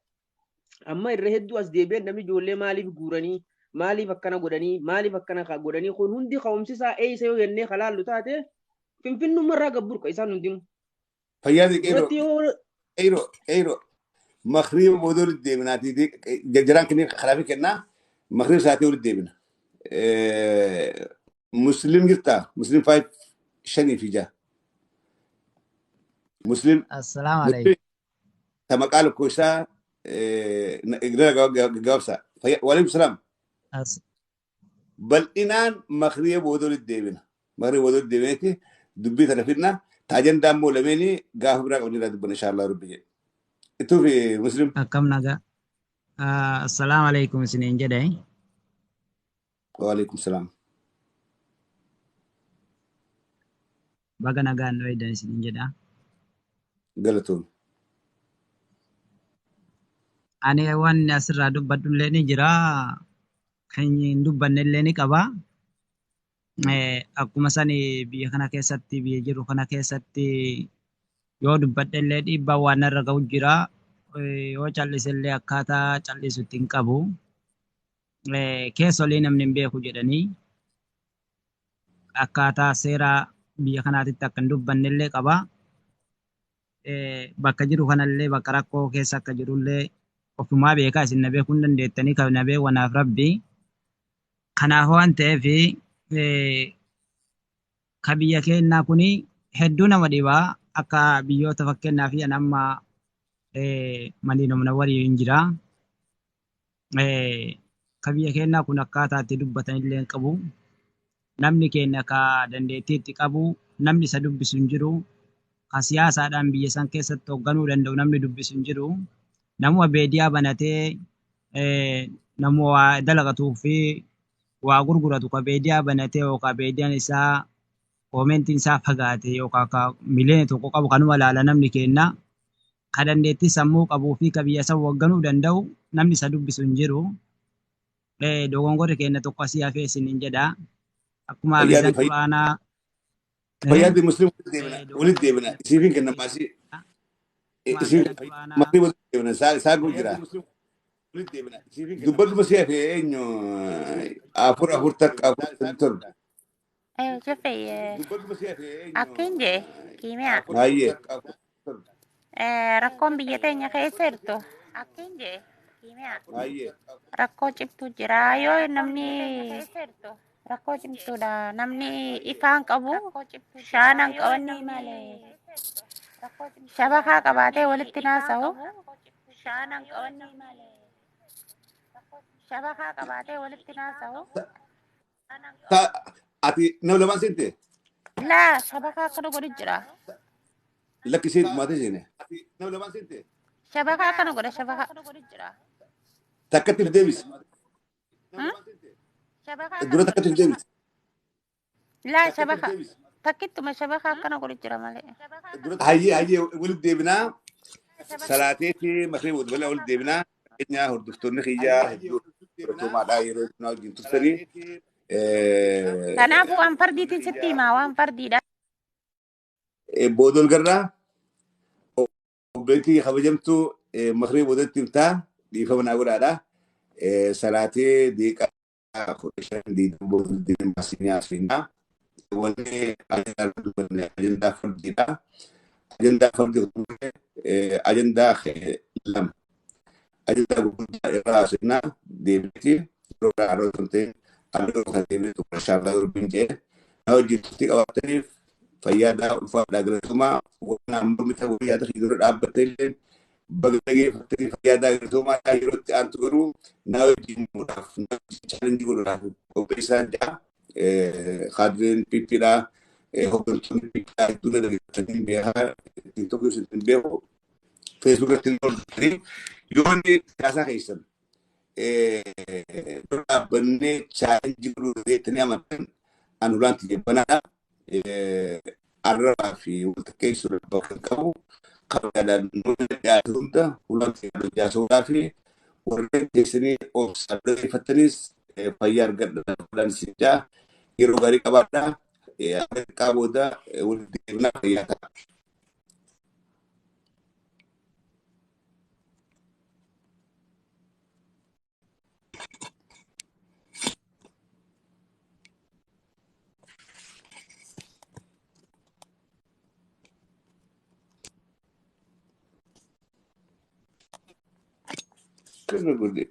Amma irra hedduu as deebi'an namni ijoollee maaliif guuranii maaliif akkana godhanii maaliif akkana godhanii kun hundi ka'umsisaa eeyisa yoo jennee kalaallu taate finfinnummarraa gabburqa isaan hundinuu. Fayyaati qeyroo مخريب مودول الديمنا تيجي جران كني خلافي كنا مخريب ساعتي ولد ديمنا مسلم جرتا مسلم فايت شني في جا مسلم السلام عليكم تما قالوا كوسا جوابسا وعليكم السلام بل إنان مخريب مودول الديمنا مخريب مودول الديمنا دبي تلفينا تاجن دامو لميني قاف براك وني راد إن شاء الله ربي itu fi muslim akam naga assalamualaikum sinin jedai waalaikumsalam baga nagaan waydan sinin jedha galatoon ani waan asirraa dubbadhullee ni jira kan hin dubbannellee ni qaba akkuma sani biyya kana keessatti biyya jiru kana keessatti yoo dubbadhellee dhiibbaa waan irra ga'u jira yoo callisellee akkaataa callisutti hin qabu keessolii namni hin beeku jedhanii akkaataa seeraa biyya kanaatitti akka hin dubbannellee qaba bakka jiru kanallee bakka rakkoo keessa akka jirullee ofumaa beekaa isin na beekuu hin dandeettanii kan na beewwanaaf rabbi kanaaf waan ta'eef ka biyya keenyaa kuni hedduu nama dhibaa akka biyyoota fakkeenyaa fi amma Madiinaa Munawwarii hin jira. Ka biyya keenyaa kun akkaataa itti dubbatan illee hin qabu. Namni keenya ka dandeettii itti qabu namni isa dubbisu hin jiru. Ka siyaasaadhaan biyya san keessatti hoogganuu danda'u namni dubbisu hin jiru. Namuma beediyaa banatee namuma waa dalagatuu fi waa gurguratu ka beediyaa banatee yookaan beediyaan isaa koomentiin isaa fagaate yookaan ka miliyoona tokko qabu kanuma laala namni kenna ka dandeettii sammuu qabuu fi ka biyya san wagganuu danda'u namni isa dubbisu hin jiru. Dogongorri keenya tokko asii hafee isiniin jedha. Akkuma hafizan quraanaa. Fayyaaddi musliim walitti deebina. Isiifin kenna maasii. Maasii walitti deebina. Isaa jira. Dubbadhu masii hafee eenyu afur takka afur torba. Cuffe akkin jee kiimiyaa Baay'ee. rakkoon biyya teenya keessa jirtu akkin jee kiimiyaa Baay'ee. rakkoo cimtuu jira yoo namni rakkoo cimtuudha namni ifaan qabu shaanan qabanni malee shabakaa qabaatee walitti naasa'u shabakaa qabaatee walitti naasa'u Ati nama lamaan seente? laa shabakaa akkana godhu jira Lakki seente maatee seene? Nama lamaan seente? shabakaa akkana godha shabakaa Takkatti deebis. Dura takkatti deebis. laa shabakaa takkittuma shabakaa akkana godhu jira malee Hayyee walitti deebinaa. Salaateetti makree walitti walitti deebinaa. Keenyaa hordoftoonni kiyyaa hedduu baratuumaadhaa yeroo itti wajjin tursanii. kanaafuu waan fardiitiin sitti himaa waan fardiidha. Boodol garraa obboleettii kabajamtuu makree boodatti himtaa dhiifama naa godhaadha. Salaatee deeqaa 15 diidam boodol diidam maasinii haasfinaa. Wanni ajandaa fardiidha. Ajandaa fardii ajandaa lama. Ajandaa gurguddaa irraa haasfinaa deebiitii yeroo biraa haroo kan ta'e Aldo Kademi tu Masyaallah Urbinje. Now jitti qabataniif fayyadaa ulfaa dhagalatumaa waan mormita fayyadaa hidhuu dhaabbatee bagdagee fattanii fayyadaa galatumaa yerootti aantu garuu naa wajjin muudhaaf chaalenjii godhuudhaaf qopheessaa jira. Kaadiriin piippiidhaa hooggantoonni piippiidhaa hedduu dhageeffatanii beekaa tiktok yookiin beeku feesbuukatti illee yoo inni siyaasaa keessan dhaabbanee chaalenjii godhuu jettanii amantan anu laanti jebbanaadha. Arrabaa fi waltakkeessuudhaaf bakka qabu kabajaadhaan nuyi dhiyaate hunda ulanti jaasuudhaa fi warreen teessanii obsaan dhageeffattanis fayyaa argadhaan sichaa yeroo gaarii qabaadhaa. Xiqqaa booda walitti deebinaa fayyaa ta'a. Kenapa dia?